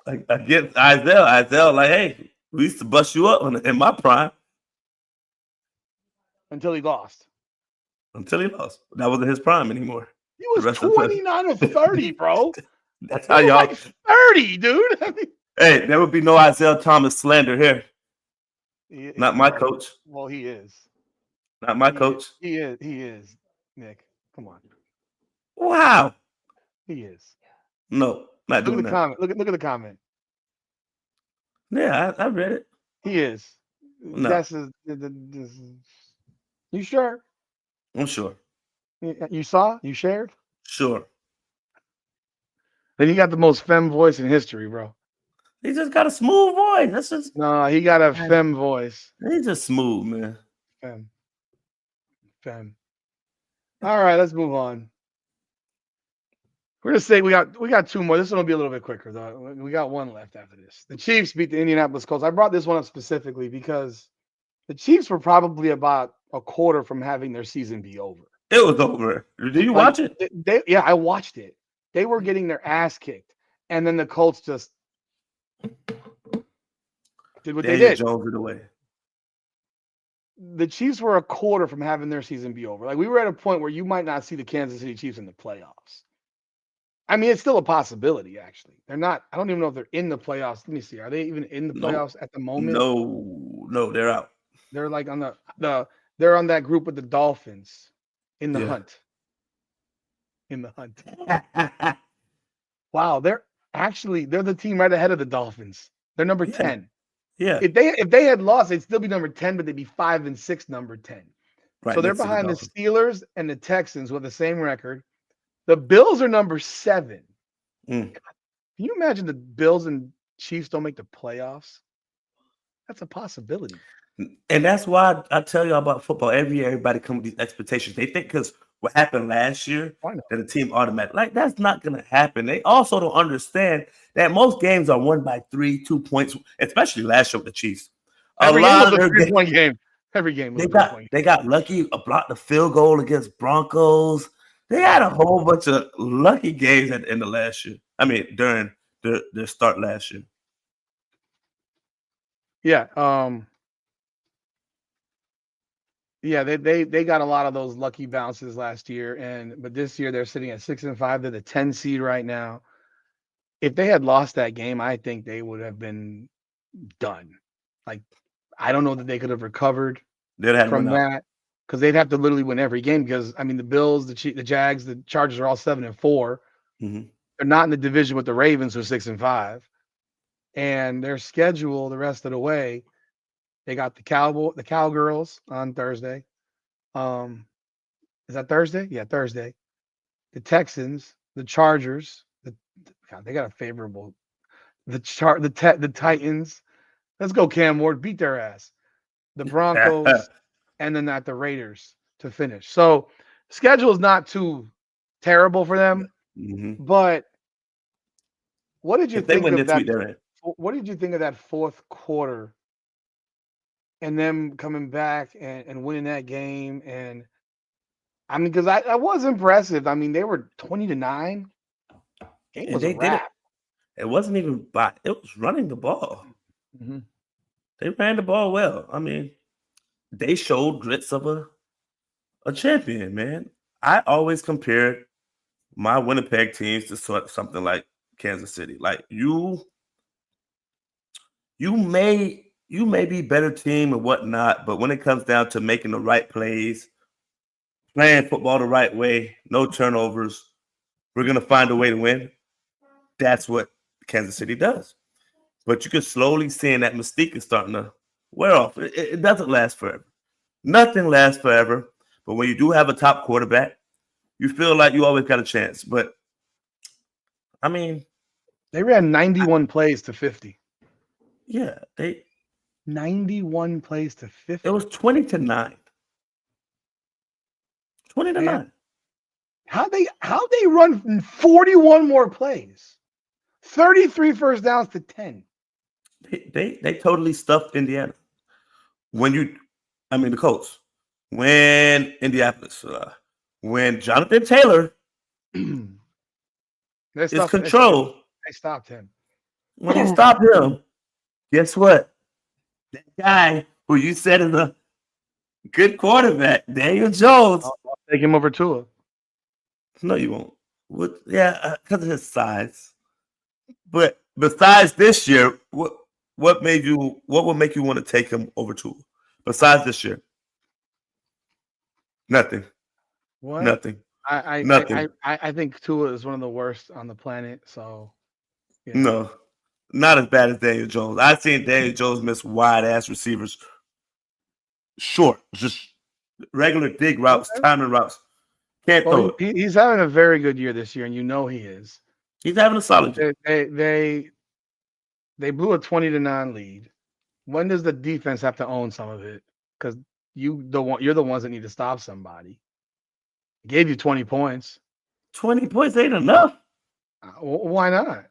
Against Isaiah, like, hey, we used to bust you up in my prime. Until he lost. That wasn't his prime anymore. He was 29 of 30, bro. That's how y'all. Like 30, dude. Hey, there would be no Isaiah Thomas slander here. Not my coach. Well, he is. Not my coach. He is. Nick, come on. Wow. He is. No, not doing that. Comment. Look at the comment. Yeah, I read it. He is. No. You sure? I'm sure. You saw? You shared? Sure. Then he got the most femme voice in history, bro. He just got a smooth voice. That's just he got a femme voice. He's just smooth, man. Femme. All right, let's move on. We're gonna say we got two more. This one will be a little bit quicker though. We got one left after this. The Chiefs beat the Indianapolis Colts. I brought this one up specifically because the Chiefs were probably about a quarter from having their season be over. It was over. Did you watch it? Yeah, I watched it. They were getting their ass kicked, and then the Colts just did what they did. Jones it away. The Chiefs were a quarter from having their season be over. Like, we were at a point where you might not see the Kansas City Chiefs in the playoffs. I mean, it's still a possibility, actually. They're not. I don't even know if they're in the playoffs. Let me see. Are they even in the playoffs at the moment? No, they're out. They're like on they're on that group with the Dolphins in the hunt. In the hunt. Wow, they're the team right ahead of the Dolphins. They're number 10. Yeah. If they had lost, they'd still be number 10, but they'd be 5 and 6, number 10. Right, so they're behind the Steelers and the Texans with the same record. The Bills are number 7. God, can you imagine the Bills and Chiefs don't make the playoffs? That's a possibility. And that's why I tell you about football. Every year, everybody comes with these expectations. They think because what happened last year that the team automatic. Like, that's not going to happen. They also don't understand that most games are won by 3, 2 points, especially last year with the Chiefs. Every game was a 3-point game. Every game was a 3-point game. They got lucky, blocked the field goal against Broncos. They had a whole bunch of lucky games at the end of last year. I mean, during their start last year. Yeah. Yeah, they got a lot of those lucky bounces last year, but this year they're sitting at 6-5. They're the 10 seed right now. If they had lost that game, I think they would have been done. Like, I don't know that they could have recovered from that, because they'd have to literally win every game. Because I mean, the Bills, the Jags, the Chargers are all 7-4. Mm-hmm. They're not in the division with the Ravens, who are 6-5, and their schedule the rest of the way. They got the Cowgirls on Thursday. Is that Thursday? Yeah, Thursday. The Texans, the Chargers. They got a favorable. The Titans. Let's go, Cam Ward. Beat their ass. The Broncos, and then the Raiders to finish. So schedule is not too terrible for them. Mm-hmm. But what did you think of that? What did you think of that fourth quarter? And them coming back and winning that game. And I mean, because I was impressive. I mean, they were 20-9. Game was a wrap. It wasn't even it was running the ball. Mm-hmm. They ran the ball well. I mean, they showed grits of a champion, man. I always compared my Winnipeg teams to something like Kansas City. Like, you may be better team and whatnot, but when it comes down to making the right plays, playing football the right way, no turnovers, we're going to find a way to win. That's what Kansas City does. But you can slowly see that mystique is starting to wear off. It doesn't last forever. Nothing lasts forever. But when you do have a top quarterback, you feel like you always got a chance. But, they ran 91 plays to 50. Yeah, they 91 plays to 50. It was 20-9. 20-9. Man, how they run 41 more plays? 33 first downs to 10. They totally stuffed Indiana. The Colts. When Indianapolis, when Jonathan Taylor is controlled, they stopped him. When you stop him, guess what? That guy who you said is a good quarterback, Daniel Jones. I'll take him over Tua. No, you won't. Because of his size. But besides this year, what would make you want to take him over Tua? Besides this year, nothing. What? Nothing. I think Tua is one of the worst on the planet. So yeah. No, not as bad as Daniel Jones. I've seen Daniel Jones miss wide ass receivers, short, just regular dig routes, timing routes. Can't throw it. He's having a very good year this year, and he is. He's having a solid year. They blew a 20-9 lead. When does the defense have to own some of it? Because you're the ones that need to stop somebody. Gave you 20 points. 20 points ain't enough. Why not?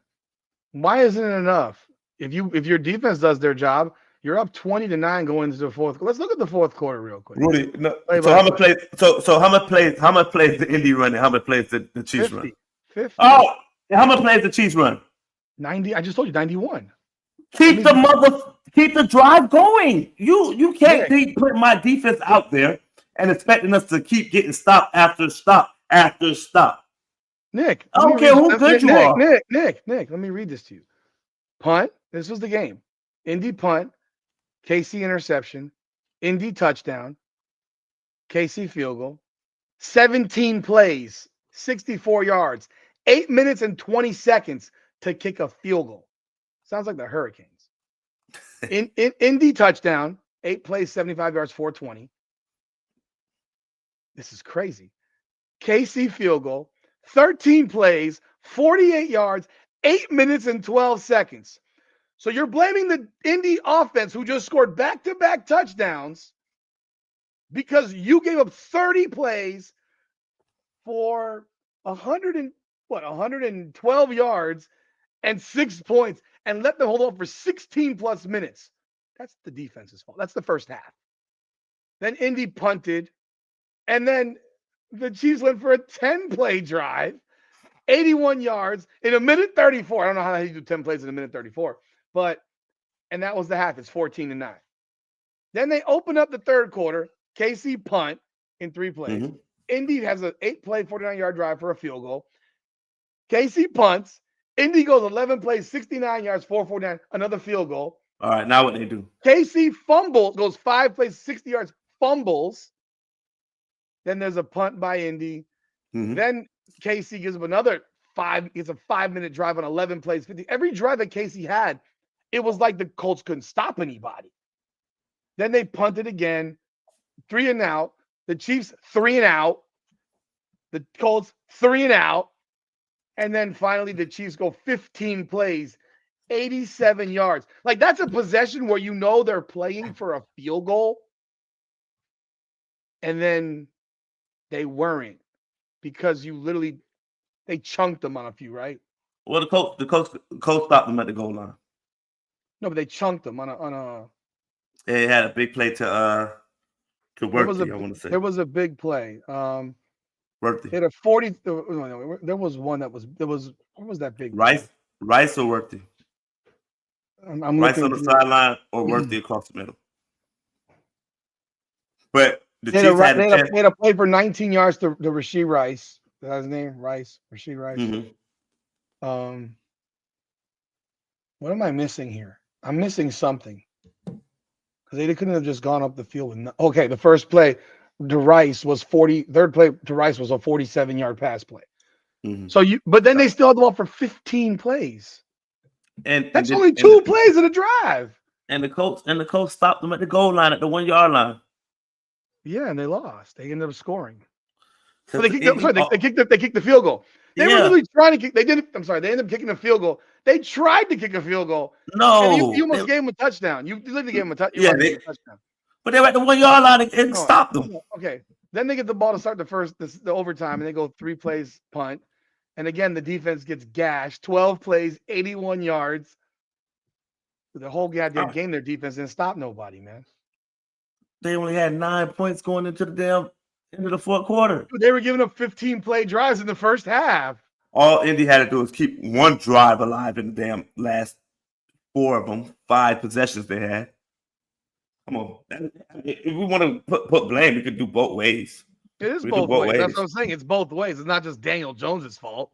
Why isn't it enough? If your defense does their job, you're up 20-9 going into the fourth. Let's look at the fourth quarter real quick. Rudy, no, so how much plays? So how much plays the Indy run and how much plays the Chiefs 50, run? 50. Oh, and how much plays the Chiefs run? 90. I just told you 91. Keep the drive going. You can't keep putting my defense out there and expecting us to keep getting stop after stop after stop. Nick, I don't care who good you are. Nick, let me read this to you. Punt. This was the game. Indy punt. KC interception. Indy touchdown. KC field goal. 17 plays. 64 yards. 8 minutes and 20 seconds to kick a field goal. Sounds like the Hurricanes. Indy touchdown. 8 plays, 75 yards, 420. This is crazy. KC field goal. 13 plays, 48 yards, 8 minutes and 12 seconds. So you're blaming the Indy offense who just scored back-to-back touchdowns because you gave up 30 plays for 112 yards and 6 points and let them hold on for 16 plus minutes. That's the defense's fault. That's the first half. Then Indy punted, and then the Chiefs went for a 10-play drive, 81 yards in a minute 34. I don't know how you do 10 plays in a minute 34, and that was the half. It's 14-9. Then they open up the third quarter. KC punt in 3 plays. Mm-hmm. Indy has an 8-play, 49-yard drive for a field goal. KC punts. Indy goes 11 plays, 69 yards, 449, another field goal. All right, now what they do? KC fumbles, goes 5 plays, 60 yards, fumbles. Then there's a punt by Indy. Mm-hmm. Then KC gives up another 5. It's a 5-minute drive on 11 plays, 50. Every drive that KC had, it was like the Colts couldn't stop anybody. Then they punted again, 3 and out. The Chiefs 3 and out. The Colts 3 and out. And then finally the Chiefs go 15 plays, 87 yards. Like, that's a possession where you know they're playing for a field goal. And then they weren't, because they chunked them on a few, right? Well, the Colts stopped them at the goal line. No, but they chunked them on a. They had a big play to Worthy, I want to say. There was a big play. Worthy. They had a 40. No, there was one that was. What was that big? Rice or Worthy? I'm Rice on the sideline or Worthy across the middle. But the Chiefs had a play for 19 yards to Rashee Rice. That's his name, Rashee Rice. Mm-hmm. What am I missing here? I'm missing something. Because they couldn't have just gone up the field with okay, the first play to Rice was 40. Third play to Rice was a 47-yard pass play. Mm-hmm. But then they still had the ball for 15 plays. And that's only 2 plays in a drive. And the Colts stopped them at the goal line at the 1-yard line. Yeah, and they lost. They ended up scoring. But they kicked. They kicked the field goal. They were literally trying to kick. They didn't. I'm sorry. They ended up kicking a field goal. They tried to kick a field goal. And you almost gave them a touchdown. You literally gave them a touchdown. Yeah, but they were at the 1 yard line and stopped them. Okay. Then they get the ball to start the overtime, and they go 3 plays punt. And again, the defense gets gashed. 12 plays, 81 yards. The whole goddamn game, their defense didn't stop nobody, man. They only had 9 points going into the damn end of the fourth quarter. They were giving up 15-play drives in the first half. All Indy had to do was keep one drive alive in the damn last 4 of them, 5 possessions they had. Come on. If we want to put blame, we could do both ways. It is both ways. That's what I'm saying. It's both ways. It's not just Daniel Jones's fault.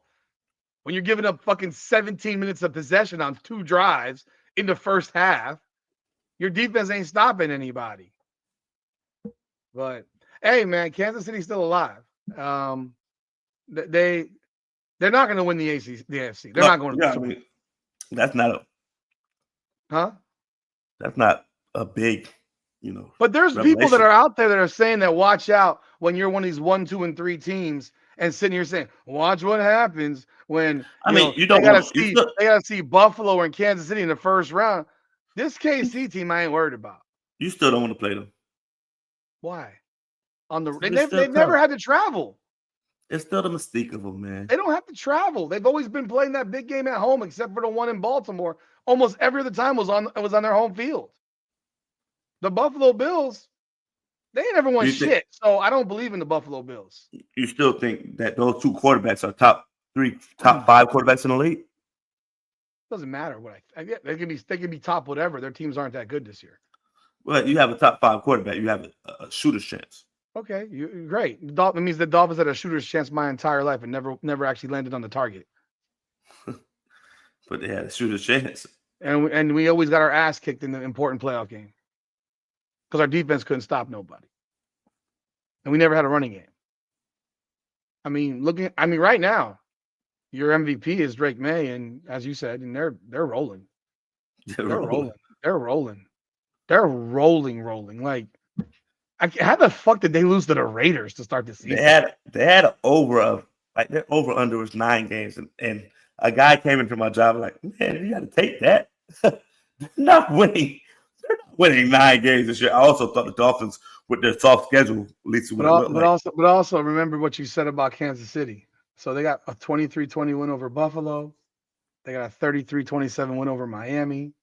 When you're giving up fucking 17 minutes of possession on 2 drives in the first half, your defense ain't stopping anybody. But hey, man, Kansas City's still alive. They're not going to win the AFC. They're not going to win. That's not That's not a big, But there's people that are out there that are saying that watch out when you're one of these 1, 2, and 3 teams, and sitting here saying, watch what happens when they gotta see Buffalo and Kansas City in the first round. This KC team I ain't worried about. You still don't want to play them. Why? They've never had to travel. It's still the mystique of them, man. They don't have to travel. They've always been playing that big game at home, except for the one in Baltimore. Almost every other time was on their home field. The Buffalo Bills, they ain't never won shit. So I don't believe in the Buffalo Bills. You still think that those 2 quarterbacks are top 5 quarterbacks in the league? Doesn't matter what I get. They can be top whatever. Their teams aren't that good this year. Well, you have a top 5 quarterback. You have a shooter's chance. Okay, great. It means the Dolphins had a shooter's chance my entire life and never actually landed on the target. But they had a shooter's chance. And we always got our ass kicked in the important playoff game because our defense couldn't stop nobody, and we never had a running game. I mean, right now, your MVP is Drake May, and as you said, and they're rolling. They're rolling. They're rolling. Like, how the fuck did they lose to the Raiders to start the season? They had an their over under was 9 games, and a guy came into my job like, man, you got to take that. They're not winning 9 games this year. I also thought the Dolphins, with their soft schedule, at least would look like. But also remember what you said about Kansas City. So they got a 23-20 win over Buffalo. They got a 33-27 win over Miami.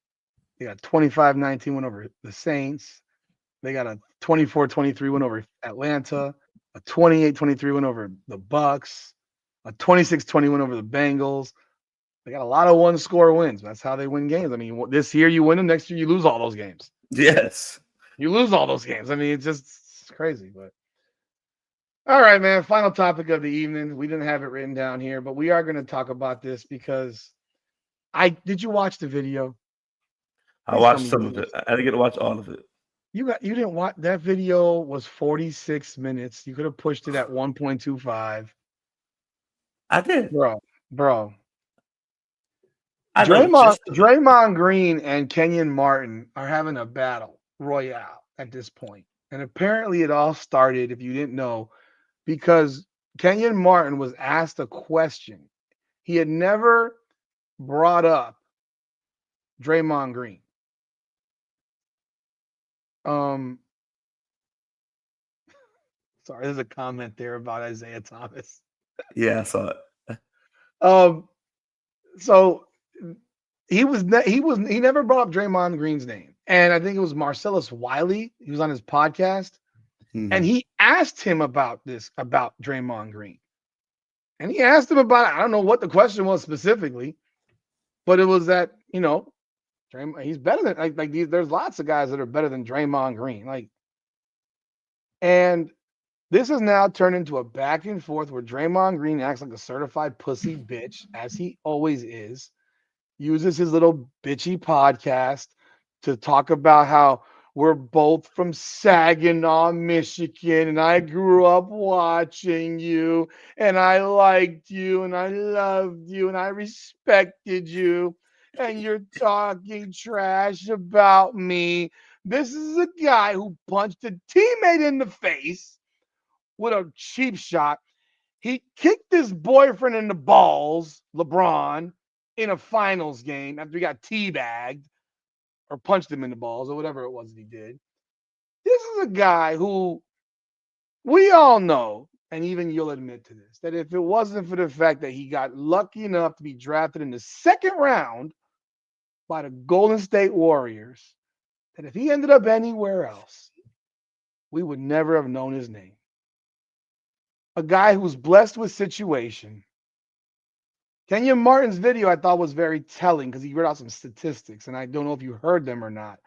They got a 25-19 win over the Saints. They got a 24-23 win over Atlanta. A 28-23 win over the Bucks. A 26-20 win over the Bengals. They got a lot of one-score wins. That's how they win games. I mean, this year you win them. Next year you lose all those games. Yes. You lose all those games. I mean, it's crazy. But all right, man. Final topic of the evening. We didn't have it written down here, but we are going to talk about this because did you watch the video? I watched some of it. I didn't get to watch all of it. You didn't watch that video. Was 46 minutes. You could have pushed it at 1.25. I did, bro. Draymond Green and Kenyon Martin are having a battle royale at this point. And apparently it all started, if you didn't know, because Kenyon Martin was asked a question. He had never brought up Draymond Green. Sorry, there's a comment there about Isaiah Thomas. Yeah, I saw it. So he never brought up Draymond Green's name, and I think it was Marcellus Wiley. He was on his podcast, and he asked him about Draymond Green, and he asked him about it. I don't know what the question was specifically, but it was that Draymond, he's better than like these. There's lots of guys that are better than Draymond Green, and this has now turned into a back and forth where Draymond Green acts like a certified pussy bitch, as he always is, uses his little bitchy podcast to talk about how we're both from Saginaw, Michigan, and I grew up watching you, and I liked you, and I loved you, and I respected you, and you're talking trash about me. This is a guy who punched a teammate in the face with a cheap shot. He kicked his boyfriend in the balls, LeBron, in a finals game after he got teabagged or punched him in the balls or whatever it was that he did. This is a guy who we all know, and even you'll admit to this, that if it wasn't for the fact that he got lucky enough to be drafted in the second round by the Golden State Warriors, that if he ended up anywhere else, we would never have known his name. A guy who was blessed with situation. Kenyon Martin's video I thought was very telling because he read out some statistics, and I don't know if you heard them or not.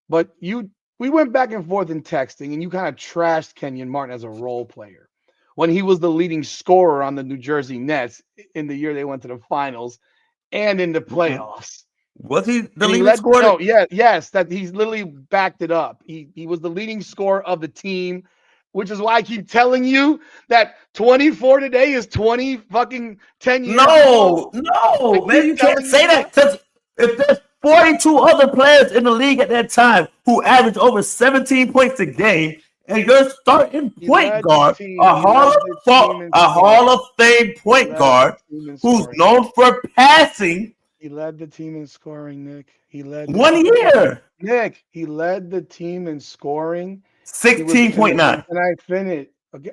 But we went back and forth in texting, and you kind of trashed Kenyon Martin as a role player when he was the leading scorer on the New Jersey Nets in the year they went to the finals and in the playoffs. Was he the leading scorer? No, yes, that he's literally backed it up. He was the leading scorer of the team, which is why I keep telling you that 24 today is 20 fucking 10 years ago. No, man, you can't say that because if there's 42 other players in the league at that time who averaged over 17 points a game, and your starting point guard, a Hall of Fame point guard who's known for passing. He led the team in scoring, Nick. He led 1 year. Nick, he led the team in scoring. 16.9. And I finished. Okay.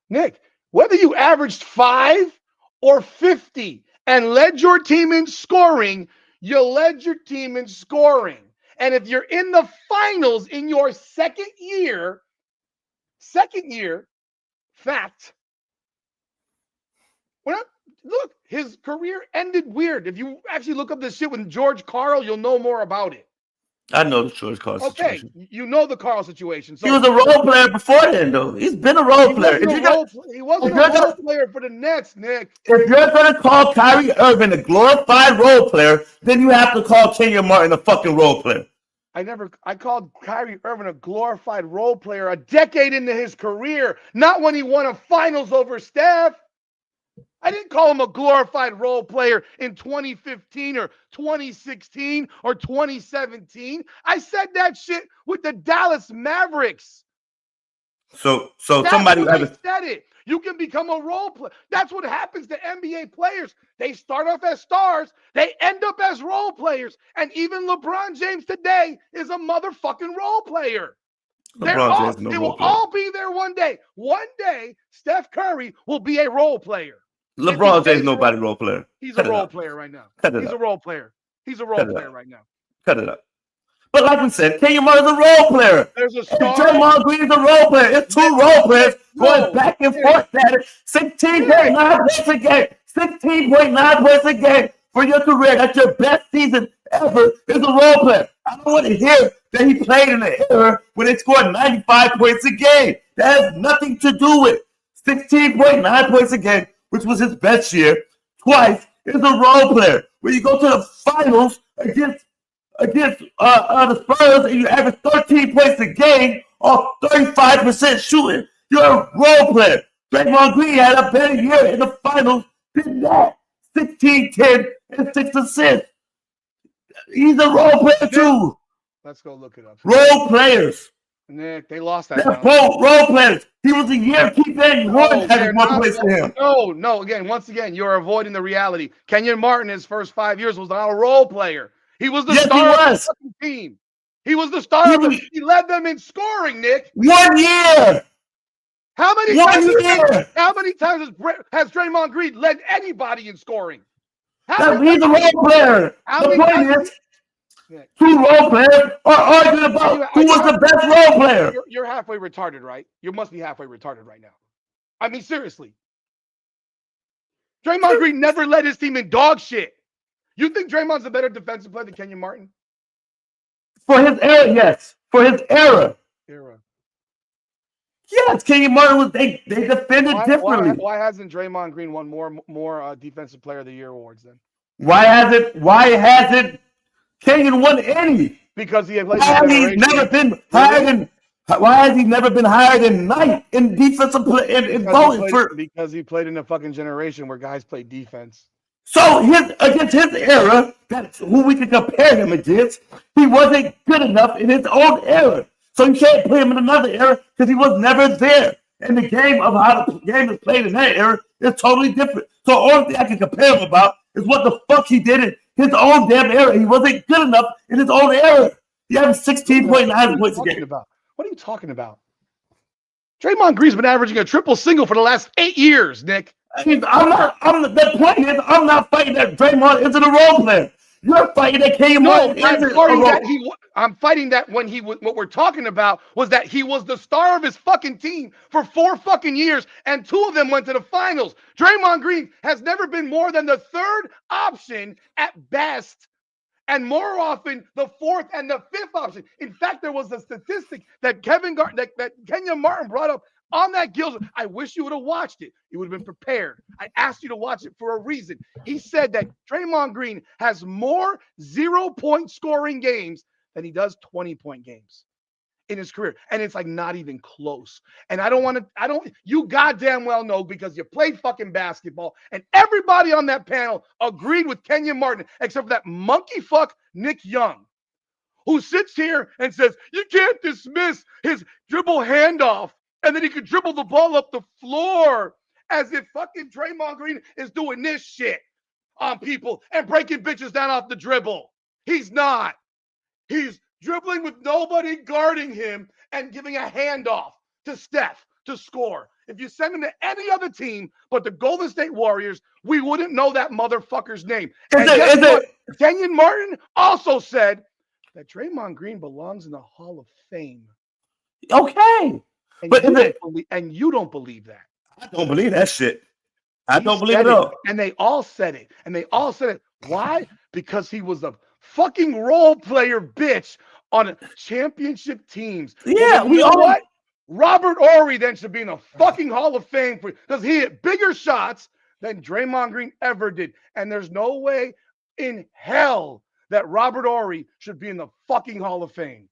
Nick, whether you averaged 5 or 50 and led your team in scoring, you led your team in scoring. And if you're in the finals in your second year, fact. Look, his career ended weird. If you actually look up this shit with George Karl, you'll know more about it. I know the George Karl situation. Okay, you know the Karl situation. So he was a role player before then, though. He's been a role player. He wasn't a role player for the Nets, Nick. If you're going to call Kyrie Irving a glorified role player, then you have to call Kenyon Martin a fucking role player. I called Kyrie Irving a glorified role player a decade into his career, not when he won a finals over Steph. I didn't call him a glorified role player in 2015 or 2016 or 2017. I said that shit with the Dallas Mavericks. So somebody said it. You can become a role player. That's what happens to NBA players. They start off as stars. They end up as role players. And even LeBron James today is a motherfucking role player. They will all be there one day. One day, Steph Curry will be a role player. LeBron James, nobody role player. He's a role player right now. He's a role player. He's a role player right now. Cut it up. But like we said, Kenyon Martin's a role player. There's a star. Draymond Green is a role player. It's two role players going back and forth at it. 16.9 points a game. 16.9 points a game for your career. That's your best season ever is a role player. I don't want to hear that he played in the era when they scored 95 points a game. That has nothing to do with 16.9 points a game, which was his best year, twice, is a role player. When you go to the finals against the Spurs and you average 13 points a game off 35% shooting, you're a role player. Draymond Green had a better year in the finals than that. 16, 10, and 6 assists. He's a role player too. Let's go look it up. Role players. Nick, they lost that. They're both role players. He was a year keep that one having more points than him. No. Once again, you're avoiding the reality. Kenyon Martin, his first 5 years, was not a role player. He was the star of the team. He was the star of the team. He led them in scoring, Nick. 1 year. How many times has Draymond Green led anybody in scoring? He's a role player. The point is, two role players are arguing about who was the best role player. You're halfway retarded, right? You must be halfway retarded right now. I mean, seriously. Draymond Green never led his team in dog shit. You think Draymond's a better defensive player than Kenyon Martin? For his era, yes. For his era. Yes, Kenyon Martin was. They defended differently. Why hasn't Draymond Green won more Defensive Player of the Year awards then? Why hasn't Kenyon won any? Because he had played. Why has he never been higher than ninth in defensive play in voting for? Because he played in a fucking generation where guys played defense. So against his era, that's who we can compare him against. He wasn't good enough in his own era. So you can't put him in another era because he was never there. and the game of how the game is played in that era is totally different. So the only thing I can compare him about is what the fuck he did in his own damn era. He wasn't good enough in his own era. He had 16.9 points a game. What are you talking about? Draymond Green's been averaging a triple single for the last 8 years, Nick. The point is, I'm not fighting that Draymond isn't a role player. You're fighting that Cailtin Clark. I'm fighting that when what we're talking about was that he was the star of his fucking team for 4 fucking years, and 2 of them went to the finals. Draymond Green has never been more than the 3rd option at best, and more often the 4th and the 5th option. In fact, there was a statistic that Kenyon Martin brought up on that Gills. I wish you would have watched it. You would have been prepared. I asked you to watch it for a reason. He said that Draymond Green has more 0-point scoring games than he does 20-point games in his career. And it's like not even close. And you goddamn well know, because you played fucking basketball, and everybody on that panel agreed with Kenyon Martin, except for that monkey fuck Nick Young, who sits here and says, you can't dismiss his dribble handoff, and then he could dribble the ball up the floor, as if fucking Draymond Green is doing this shit on people and breaking bitches down off the dribble. He's not. He's dribbling with nobody guarding him and giving a handoff to Steph to score. If you send him to any other team but the Golden State Warriors, we wouldn't know that motherfucker's name. And guess what? Kenyon Martin also said that Draymond Green belongs in the Hall of Fame. Okay. And you don't believe that. I don't believe that shit. I don't believe it at all. And they all said it. Why? Because he was a fucking role player bitch on championship teams. Yeah, what? Robert Horry then should be in the fucking Hall of Fame because he hit bigger shots than Draymond Green ever did. And there's no way in hell that Robert Horry should be in the fucking Hall of Fame.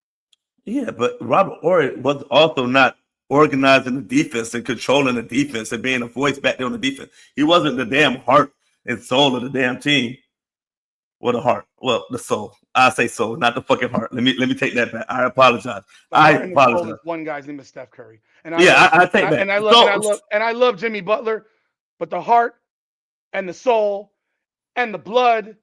Yeah, but Robert Horry was also not organizing the defense and controlling the defense and being a voice back there on the defense. He wasn't the damn heart and soul of the damn team. Well, the heart. Well, the soul. I say soul, not the fucking heart. Let me take that back. I apologize. One guy's name is Steph Curry. And I take that. And I love Jimmy Butler, but the heart and the soul and the blood,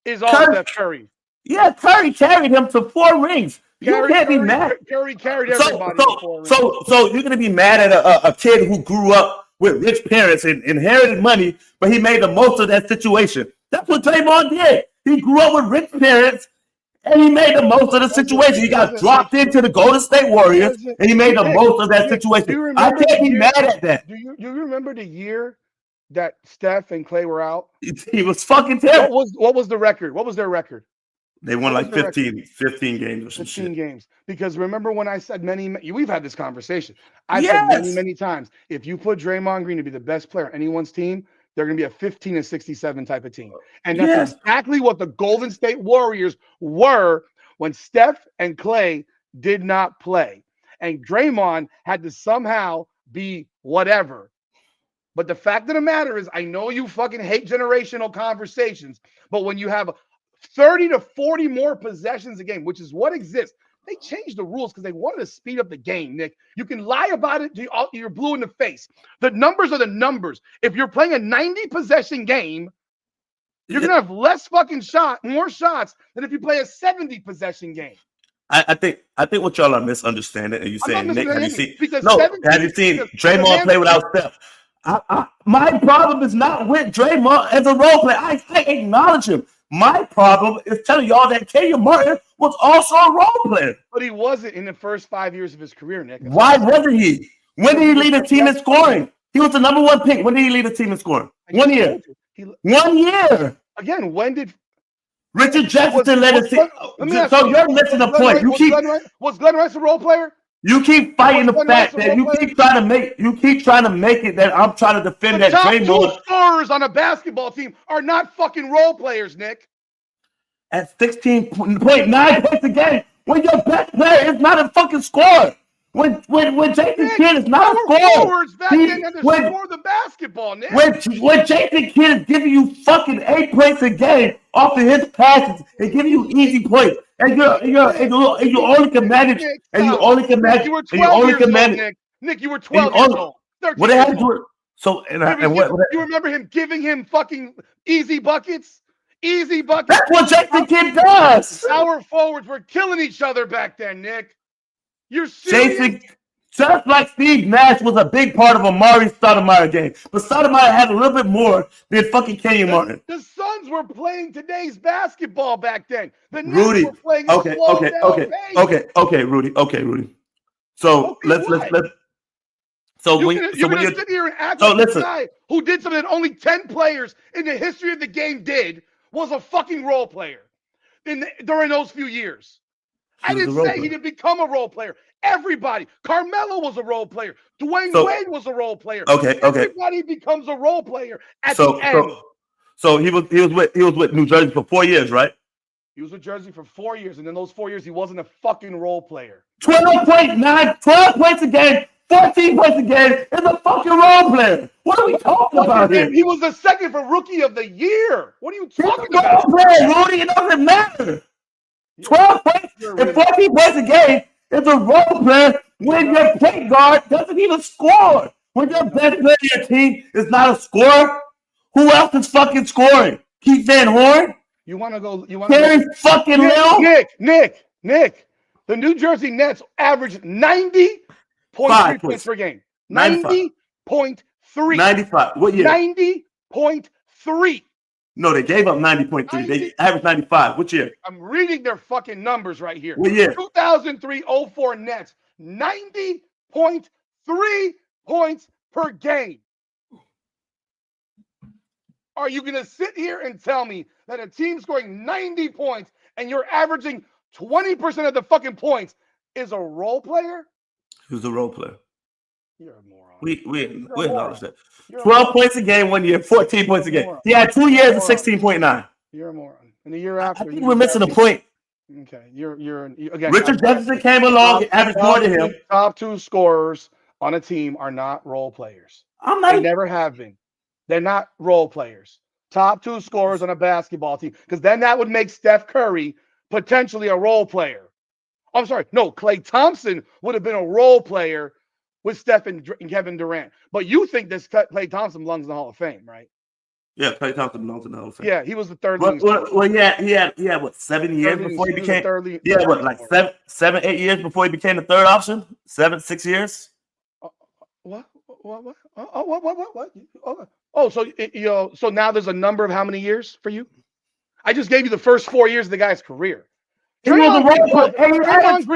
is all Steph Curry. Yeah, Curry carried him to 4 rings. You can't be mad. Curry carried everybody. So you're gonna be mad at a kid who grew up with rich parents and inherited money, but he made the most of that situation. That's what Draymond did. He grew up with rich parents, and he made the most of the situation. He got dropped into the Golden State Warriors, and he made the most of that situation. I can't be mad at that. Do you remember the year that Steph and Clay were out? He was fucking terrible. What was the record? What was their record? They won like 15 games or some 15 games. Because remember when I said we've had this conversation. I said many times, if you put Draymond Green to be the best player on anyone's team, they're going to be a 15-67 type of team. And that's exactly what the Golden State Warriors were when Steph and Clay did not play. And Draymond had to somehow be whatever. But the fact of the matter is, I know you fucking hate generational conversations, but when you have 30 to 40 more possessions a game, which is what exists. They changed the rules because they wanted to speed up the game, Nick. You can lie about it. You're blue in the face. The numbers are the numbers. If you're playing a 90-possession game, you're going to have more shots than if you play a 70-possession game. I think what y'all are misunderstanding, and you saying, Nick, have you seen Draymond play without Steph? My problem is not with Draymond as a role player. I acknowledge him. My problem is telling y'all that Kenyon Martin was also a role player. But he wasn't in the first 5 years of his career, Nick. Why wasn't he? When did he lead a team in scoring? He was the number 1 pick. When did he lead a team in scoring? 1 year. 1 year. Again, when did Richard Jefferson led a team? So you're missing the point. Was Glenn Rice a role player? You keep fighting the fact that you keep trying to make it that I'm trying to defend that Draymond. Top 2 scorers on a basketball team are not fucking role players, Nick. At 16.9 points a game, when your best player is not a fucking scorer. When Jason Kidd is not a scorer. Forwards back then had to score the basketball, Nick. When Jason Kidd is giving you fucking 8 points a game off of his passes and giving you easy points, and you only can manage. Nick, you were 12 years old. 13 What they years had to do old. it. So You remember him giving him fucking easy buckets? Easy buckets. That's what Jason Kidd does. Power forwards were killing each other back then, Nick. You're serious? Jason, just like Steve Nash was a big part of Amari Stoudemire game. But Stoudemire had a little bit more than fucking Kenyon Martin. The Suns were playing today's basketball back then. The Nets Rudy, were playing a slow down pace. okay, Rudy. So let's So you're when gonna you sit here and act like the guy who did something that only 10 players in the history of the game did was a fucking role player during those few years. I didn't say he didn't become a role player. Everybody. Carmelo was a role player. Dwayne Wade was a role player. Everybody becomes a role player at the end. So he was with New Jersey for 4 years, right? He was with Jersey for 4 years, and in those 4 years, he wasn't a fucking role player. 12 points a game, 14 points a game is a fucking role player. What are we talking about here? He was the second for Rookie of the Year. What are you talking about? Role player, Rudy, it doesn't matter. 12 points and 14 points a game is a role player when your point guard doesn't even score. When your best player of your team is not a scorer, who else is fucking scoring? Keith Van Horn? You want to go? Terry fucking Hill? Nick. The New Jersey Nets averaged 90.3 points per game. 90.3. 95. What year? 90.3. No, they gave up 90.3. They averaged 95. What year? I'm reading their fucking numbers right here. What year? 2003-04 Nets. 90.3 points per game. Are you going to sit here and tell me that a team scoring 90 points and you're averaging 20% of the fucking points is a role player? Who's a role player? You're a moron. We acknowledge that. 12 points a game 1 year, 14 points a game. He had 2 years of 16.9. You're a moron. And the year after, I think we're missing a point. Okay, you're again. Richard Jefferson came along and averaged more than him. Top 2 scorers on a team are not role players. They never have been. They're not role players. Top 2 scorers on a basketball team, because then that would make Steph Curry potentially a role player. I'm sorry, no, Klay Thompson would have been a role player with Steph and Kevin Durant. But you think this Klay Thompson belongs in the Hall of Fame, right? Yeah, Klay Thompson belongs in the Hall of Fame. Yeah, he was the third. Well, he had what, 7 years before he became? Like 7, 8 years before he became the third option. 6 years. What? Oh, so so now there's a number of how many years for you? I just gave you the first 4 years of the guy's career. Draymond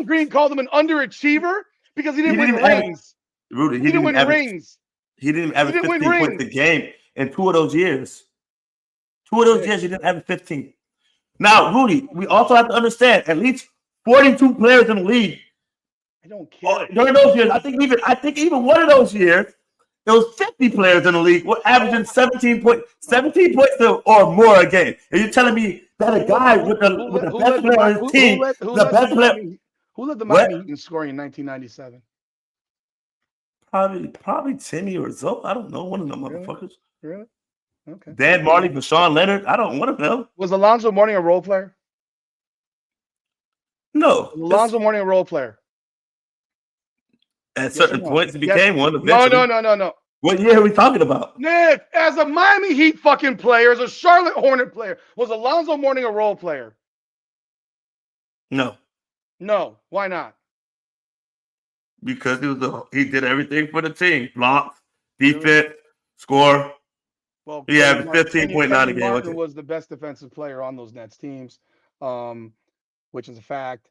Green called him an underachiever because he didn't win rings. Rudy, he didn't win rings. He didn't average 15 points a game in 2 of those years. 2 of those years, he didn't average 15. Now, Rudy, we also have to understand at least 42 players in the league. I don't care. During those years, I think even one of those years, there was 50 players in the league were averaging 17 points or more a game. And you're telling me that a guy with the best player on his team, the best player. Who led the Miami Heat in scoring in 1997? Probably Timmy or Zoe. I don't know. One of them motherfuckers. Really? Okay. Dan Marley, Vashawn Leonard. I don't want to know. Was Alonzo Mourning a role player? No. Alonzo Mourning a role player? At certain points, he became one eventually. No. What year are we talking about? Nick, as a Miami Heat fucking player, as a Charlotte Hornet player, was Alonzo Mourning a role player? No. No. Why not? Because he did everything for the team. Block, defense, score. Well, he had 15.9 a game. Martin was the best defensive player on those Nets teams, which is a fact.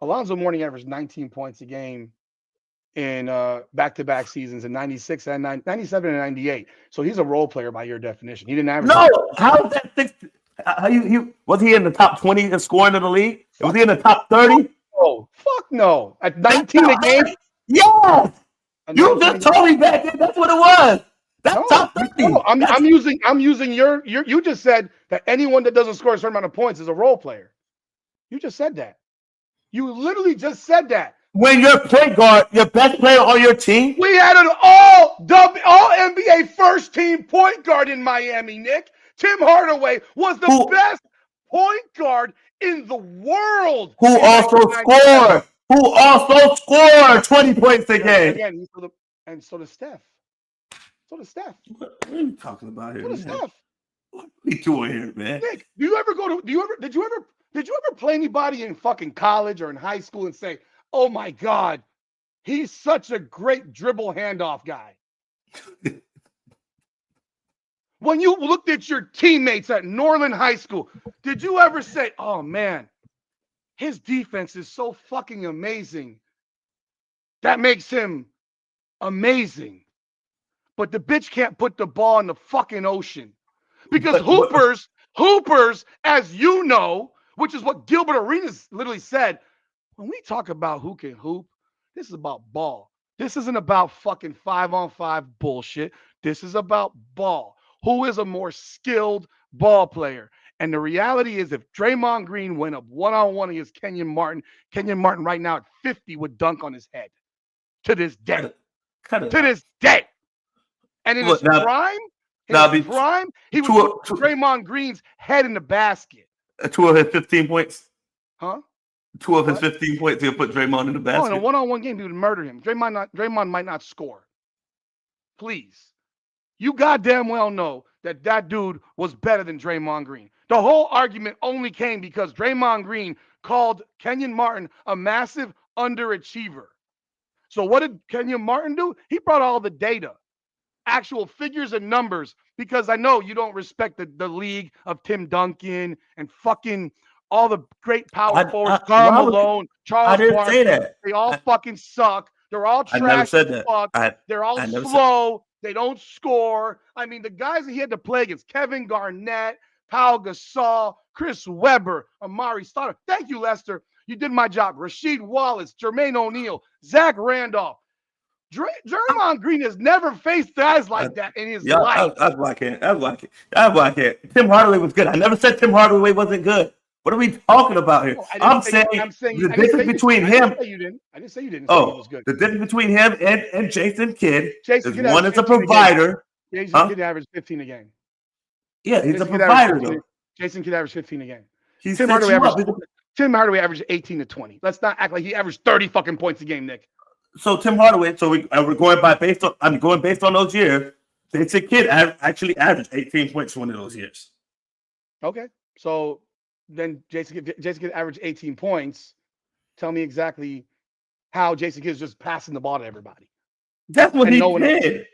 Alonzo Mourning averaged 19 points a game in back-to-back seasons in 96 and 97 and 98. So he's a role player by your definition. He didn't average. No, how is that? Was he in the top 20 in scoring in the league? Was he in the top 30? Oh, fuck no. At 19 a game? Yes. You just told me back then that's what it was. That's top 30. No, I'm using your you just said that anyone that doesn't score a certain amount of points is a role player. You just said that. You literally just said that. When your point guard, your best player on your team. We had an all NBA first team point guard in Miami, Nick. Tim Hardaway was the best point guard in the world. Who also scored. who also scored 20 points a game. Again, and so does Steph. So does Steph. What are you talking about here, So does man? Steph. What are we doing here, man? Nick, did you ever play anybody in fucking college or in high school and say, "Oh my God, he's such a great dribble handoff guy"? When you looked at your teammates at Norland High School, did you ever say, "Oh man, his defense is so fucking amazing. That makes him amazing"? But the bitch can't put the ball in the fucking ocean. Because hoopers, as you know, which is what Gilbert Arenas literally said, when we talk about who can hoop, this is about ball. This isn't about fucking 5-on-5 bullshit. This is about ball. Who is a more skilled ball player? And the reality is, if Draymond Green went up one-on-one against Kenyon Martin right now at 50 would dunk on his head. To this day. To this day. And in his prime, he would put Draymond Green's head in the basket. 2 of his 15 points? Huh? 2 of his 15 points, he'll put Draymond in the basket? Oh, in a one-on-one game, he would murder him. Draymond might not score. Please. You goddamn well know that dude was better than Draymond Green. The whole argument only came because Draymond Green called Kenyon Martin a massive underachiever. So what did Kenyon Martin do? He brought all the data, actual figures and numbers, because I know you don't respect the league of Tim Duncan and fucking all the great power forwards, Karl Malone, Charles Barkley. They all fucking suck. They're all trash. I never said that. They're all slow. They don't score. I mean, the guys that he had to play against, Kevin Garnett, Pau Gasol, Chris Webber, Amari Stoudemire. Thank you, Lester. You did my job. Rasheed Wallace, Jermaine O'Neal, Zach Randolph. Draymond Green has never faced guys like that in his life. That's why I can't. Tim Hardaway was good. I never said Tim Hardaway wasn't good. What are we talking about here? I'm saying the difference between him. I didn't say you didn't. Oh, the difference between him and Jason Kidd is one is a provider. Jason Kidd averaged 15 a game. Yeah, he's a provider though. Jason Kidd averaged 15 a game. Tim Hardaway averaged 18 to 20. Let's not act like he averaged 30 fucking points a game, Nick. So Tim Hardaway. So we're going based on those years. Jason Kidd actually averaged 18 points one of those years. Okay, so then Jason Kidd averaged 18 points. Tell me exactly how Jason Kidd is just passing the ball to everybody. That's what he did.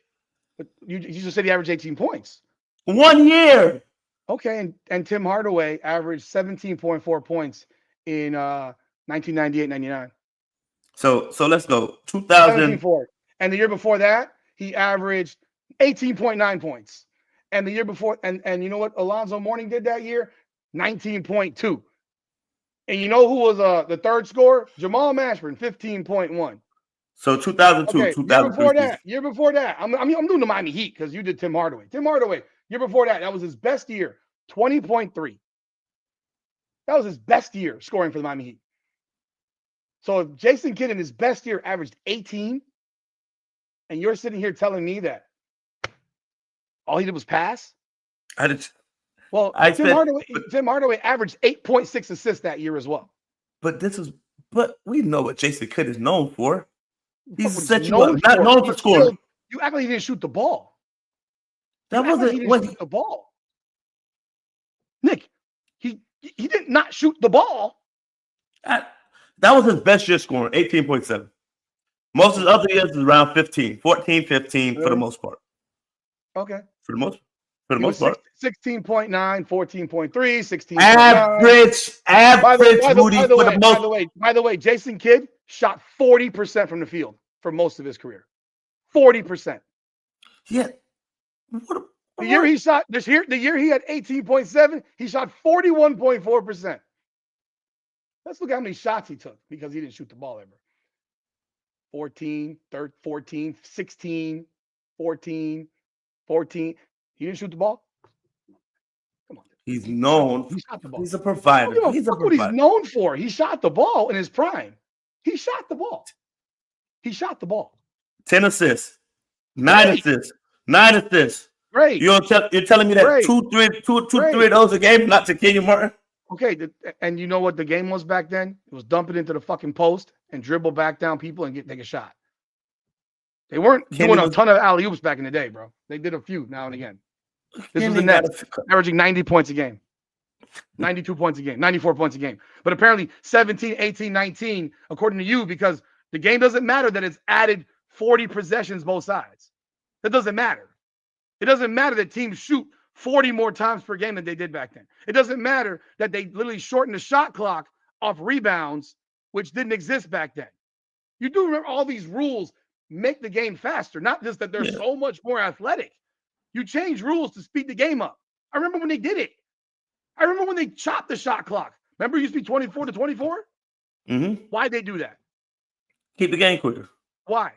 But you just said he averaged 18 points. 1 year. Okay, and Tim Hardaway averaged 17.4 points in 1998-99. So let's go. 2004. And the year before that, he averaged 18.9 points. And the year before, and you know what Alonzo Mourning did that year? 19.2. And you know who was the third scorer? Jamal Mashburn, 15.1. So 2002, okay, 2003. Year before that, I'm doing the Miami Heat because you did Tim Hardaway. Tim Hardaway, year before that was his best year, 20.3. That was his best year scoring for the Miami Heat. So if Jason Kidd in his best year averaged 18, and you're sitting here telling me that all he did was pass? Well, Tim Hardaway averaged 8.6 assists that year as well. But we know what Jason Kidd is known for. He's set you up, not known for scoring. You act like he didn't shoot the ball. That wasn't what shoot the ball. Nick, he did not shoot the ball. That was his best year scoring, 18.7. Most of the other years is around 15, 14, 15 for the most part. Okay. For the most part. 16.9, 14.3, 16.9. Average, By the way, Jason Kidd shot 40% from the field for most of his career. 40%. Yeah. The year he had 18.7, he shot 41.4%. Let's look at how many shots he took because he didn't shoot the ball ever. 14, 13, 14, 16, 14, 14. He didn't shoot the ball? Come on. He's known. He shot the ball. He's a provider. What he's known for. He shot the ball in his prime. He shot the ball. 10 assists. 9 assists. 9 assists. Great. You're telling me that two, three of those a game, not to Kenyon Martin? Okay, and you know what the game was back then? It was dump it into the fucking post and dribble back down people and take a shot. They weren't doing a ton of alley-oops back in the day, bro. They did a few now and again. This was the Nets, averaging 90 points a game, 92 points a game, 94 points a game. But apparently 17, 18, 19, according to you, because the game doesn't matter that it's added 40 possessions both sides. That doesn't matter. It doesn't matter that teams shoot 40 more times per game than they did back then. It doesn't matter that they literally shortened the shot clock off rebounds, which didn't exist back then. You do remember all these rules make the game faster, not just that they're so much more athletic. You change rules to speed the game up. I remember when they did it. I remember when they chopped the shot clock. Remember it used to be 24 to 24? Mm-hmm. Why'd they do that? Keep the game quicker. Why?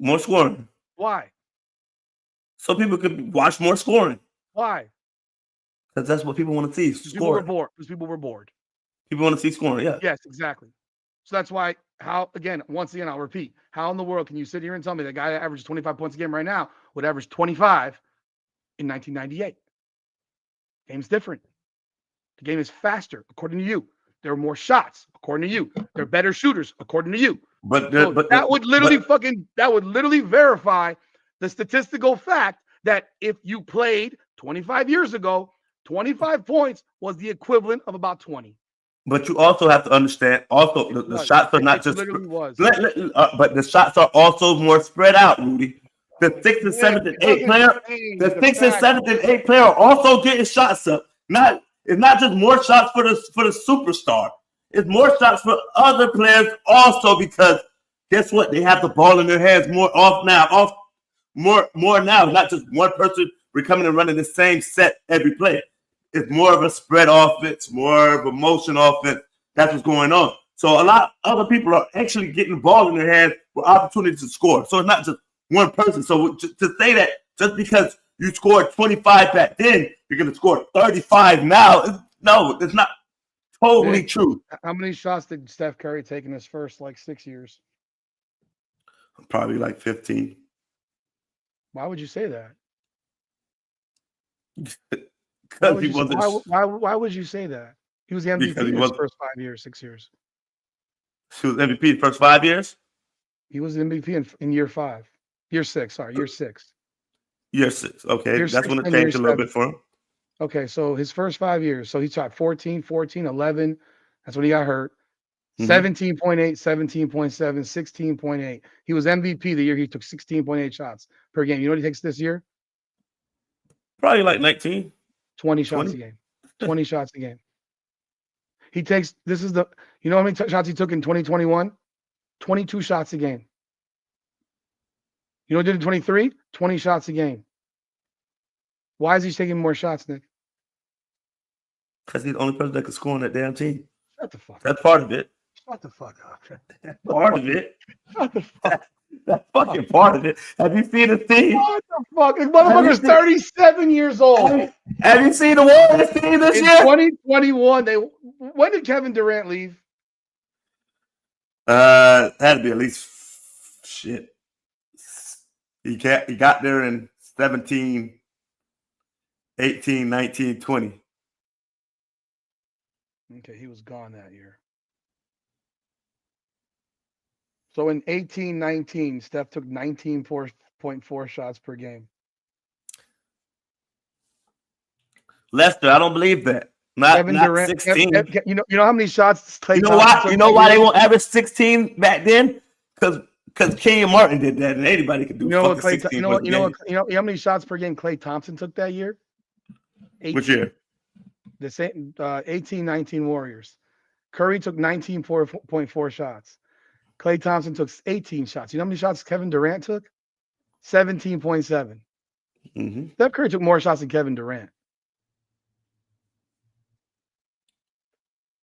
More scoring. Why? So people could watch more scoring. Why? Because that's what people want to see. People were bored. Because people were bored. People want to see scoring, yeah. Yes, exactly. So that's why, once again, I'll repeat, how in the world can you sit here and tell me the guy that averages 25 points a game right now would average 25 in 1998? Game's different. The game is faster, according to you. There are more shots, according to you. They're better shooters, according to you. But that would literally verify the statistical fact that if you played 25 years ago, 25 points was the equivalent of about 20. But you also have to understand, also the shots are not just. But the shots are also more spread out, Rudy. The 6th and 7th and 8th player, the 6th and 7th and 8th player are also getting shots up. It's not just more shots for the superstar. It's more shots for other players also, because guess what? They have the ball in their hands more now. Not just one person coming and running the same set every play. It's more of a spread offense, more of a motion offense. That's what's going on. So a lot of other people are actually getting the ball in their hands with opportunities to score. So it's not just one person. So to say that just because you scored 25 back then, you're going to score 35 now, no, it's not totally true. How many shots did Steph Curry take in his first 6 years? Probably 15. Why would you say that? Because why would you say that? He was the MVP in his first 5 years, 6 years. He was MVP in the first 5 years? He was the MVP in year 5. Year 6, sorry, year 6. Year 6, okay. That's when it changed a little bit for him. Okay, so his first 5 years. So he shot 14, 11. That's when he got hurt. 17.8, 17.7, 16.8. He was MVP the year he took 16.8 shots per game. You know what he takes this year? Probably 19. 20 shots a game. 20 shots a game. He takes, you know how many shots he took in 2021? 22 shots a game. You know what he did in 23? 20 shots a game. Why is he taking more shots, Nick? Because he's the only person that can score on that damn team. Shut the fuck up. That's part of it. Shut the fuck up. Part of it. Shut the fuck. That's fucking part of it. Have you seen the team? What the fuck? This motherfucker's 37 years old. Have you seen the Warriors team this year? 2021. When did Kevin Durant leave? Had to be at least shit. He got there in 17, 18, 19, 20. Okay, he was gone that year. So in 18-19, Steph took 19.4 shots per game. Lester, I don't believe that. Not Durant, 16. You know how many shots Klay You know why? You know why they won't average 16 back then? Because Kenyon Martin did that, and anybody could do. You know what? You know how many shots per game Klay Thompson took that year? 18. Which year? The same 18-19 Warriors. Curry took 19.4 shots. Klay Thompson took 18 shots. You know how many shots Kevin Durant took? 17.7. Steph Curry took more shots than Kevin Durant.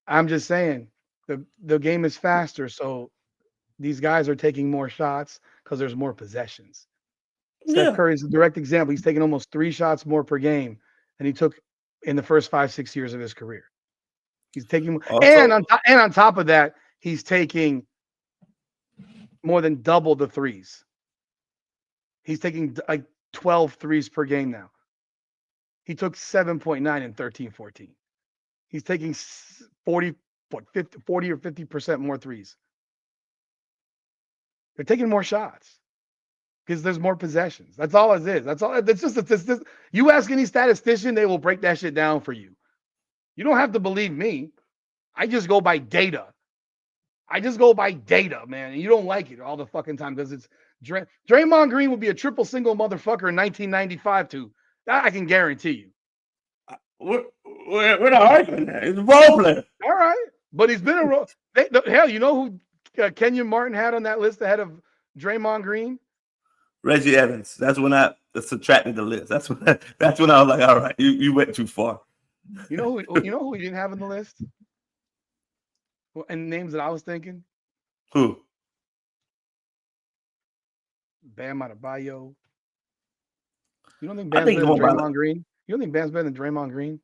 I'm just saying the game is faster, so these guys are taking more shots because there's more possessions. Steph Curry is a direct example. He's taking almost 3 shots more per game than he took in the first 5-6 years of his career. He's taking and on top of that, he's taking more than double the threes. He's taking 12 threes per game now. He took 7.9 in 13-14. He's taking 40 or 50% more threes. They're taking more shots because there's more possessions. That's all it is. That's all. It's just a, you ask any statistician, they will break that shit down for you. You don't have to believe me. I just go by data. Man. And you don't like it all the fucking time because it's Draymond Green would be a triple single motherfucker in 1995 too. That I can guarantee you. We're not arguing that. He's a role player. All right. But he's been a role. Hell, you know who Kenyon Martin had on that list ahead of Draymond Green? Reggie Evans. That's when I subtracted the list. That's when I was like, all right, you went too far. You know who he didn't have on the list? And names that I was thinking? Who? Bam Adebayo. You don't think Bam's better than Draymond Green? You don't think Bam's better than Draymond Green?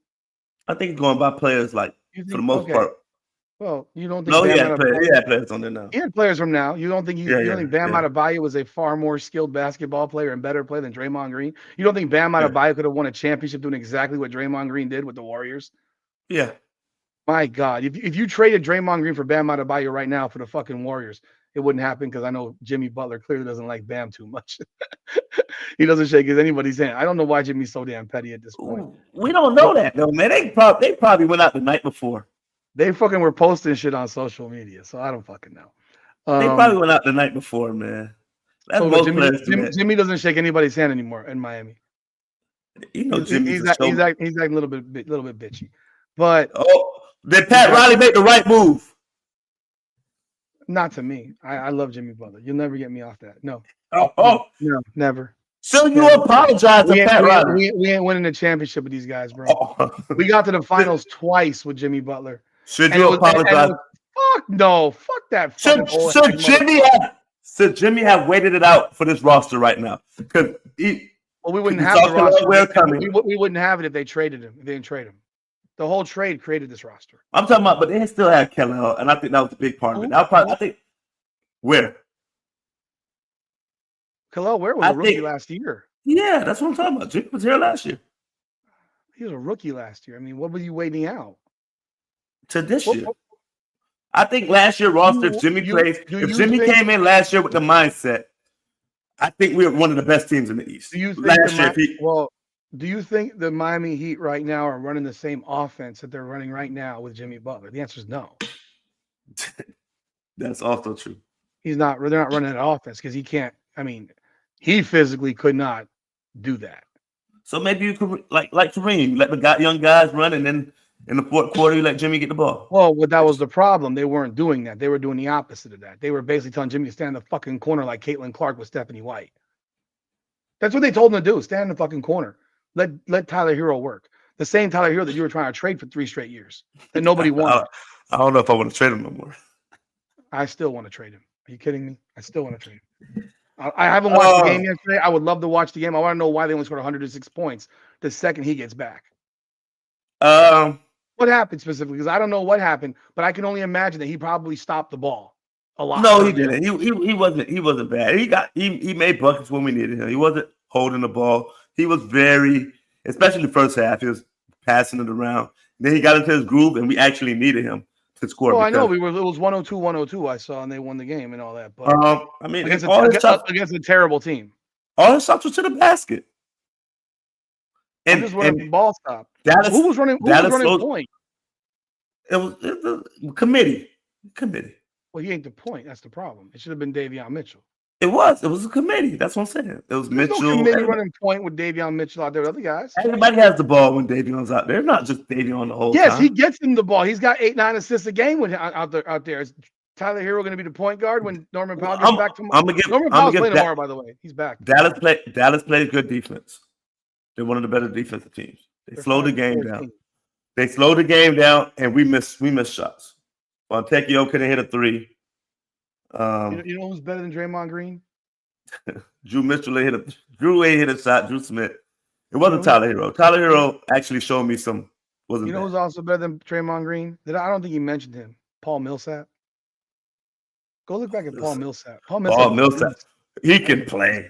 I think he's going by players like for the most part. Well, you don't think he had players on there now. He had players from now. You don't think you don't think Bam Adebayo was a far more skilled basketball player and better player than Draymond Green? You don't think Bam Adebayo could have won a championship doing exactly what Draymond Green did with the Warriors? Yeah. My God, if you traded Draymond Green for Bam Adebayo right now for the fucking Warriors, it wouldn't happen because I know Jimmy Butler clearly doesn't like Bam too much. He doesn't shake anybody's hand. I don't know why Jimmy's so damn petty at this point. We don't know that though, man. They probably went out the night before. They fucking were posting shit on social media, so I don't fucking know. They probably went out the night before, man. That's Jimmy doesn't shake anybody's hand anymore in Miami. You know, he's acting a little bit bitchy. But did Pat Riley make the right move? Not to me. I love Jimmy Butler. You'll never get me off that. No. No, never. So you apologize to Pat Riley. We ain't winning a championship with these guys, bro. We got to the finals twice with Jimmy Butler. Should you apologize? Fuck no. Fuck that. Should Jimmy have waited it out for this roster right now? Because we wouldn't have the roster. We wouldn't have it if they traded him. If they didn't trade him. The whole trade created this roster. I'm talking about, but they still had Kelly, and I think that was a big part of it. I think where Khalil Ware was a rookie last year. Yeah, that's what I'm talking about. Jimmy was here last year. He was a rookie last year. I mean, what were you waiting out? To this year. I think last year roster, Jimmy plays. If Jimmy came in last year with the mindset, I think we were one of the best teams in the East. Do you think the Miami Heat right now are running the same offense that they're running right now with Jimmy Butler? The answer is no. That's also true. They're not running that offense because he can't. I mean, he physically could not do that. So maybe you could like Kareem, let the young guys run, and then in the fourth quarter, you let Jimmy get the ball. Well, that was the problem. They weren't doing that. They were doing the opposite of that. They were basically telling Jimmy to stand in the fucking corner like Cailtin Clark with Stephanie White. That's what they told him to do. Stand in the fucking corner. Let Tyler Hero work. The same Tyler Hero that you were trying to trade for 3 straight years that nobody wanted. I don't know if I want to trade him no more. I still want to trade him. Are you kidding me? I still want to trade him. I haven't watched the game yesterday. I would love to watch the game. I want to know why they only scored 106 points the second he gets back. What happened specifically? Because I don't know what happened, but I can only imagine that he probably stopped the ball a lot. No, he didn't. He wasn't bad. He made buckets when we needed him. He wasn't holding the ball. He was especially the first half, he was passing it around. Then he got into his groove, and we actually needed him to score. Well, I know it was 102-102 I saw, and they won the game and all that. But I mean, against a terrible team. All his shots were to the basket. And just running the ball stop. Who was running point? It was the committee. Well, he ain't the point. That's the problem. It should have been Davion Mitchell. It was a committee. That's what I'm saying. It was Mitchell. No committee running point with Davion Mitchell out there with other guys. Everybody has the ball when Davion's out there. Not just Davion the whole time. Yes, he gets him the ball. He's got 8-9 assists a game with out there. Is Tyler Hero going to be the point guard when Norman Powell gets back tomorrow? Norman Powell's playing tomorrow, by the way. He's back. Dallas played good defense. They're one of the better defensive teams. They slowed the game down. And we missed shots. Fontecchio couldn't hit a 3. You know who's better than Draymond Green? Drew Mitchell hit a shot. Drew Smith. It wasn't Tyler Hero. Tyler Hero actually showed me some. Who's also better than Draymond Green? I don't think he mentioned him. Paul Millsap. Go look back at Paul Millsap. Paul Millsap. He can play.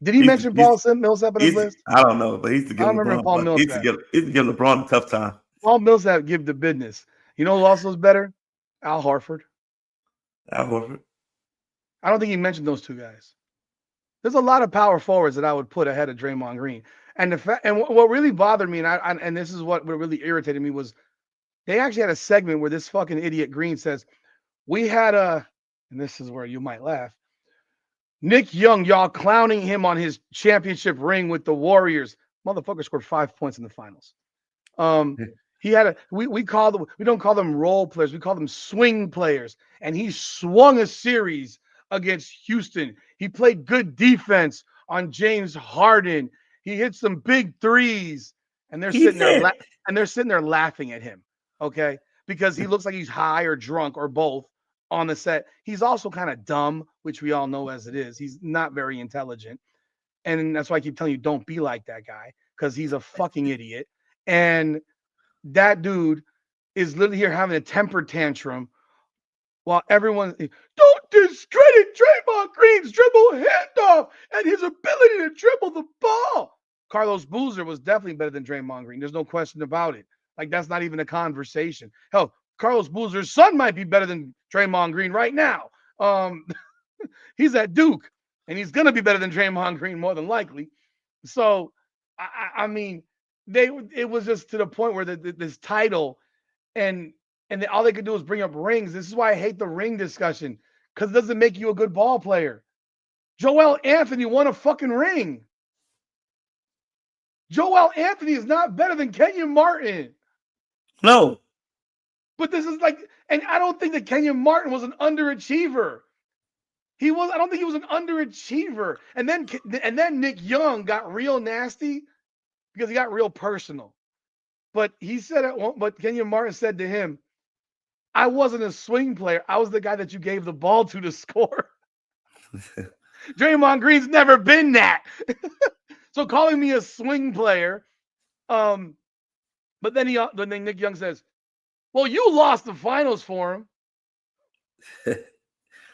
Did he mention Paul Millsap on his list? I don't know, but he used to give LeBron. He used to give LeBron a tough time. Paul Millsap give the business. You know who also is better? Al Horford. Al Horford. I don't think he mentioned those two guys. There's a lot of power forwards that I would put ahead of Draymond Green. And the fact, and what really bothered me, and this is what really irritated me, was they actually had a segment where this fucking idiot Green says, we had and this is where you might laugh, Nick Young, y'all clowning him on his championship ring with the Warriors. Motherfucker scored 5 points in the finals. He had we don't call them role players, we call them swing players. And he swung a series against Houston. He played good defense on James Harden. He hit some big threes, and they're He sitting there did. laughing at him. Okay, because he looks like he's high or drunk or both on the set. He's also kind of dumb, which we all know as it is. He's not very intelligent. And that's why I keep telling you, don't be like that guy, because he's a fucking idiot. And that dude is literally here having a temper tantrum while everyone don't discredit Draymond Green's dribble handoff and his ability to dribble the ball. Carlos Boozer was definitely better than Draymond Green. There's no question about it. Like, that's not even a conversation. Hell, Carlos Boozer's son might be better than Draymond Green right now. He's at Duke, and he's gonna be better than Draymond Green more than likely. So, I mean, it was just to the point where this title and all they could do is bring up rings. This is why I hate the ring discussion, because it doesn't make you a good ball player. Joel Anthony won a fucking ring. Joel Anthony is not better than Kenyon Martin. No. But this is like, and I don't think that Kenyon Martin was an underachiever. I don't think he was an underachiever. And then Nick Young got real nasty because he got real personal. But Kenyon Martin said to him, I wasn't a swing player. I was the guy that you gave the ball to score. Draymond Green's never been that. So calling me a swing player. But then Nick Young says, well, you lost the finals for him.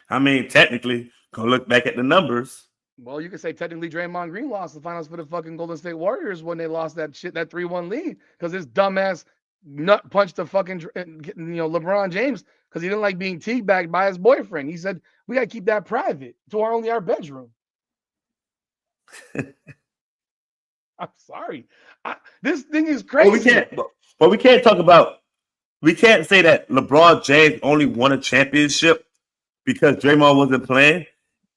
I mean, technically, go look back at the numbers. Well, you could say technically Draymond Green lost the finals for the fucking Golden State Warriors when they lost that 3-1 lead, because his dumbass nut punched the fucking LeBron James because he didn't like being teabagged by his boyfriend. He said, we got to keep that private to only our bedroom. I'm sorry. This thing is crazy. We can't talk about, we can't say that LeBron James only won a championship because Draymond wasn't playing,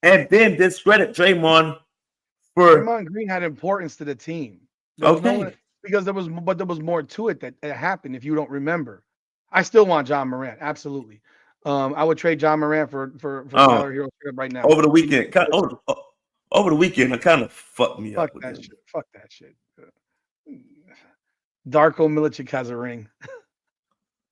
and then discredit Draymond for. Draymond Green had importance to the team. Because there was more to it that happened. If you don't remember, I still want John Morant. Absolutely, I would trade John Morant for Tyler Hero right now. Over the weekend, it kind of fucked me up. Fuck that shit. Darko Milicic has a ring.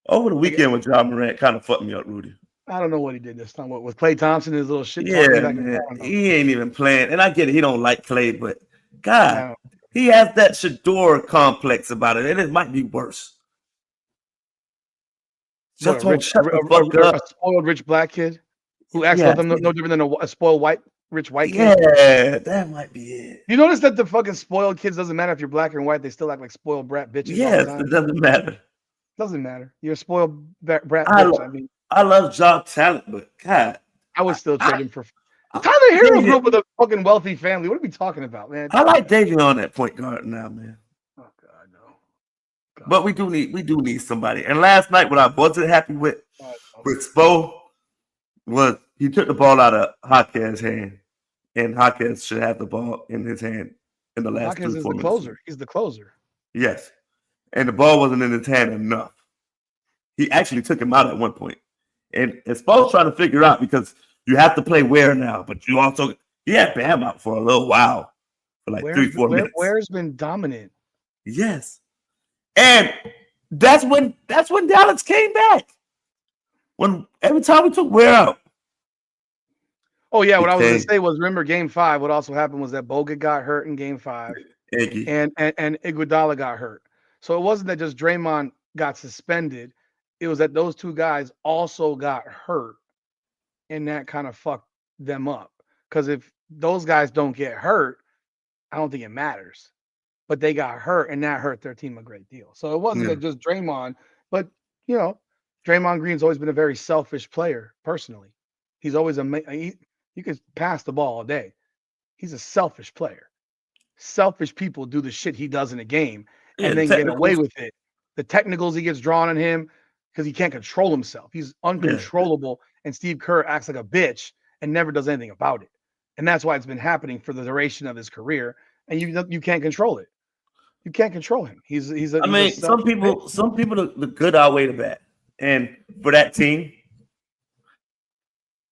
Over the weekend with John Morant kind of fucked me up, Rudy. I don't know what he did this time. What with Klay Thompson, his little shit? Yeah, man. He ain't even playing. And I get it. He don't like Klay, but God, he has that Shedeur complex about it. And it might be worse. Just a spoiled rich black kid who acts like them no different than a spoiled rich white kid. Yeah, that might be it. You notice that the fucking spoiled kids, doesn't matter if you're black or white, they still act like spoiled brat bitches. Yes, it doesn't matter. Doesn't matter. You're a spoiled brat bitch. I love job talent, but God, I would still trade him for Tyler Hero grew up with a fucking wealthy family. What are we talking about, man? I like Davion on that point guard now, man. Oh God, no. God. But we do need somebody. And last night, what I wasn't happy with Spo was he took the ball out of Jaquez's hand, and Jaquez should have the ball in his hand in the last 3-4 minutes. Closer. He's the closer. Yes, and the ball wasn't in his hand enough. He actually took him out at one point. And Spo's trying to figure out, because you have to play Ware now, but you also he had Bam out for a little while, for like 3-4 minutes. Ware's been dominant. Yes, and that's when Dallas came back. When every time we took Ware out. Oh yeah, what I was going to say was, remember Game 5? What also happened was that Bogut got hurt in Game 5, and Iguodala got hurt. So it wasn't that just Draymond got suspended. It was that those two guys also got hurt, and that kind of fucked them up. Because if those guys don't get hurt, I don't think it matters. but they got hurt, and that hurt their team a great deal. So it wasn't Yeah. that just Draymond, but Draymond Green's always been a very selfish player. Personally, he's always you could pass the ball all day. He's a selfish player. Selfish people do the shit he does in a game Yeah, and then get away technicals. with it. The technicals he gets drawn on him because he can't control himself. He's uncontrollable, and Steve Kerr acts like a bitch and never does anything about it. And that's why it's been happening for the duration of his career. And you can't control it. You can't control him. He's I mean, some people, the good outweigh the bad, and for that team,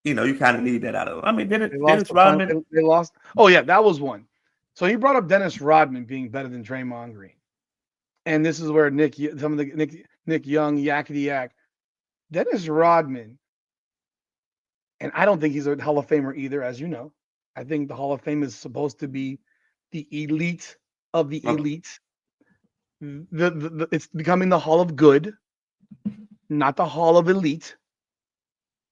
you kind of need that out of them. I mean, Dennis Rodman. They lost. Oh yeah, that was one. So he brought up Dennis Rodman being better than Draymond Green, and this is where Nick Young, yakety yak. Dennis Rodman, and I don't think he's a Hall of Famer either, as you know. I think the Hall of Fame is supposed to be the elite of the elite. It's becoming the Hall of Good, not the Hall of Elite.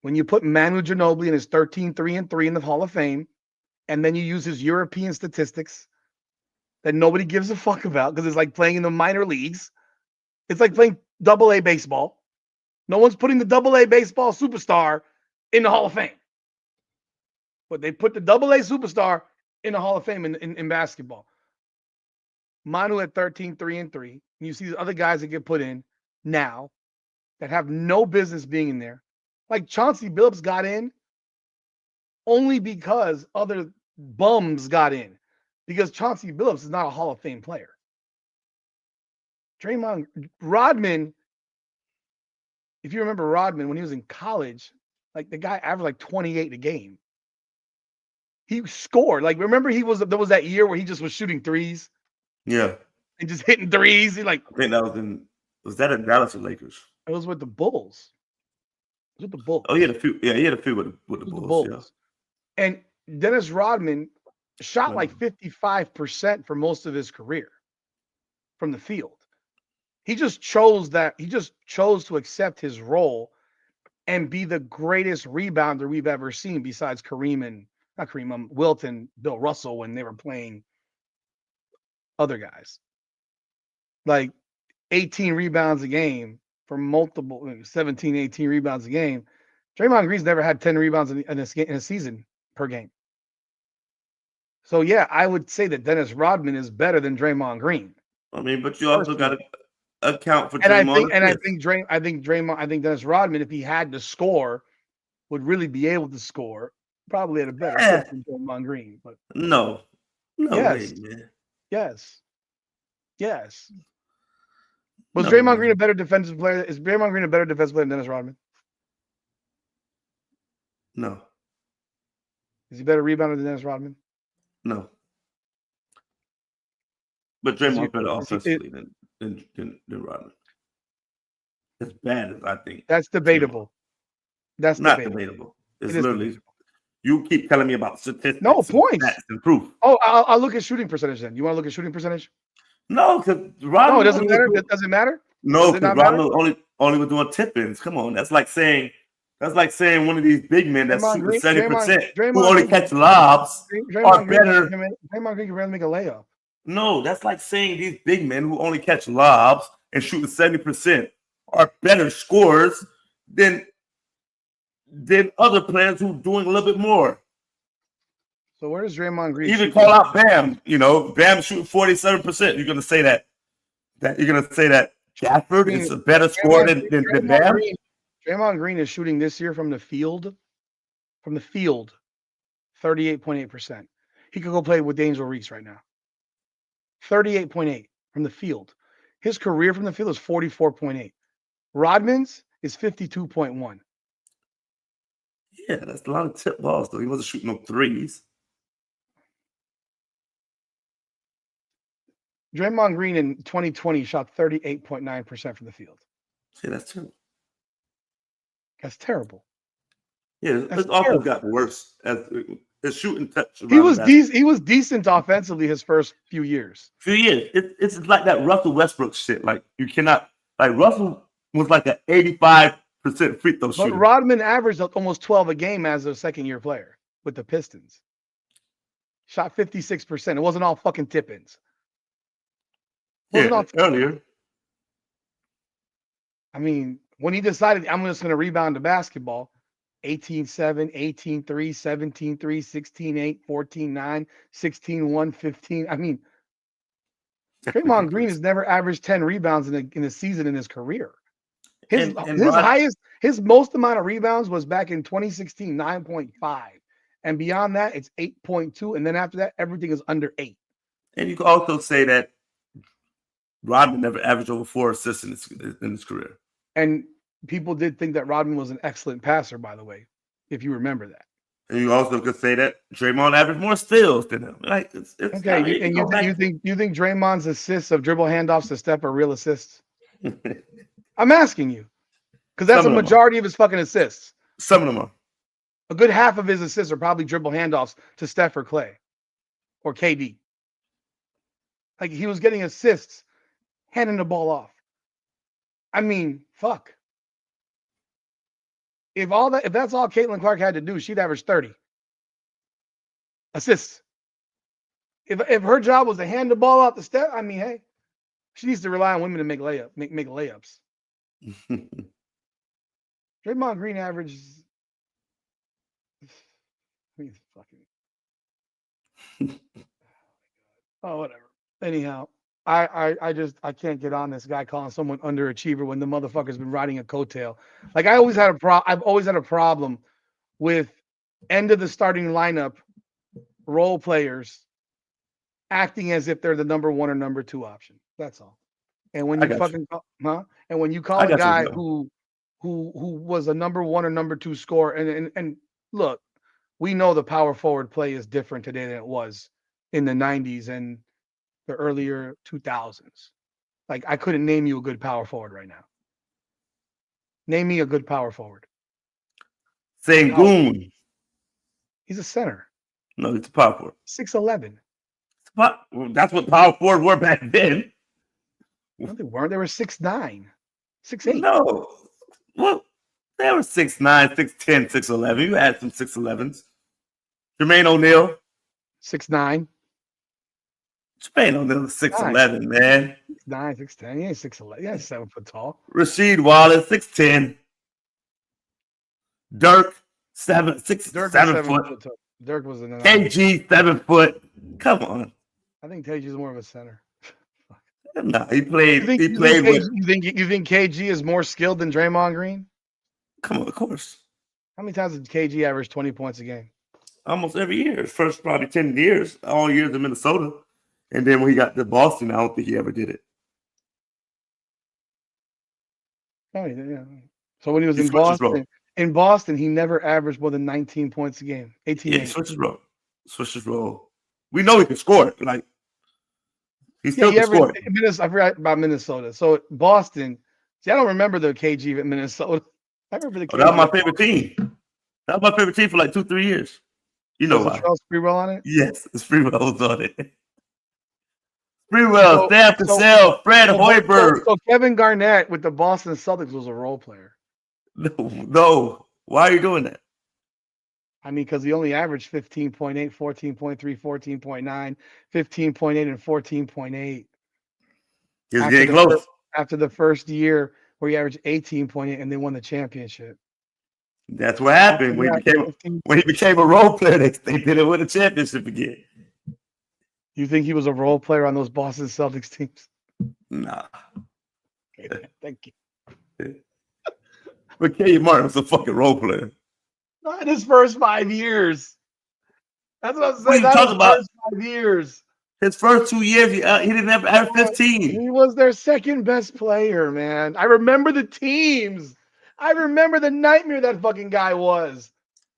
When you put Manu Ginobili and his 13-3-3 in the Hall of Fame, and then you use his European statistics that nobody gives a fuck about because it's like playing in the minor leagues. It's like playing AA baseball. No one's putting the AA baseball superstar in the Hall of Fame. But they put the AA superstar in the Hall of Fame in basketball. Manu at 13-3-3. And you see the other guys that get put in now that have no business being in there. Like Chauncey Billups got in only because other bums got in. Because Chauncey Billups is not a Hall of Fame player. Rodman, if you remember Rodman, when he was in college, like the guy averaged like 28 a game. He scored. Like, remember there was that year where he just was shooting threes? Yeah. And just hitting threes. I think that was that in Dallas or Lakers? It was with the Bulls. With the Bulls. Oh, he had a few. Yeah, he had a few with the Bulls. Yeah. And Dennis Rodman shot like 55% for most of his career from the field. He just chose to accept his role and be the greatest rebounder we've ever seen besides Wilt and Bill Russell when they were playing other guys. Like 18 rebounds a game for multiple 17, 18 rebounds a game. Draymond Green's never had 10 rebounds in a season per game. So yeah, I would say that Dennis Rodman is better than Draymond Green. I mean, but you also got to account for Draymond. I think Dennis Rodman, if he had to score, would really be able to score, probably at a better clip than Draymond Green. But no way, man. Yes. Was Draymond Green a better defensive player? Is Draymond Green a better defensive player than Dennis Rodman? No. Is he better rebounder than Dennis Rodman? No. But Draymond's better offensively than Rodman. As bad as I think. That's debatable. That's not debatable. It's literally debatable. You keep telling me about statistics. No points and proof. Oh, I'll look at shooting percentage then. You want to look at shooting percentage? No, because Rodman. No, it doesn't matter. It doesn't matter. No, because Rodman only was doing tip-ins. Come on, that's like saying one of these big men that's shooting 70% who only catch lobs are better. Draymond Green can really make a layup. No, that's like saying these big men who only catch lobs and shooting 70% are better scorers than other players who are doing a little bit more. So where does Draymond Green even call out Bam? Bam shooting 47%. You're gonna say that Gafford is a better scorer than Bam? Draymond Green is shooting this year from the field, 38.8%. He could go play with Angel Reese right now. 38.8 from the field. His career from the field is 44.8. Rodman's is 52.1. Yeah, that's a lot of tip balls, though. He wasn't shooting no threes. Draymond Green in 2020 shot 38.9% from the field. See, that's terrible. That's terrible. Yeah, his offense got worse as his shooting touch. He was decent offensively his first few years. It's like that Russell Westbrook shit. Like you cannot. Like Russell was like an 85% free throw shooter. But Rodman averaged almost 12 a game as a second-year player with the Pistons. Shot 56%. It wasn't all fucking tip-ins. Wasn't on earlier. I mean, when he decided I'm just going to rebound to basketball, 18-7, 18-3, 17-3, 16-8, 14-9, 16-1, 15. I mean, Draymond Green has never averaged 10 rebounds in a season in his career. His most amount of rebounds was back in 2016, 9.5. And beyond that, it's 8.2. And then after that, everything is under 8. And you can also say that Rodman never averaged over 4 assists in his career. And people did think that Rodman was an excellent passer, by the way, if you remember that. And you also could say that Draymond averaged more steals than him. Like, it's okay, you think Draymond's assists of dribble handoffs to Steph are real assists? I'm asking you, because that's a majority of his fucking assists. Some of them are. A good half of his assists are probably dribble handoffs to Steph or Clay or KD. Like, he was getting assists, handing the ball off. I mean, fuck. If that's all Cailtin Clark had to do, she'd average 30 assists. If her job was to hand the ball out to Steph, I mean, hey, she needs to rely on women to make layups. Draymond Green averages. Oh, whatever. Anyhow, I can't get on this guy calling someone underachiever when the motherfucker's been riding a coattail. Like, I've always had a problem with end of the starting lineup role players acting as if they're the number 1 or number 2 option. That's all. And when you call a guy who was a number 1 or number 2 scorer, and look, we know the power forward play is different today than it was in the 90s and the earlier 2000s. Like, I couldn't name you a good power forward right now. Name me a good power forward. Sengun. He's a center. No, he's a power forward. 6'11". That's what power forward were back then. No, they weren't. They were 6'9", 6'8". No. Well, they were 6'9", 6'10", 6'11". You had some 6'11s. Jermaine O'Neal. 6'9". Jermaine O'Neal is 6'11", man. 6'9", 6'10". He ain't 6'11". He ain't 7 foot tall. Rasheed Wallace, 6'10". Dirk, 7 foot. Dirk was an KG, 7 foot. Come on. I think KG's more of a center. No, he played. You think KG is more skilled than Draymond Green? Come on, of course. How many times did KG average 20 points a game? Almost every year. His first probably 10 years, all years in Minnesota. And then when he got to Boston, I don't think he ever did it. Oh, yeah. So when he was in Boston, he never averaged more than 19 points a game. 18. Yeah, switches role. We know he can score. Like, he still can score. I forgot about Minnesota. So Boston. See, I don't remember the KG at Minnesota. I remember the KG. That was my favorite team. That was my favorite team for like 2-3 years. You know why? Sprewell on it? Yes, Sprewell was on it. Sprewell, Sam Cassell, Fred Hoiberg. So Kevin Garnett with the Boston Celtics was a role player. No. Why are you doing that? I mean, because he only averaged 15.8, 14.3, 14.9, 15.8, and 14.8. He was getting close. After the first year where he averaged 18.8 and they won the championship. That's what happened. When he became a role player, they did it with a championship again. You think he was a role player on those Boston Celtics teams? Nah. Okay, thank you. But Kenny Martin was a fucking role player. Not in his first 5 years. That's what I'm saying. What are you talking about? First 5 years. His first 2 years, he didn't have 15. He was their second best player, man. I remember the teams. I remember the nightmare that fucking guy was.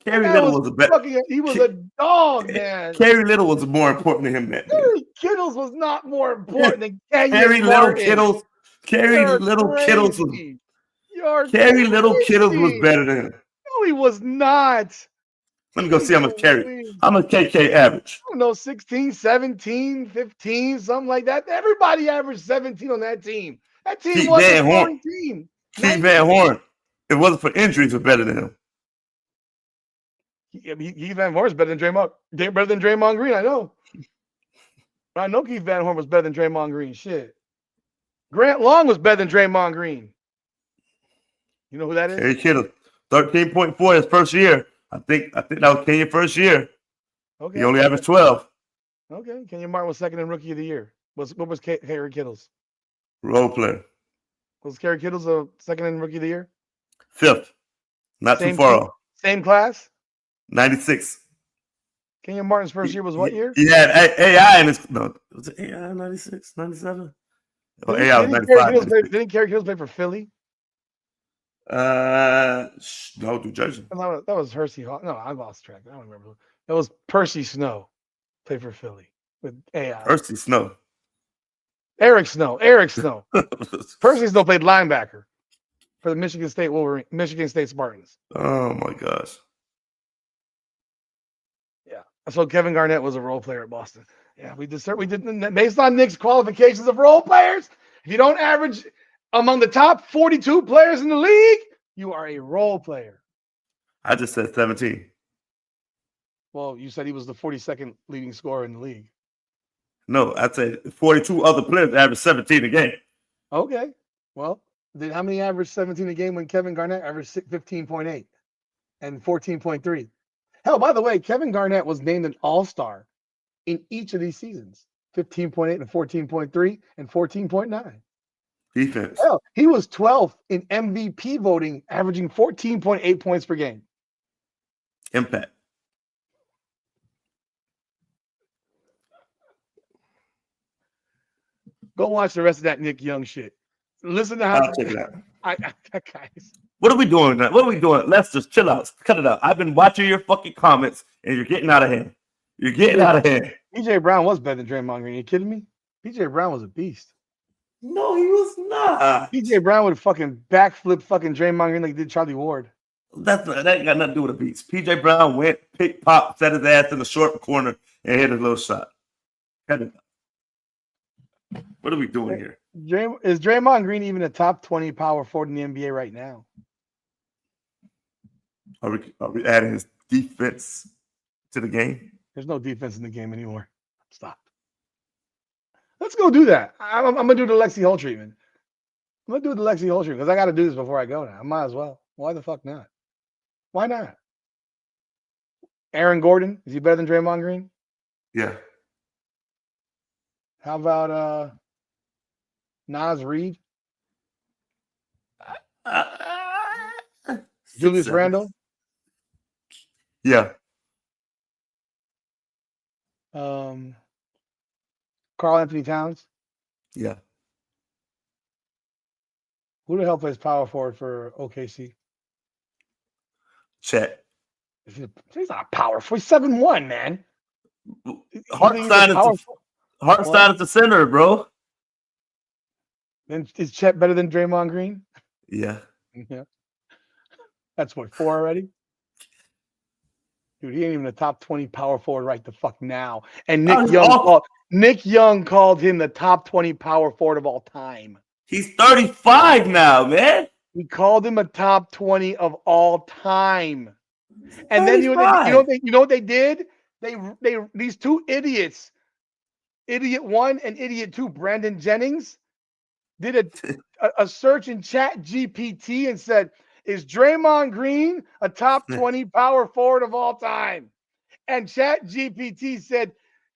Kerry Little was a better. He was a dog, man. Kerry Little was more important to him that day. Kerry Kittles was not more important than Kerry Little Kittles. Kerry Little Kittles was. Kerry Little Kittles was better than him. No, he was not. Let me go see how much KK average. I don't know, 16, 17, 15, something like that. Everybody averaged 17 on that team. That team was a scoring team. Keith Van Horn, if it wasn't for injuries, was better than him. Keith Van Horn is better than Draymond Green. I know. I know Keith Van Horn was better than Draymond Green. Shit. Grant Long was better than Draymond Green. You know who that is? Kerry Kittle, 13.4 his first year. I think that was Kenyon first year. Okay. He only averaged 12. Okay. Kenyon Martin was second in Rookie of the Year. What was Kerry Kittles? Role player. Was Kerry Kittles a second in Rookie of the Year? 5th. Not too far off. Same class? 96. Kenyon Martin's first year was what year? He had AI in his was it AI 96, 97? Oh, AI was 95. Didn't Kerry Kittles play for Philly? No, New Jersey. That was Hersey Hawk. No, I lost track. I don't remember. That was Percy Snow. Played for Philly with AI. Percy Snow. Eric Snow. Percy Snow played linebacker for the Michigan State Spartans. Oh my gosh. Yeah. So Kevin Garnett was a role player at Boston. Yeah, we did based on Nick's qualifications of role players. If you don't average among the top 42 players in the league, you are a role player. I just said 17. Well, you said he was the 42nd leading scorer in the league. No, I'd say 42 other players average 17 a game. Okay. Well, then how many averaged 17 a game when Kevin Garnett averaged 15.8 and 14.3? Hell, by the way, Kevin Garnett was named an all-star in each of these seasons. 15.8 and 14.3 and 14.9. Defense. Hell, he was 12th in MVP voting, averaging 14.8 points per game. Impact. Go watch the rest of that Nick Young shit. Listen to how. I'll check it out. Guys. What are we doing now? What are we doing? Let's just chill out. Cut it out. I've been watching your fucking comments, and you're getting out of hand. You're getting out of hand. PJ Brown was better than Draymond Green. Are you kidding me? PJ Brown was a beast. No, he was not. PJ Brown would fucking backflip fucking Draymond Green like he did Charlie Ward. That ain't got nothing to do with the beats. PJ Brown went, pick, pop, set his ass in the short corner, and hit a little shot. Cut it out. What are we doing here? Is Draymond Green even a top 20 power forward in the NBA right now? Are we adding his defense to the game? There's no defense in the game anymore. Stop. Let's go do that. I'm going to do the Lexi Hull treatment. I'm going to do the Lexi Hull treatment because I got to do this before I go now. I might as well. Why the fuck not? Why not? Aaron Gordon, is he better than Draymond Green? Yeah. How about Naz Reid? Julius Randle? Yeah. Karl Anthony Towns? Yeah. Who the hell plays power forward for OKC? Chet. He's not a power forward. He's 7'1", man. Hartenstein is the center, bro. Then is Chet better than Draymond Green? Yeah. Yeah. That's what, 4 already? Dude, he ain't even a top 20 power forward right the fuck now. And Nick Young called him the top 20 power forward of all time. He's 35 now, man. He called him a top 20 of all time. And then you know what they did? They these two idiots, idiot 1 and idiot 2, Brandon Jennings, did a search in Chat GPT and said, is Draymond Green a top 20 power forward of all time? And Chat GPT said,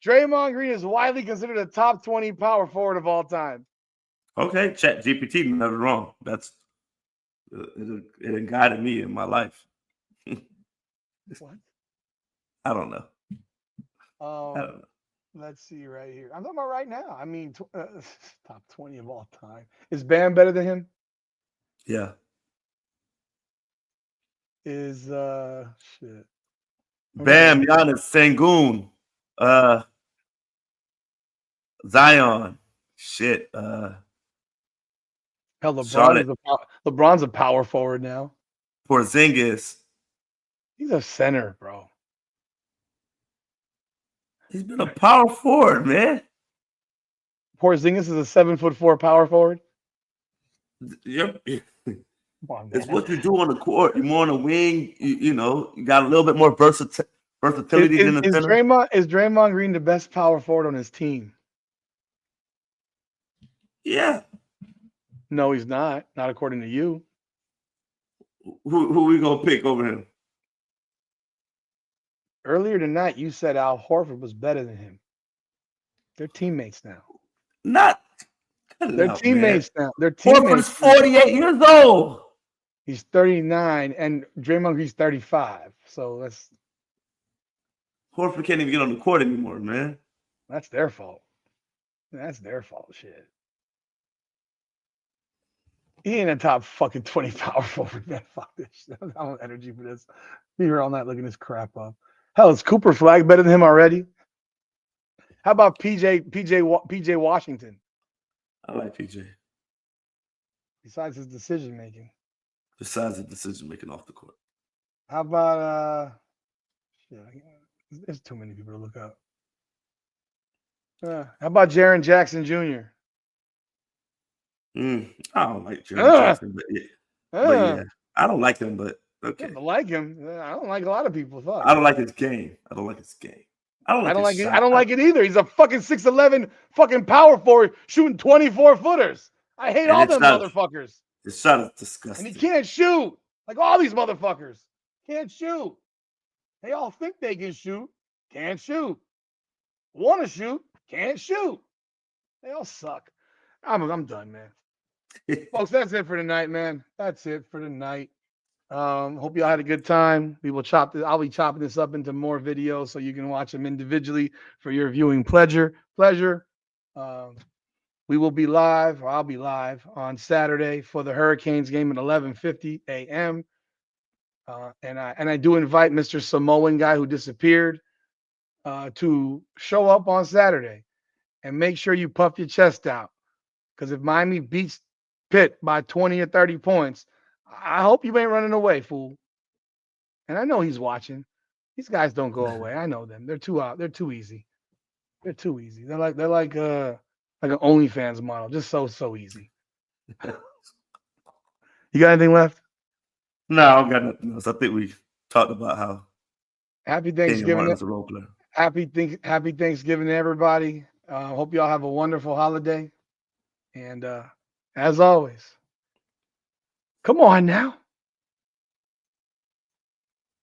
Draymond Green is widely considered a top 20 power forward of all time. Okay, Chat GPT, never wrong. That's it guided me in my life. What? I don't know. I don't know. Let's see right here. I'm talking about right now. I mean, top 20 of all time. Is Bam better than him? Yeah. Is shit. Bam, Giannis, Sengun, Zion, shit. Hell, LeBron's a power forward now. Porzingis. He's a center, bro. He's been a power forward, man. Porzingis is a 7'4" power forward. Yep. On, it's what you do on the court. You're more on the wing. You got a little bit more versatility than the center. Is Draymond Green the best power forward on his team? Yeah. No, he's not. Not according to you. Who we gonna pick over him? Earlier tonight, you said Al Horford was better than him. They're teammates now. Not. Cut it They're out, man. teammates now. They're Horford's teammates. 48 years old. He's 39, and Draymond Green's 35. So Horford can't even get on the court anymore, man. that's their fault. That's their fault. Shit. He ain't a top fucking 20 power forward, man. Fuck this shit. I don't have energy for this. Be here all night looking this crap up. Hell, is Cooper Flag better than him already? How about PJ Washington? I like PJ. Besides his decision making. Besides the decision making off the court. How about there's too many people to look up. How about Jaren Jackson Jr.? I don't like Jaren Jackson, but yeah. I don't like him, but okay. I like him. I don't like a lot of people. Fuck. I don't like his game. I don't like it either. He's a fucking 6'11" fucking power forward shooting 24 footers. I hate all them motherfuckers. His shot is disgusting. And he can't shoot. Like all these motherfuckers. Can't shoot. They all think they can shoot. Can't shoot. Want to shoot. Can't shoot. They all suck. I'm done, man. Folks, that's it for tonight, man. That's it for tonight. Hope y'all had a good time. I'll be chopping this up into more videos so you can watch them individually for your viewing pleasure. We will be live, or I'll be live on Saturday for the Hurricanes game at 11:50 a.m. And I do invite Mr. Samoan guy who disappeared to show up on Saturday, and make sure you puff your chest out, because if Miami beats Pitt by 20 or 30 points, I hope you ain't running away, fool. And I know he's watching. These guys don't go away. I know them. They're too out. They're too easy. They're too easy. They're like an OnlyFans model, just so easy. You got anything left? No, I don't got nothing else. I think we talked about how happy Thanksgiving. Is a role player. Happy Thanksgiving to everybody. Hope y'all have a wonderful holiday. And as always, come on now.